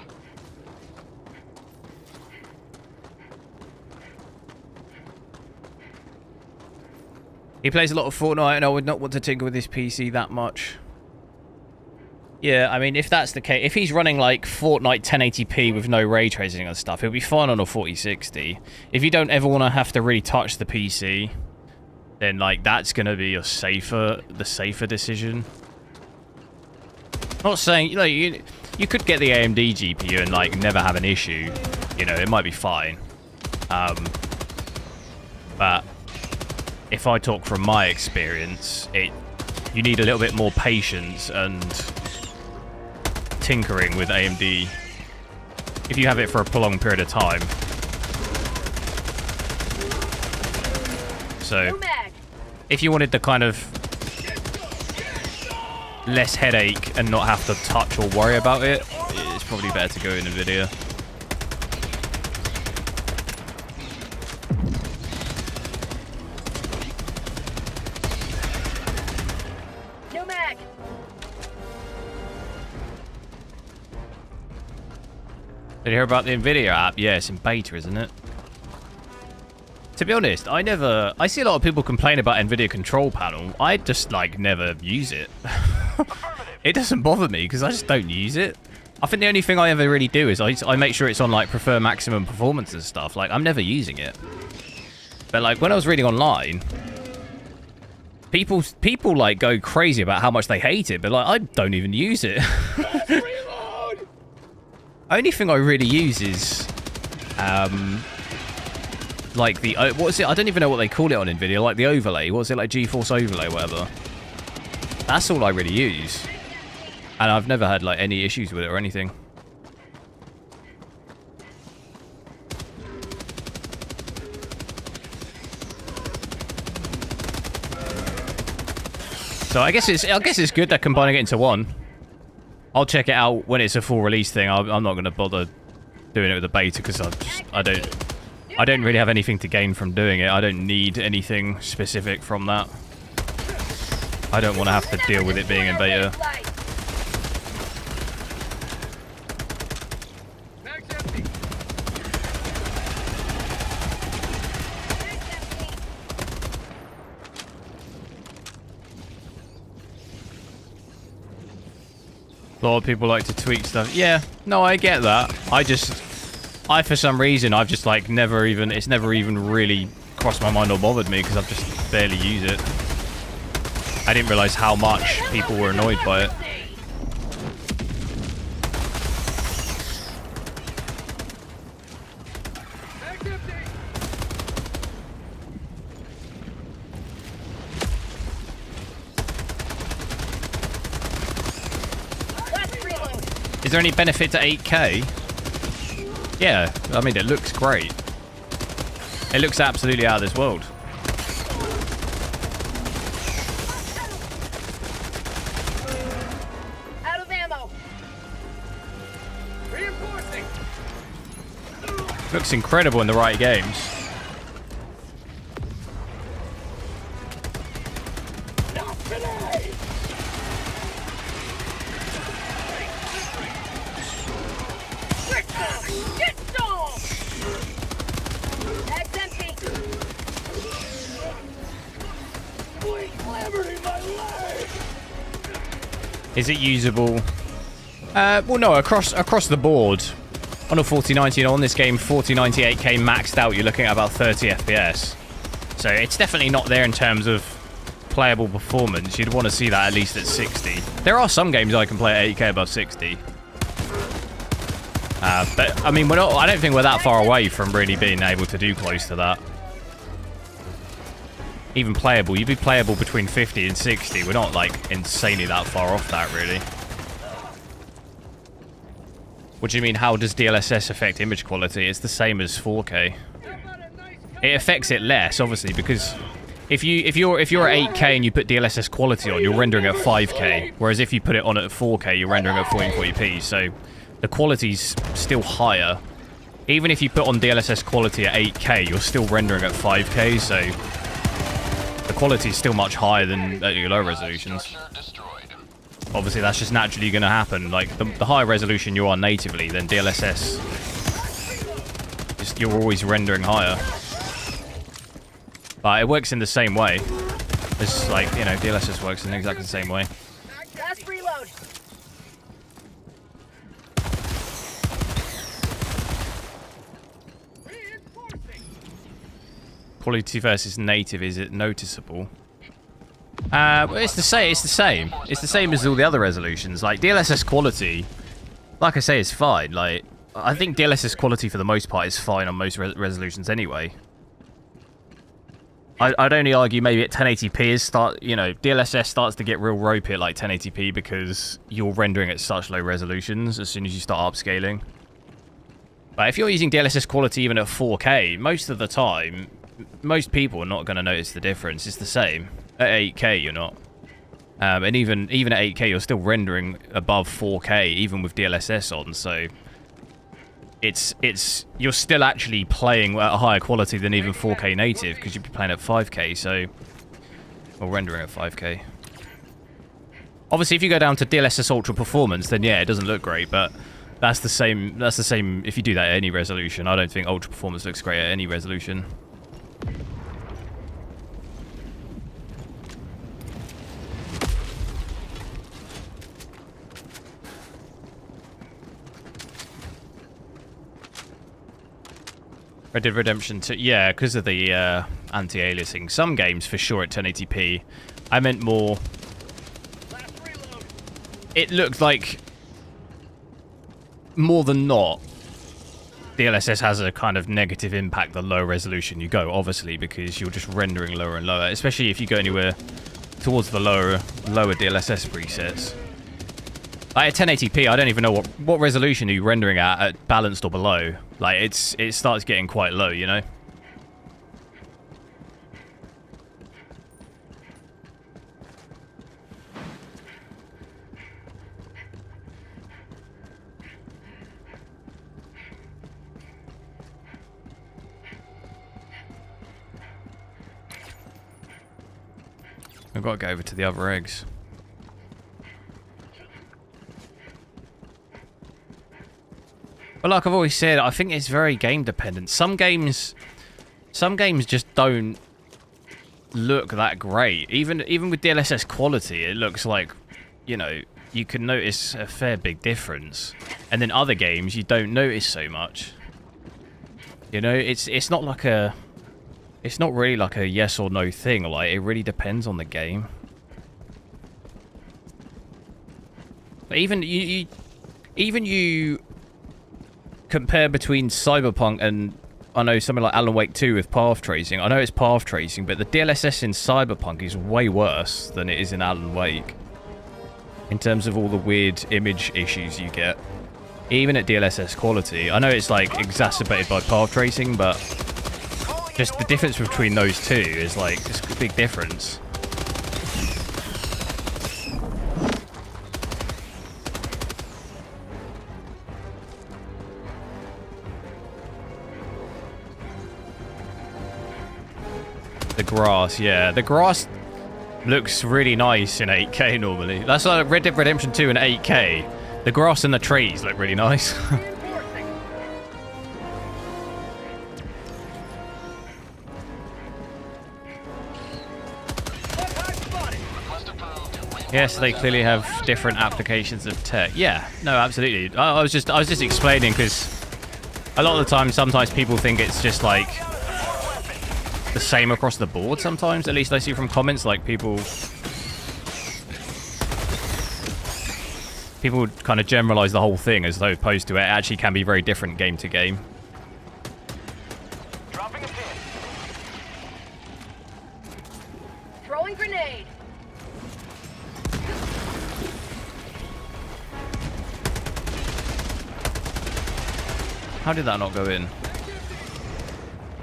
He plays a lot of Fortnite, and I would not want to tinker with his PC that much. Yeah, I mean, if that's the case, if he's running like Fortnite 1080p with no ray tracing and stuff, he'll be fine on a 4060. If you don't ever want to have to really touch the PC, then like that's gonna be the safer decision. Not saying, you know, you could get the AMD GPU and like never have an issue. You know, it might be fine. But if I talk from my experience, you need a little bit more patience and tinkering with AMD if you have it for a prolonged period of time. So if you wanted the kind of less headache and not have to touch or worry about it, it's probably better to go in nvidia. Did you hear about the nvidia app? Yeah, it's in beta, isn't it? To be honest, I see a lot of people complain about nvidia control panel. I just like never use it. It doesn't bother me because I just don't use it. I think the only thing I ever really do is I make sure it's on like prefer maximum performance and stuff. Like I'm never using it. But like when I was reading online, people like go crazy about how much they hate it, but like I don't even use it. Only thing I really use is like the what is it? I don't even know what they call it on nvidia. Like the overlay. What is it, like GeForce overlay, whatever? That's all I really use, and I've never had like any issues with it or anything. So I guess it's good they're combining it into one. I'll check it out when it's a full release thing. I'm not going to bother doing it with the beta because I don't really have anything to gain from doing it. I don't need anything specific from that. I don't want to have to deal with it being in beta. A lot of people like to tweak stuff. Yeah, no, I get that. I for some reason, I've just like it's never even really crossed my mind or bothered me because I've just barely used it. I didn't realize how much people were annoyed by it. Is there any benefit to 8K? Yeah, I mean, it looks great. It looks absolutely out of this world.
Out of ammo. Reinforcing.
Looks incredible in the right games. Is it usable? Well, no, across the board. On a 4090 and on this game, 4090 8K maxed out, you're looking at about 30 FPS. So it's definitely not there in terms of playable performance. You'd want to see that at least at 60. There are some games I can play at 8K above 60. But, I mean, I don't think we're that far away from really being able to do close to that. Even playable, you'd be playable between 50 and 60. We're not like insanely that far off that, really. What do you mean, how does DLSS affect image quality? It's the same as 4K. It affects it less, obviously, because if you're at 8K and you put DLSS quality on, you're rendering at 5K, whereas if you put it on at 4K, you're rendering at 1440p. So the quality's still higher. Even if you put on DLSS quality at 8K, you're still rendering at 5K, so the quality is still much higher than at your low resolutions. Obviously, that's just naturally going to happen. Like, the higher resolution you are natively, then DLSS, you're always rendering higher. But it works in the same way. It's like, you know, DLSS works in exactly the same way.
Last reload.
Quality versus native, is it noticeable? Well, it's the same. It's the same. It's the same as all the other resolutions. Like DLSS quality, like I say, is fine. Like I think DLSS quality for the most part is fine on most resolutions anyway. I'd only argue maybe at 1080p is DLSS starts to get real ropey at like 1080p because you're rendering at such low resolutions as soon as you start upscaling. But if you're using DLSS quality even at 4K, most of the time, most people are not going to notice the difference. It's the same. At 8K, you're not. And even at 8K, you're still rendering above 4K, even with DLSS on. So you're still actually playing at a higher quality than even 4K native because you'd be playing at 5K. So, or rendering at 5K. Obviously, if you go down to DLSS Ultra Performance, then yeah, it doesn't look great. But that's the same. That's the same if you do that at any resolution. I don't think Ultra Performance looks great at any resolution. Red Dead Redemption 2, yeah, because of the anti-aliasing. Some games, for sure, at 1080p. I meant more... It looked like, more than not, DLSS has a kind of negative impact the lower resolution you go, obviously, because you're just rendering lower and lower, especially if you go anywhere towards the lower DLSS presets. Like at 1080p, I don't even know what resolution are you rendering at balanced or below. Like it starts getting quite low, you know. I've got to go over to the other eggs. But like I've always said, I think it's very game dependent. Some games just don't look that great. Even with DLSS quality, it looks like, you know, you can notice a fair big difference. And then other games you don't notice so much. You know, it's not like a, it's not really like a yes or no thing. Like it really depends on the game. But even you compare between Cyberpunk and, I know, something like Alan Wake 2 with path tracing. I know it's path tracing, but the DLSS in Cyberpunk is way worse than it is in Alan Wake. In terms of all the weird image issues you get. Even at DLSS quality. I know it's like exacerbated by path tracing, but just the difference between those two is like, it's a big difference. The grass, yeah. The grass looks really nice in 8K normally. That's like Red Dead Redemption 2 in 8K. The grass and the trees look really nice. Yes, they clearly have different applications of tech. Yeah, no, absolutely. I was just explaining because a lot of the time, sometimes people think it's just like the same across the board. Sometimes, at least I see from comments, like people kind of generalize the whole thing as opposed to it actually can be very different game to game.
Dropping a pin.
Throwing grenade.
How did that not go in?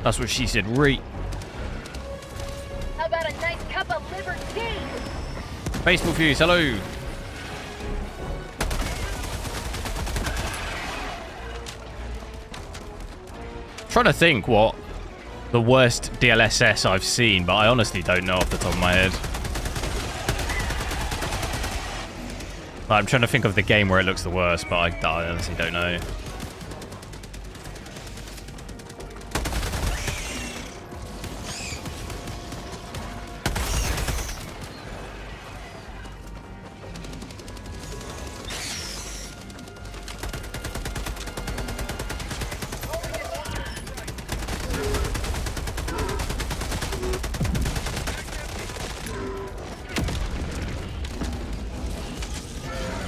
That's what she said. Re.
How about a nice cup of liver tea?
Baseball Fuse, hello. Trying to think what the worst DLSS I've seen, but I honestly don't know off the top of my head. I'm trying to think of the game where it looks the worst, but I honestly don't know.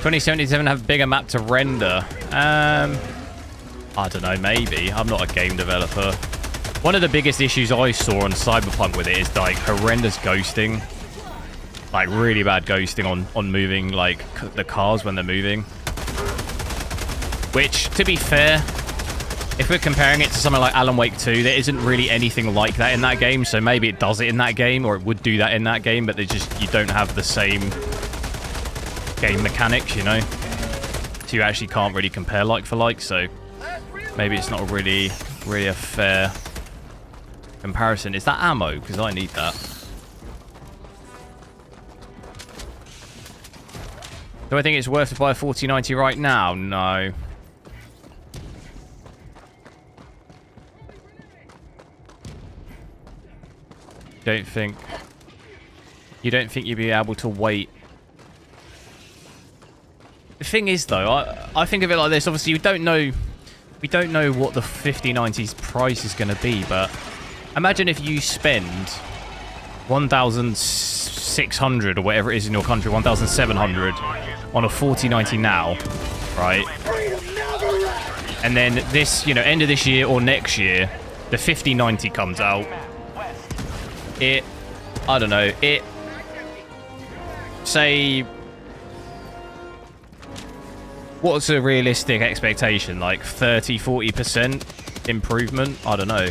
2077 have a bigger map to render. I don't know, maybe. I'm not a game developer. One of the biggest issues I saw on Cyberpunk with it is like horrendous ghosting. Like really bad ghosting on moving like the cars when they're moving. Which, to be fair, if we're comparing it to something like Alan Wake 2, there isn't really anything like that in that game. So maybe it does it in that game, or it would do that in that game, but you don't have the same game mechanics, you know? So you actually can't really compare like for like, so maybe it's not really a fair comparison. Is that ammo? Because I need that. Do I think it's worth to buy a 4090 right now? No. You don't think you'd be able to wait? The thing is, though, I think of it like this. Obviously, we don't know what the 5090's price is going to be, but imagine if you spend 1,600 or whatever it is in your country, 1,700 on a 4090 now, right? And then this, end of this year or next year, the 5090 comes out. I don't know, say, what's a realistic expectation? Like 30, 40% improvement? I don't know.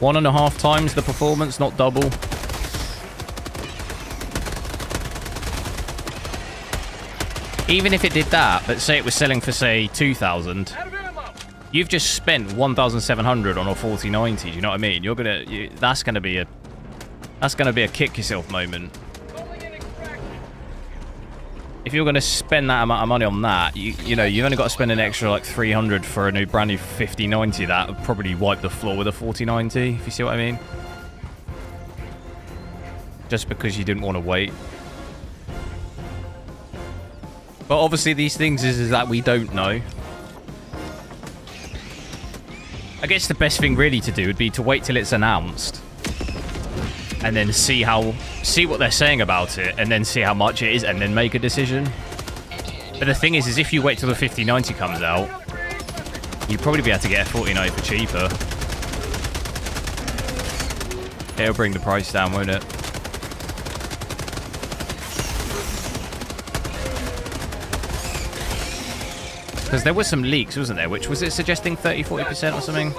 One and a half times the performance, not double. Even if it did that, but say it was selling for, say, 2,000, you've just spent 1,700 on a 4090. Do you know what I mean? That's gonna be a kick yourself moment. If you're gonna spend that amount of money on that, you've only got to spend an extra like 300 for a brand new 5090. That would probably wipe the floor with a 4090. If you see what I mean? Just because you didn't want to wait. But obviously these things is that we don't know. I guess the best thing really to do would be to wait till it's announced. And then see what they're saying about it, and then see how much it is, and then make a decision. But the thing is if you wait till the 5090 comes out, you'd probably be able to get a 4090 for cheaper. It'll bring the price down, won't it? Because there was some leaks, wasn't there? Which was it suggesting 30, 40% or something?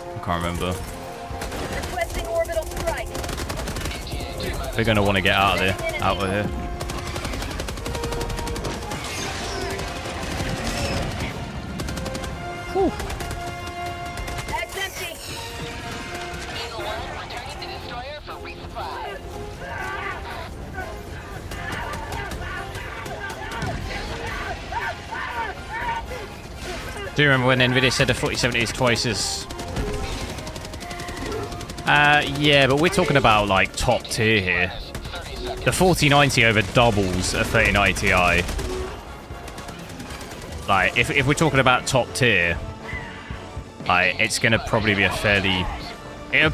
I can't remember.
Requesting orbital strike.
We're going to want to get out of here. Whew.
Bag's empty.
Eagle 1 returning to destroyer for resupply.
Do you remember when nvidia said the 4070 is twice as... yeah, but we're talking about, like, top tier here. The 4090 over doubles a 3090 Ti. Like, if we're talking about top tier, like, it's going to probably be a fairly... It'll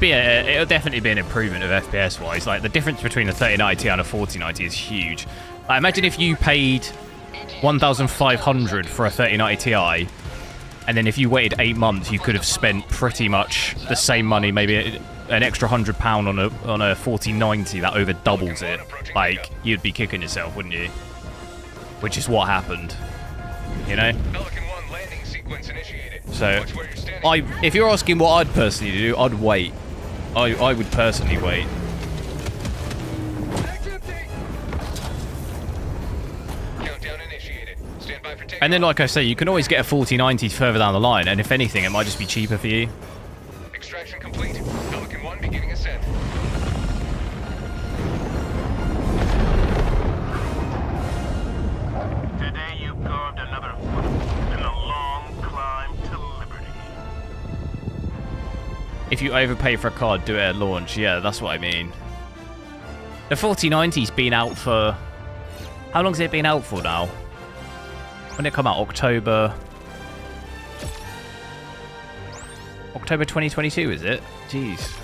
definitely be an improvement of FPS-wise. Like, the difference between a 3090 Ti and a 4090 is huge. Like, imagine if you paid 1,500 for a 3090 Ti, and then if you waited 8 months, you could have spent pretty much the same money, maybe an extra £100 on a 4090 that over doubles it. Like, you'd be kicking yourself, wouldn't you? Which is what happened, you know? So, if you're asking what I'd personally do, I'd wait. I would personally wait. And then, like I say, you can always get a 4090 further down the line, and if anything, it might just be cheaper for you.
Extraction complete. Pelican 1 beginning ascent.
Today you carved another foot in the long climb to liberty.
If you overpay for a card, do it at launch. Yeah, that's what I mean. The 4090's been out for... How long has it been out for now? When did it come out? October October 2022, is it? Jeez.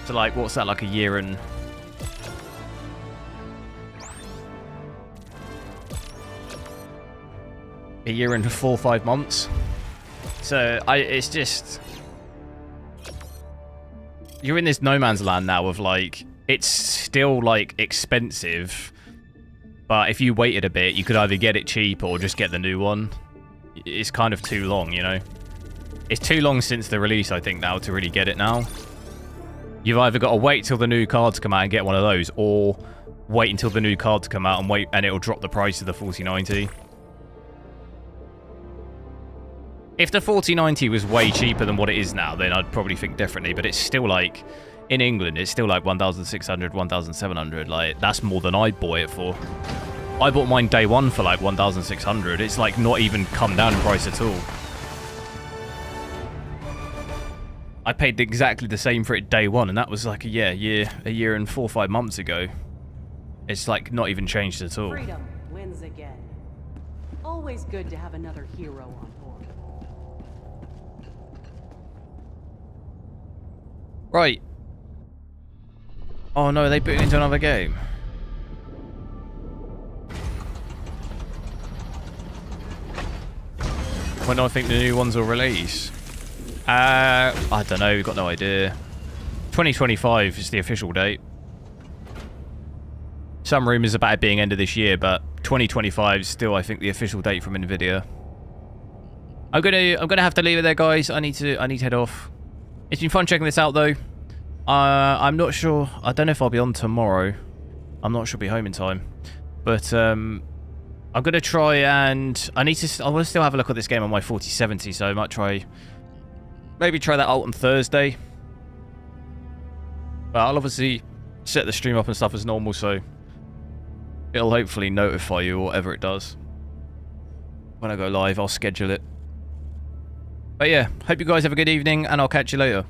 So like, what's that, like a year and... a year and 4 or 5 months. So it's just... you're in this no man's land now of like, it's still like expensive, but if you waited a bit, you could either get it cheap or just get the new one. It's kind of too long, you know? It's too long since the release, I think, now to really get it now. You've either got to wait till the new cards come out and get one of those, or wait until the new cards come out and wait, and it'll drop the price to the 4090. If the 4090 was way cheaper than what it is now, then I'd probably think differently, but it's still like, in England, it's still like 1,600, 1,700. Like, that's more than I bought it for. I bought mine day one for like 1,600. It's like not even come down in price at all. I paid exactly the same for it day one, and that was like a year and 4 or 5 months ago. It's like not even changed at all.
Freedom wins again. Always good to have another hero on board.
Right. Oh no, they put it into another game. When do I think the new ones will release? I don't know, we've got no idea. 2025 is the official date. Some rumours about it being end of this year, but 2025 is still, I think, the official date from nvidia. I'm gonna have to leave it there, guys. I need to head off. It's been fun checking this out, though. I'm not sure. I don't know if I'll be on tomorrow. I'm not sure I'll be home in time. But I'm gonna try and I want to still have a look at this game on my 4070, so I might maybe try that out on Thursday. But I'll obviously set the stream up and stuff as normal, so it'll hopefully notify you or whatever it does. When I go live, I'll schedule it. But yeah, hope you guys have a good evening, and I'll catch you later.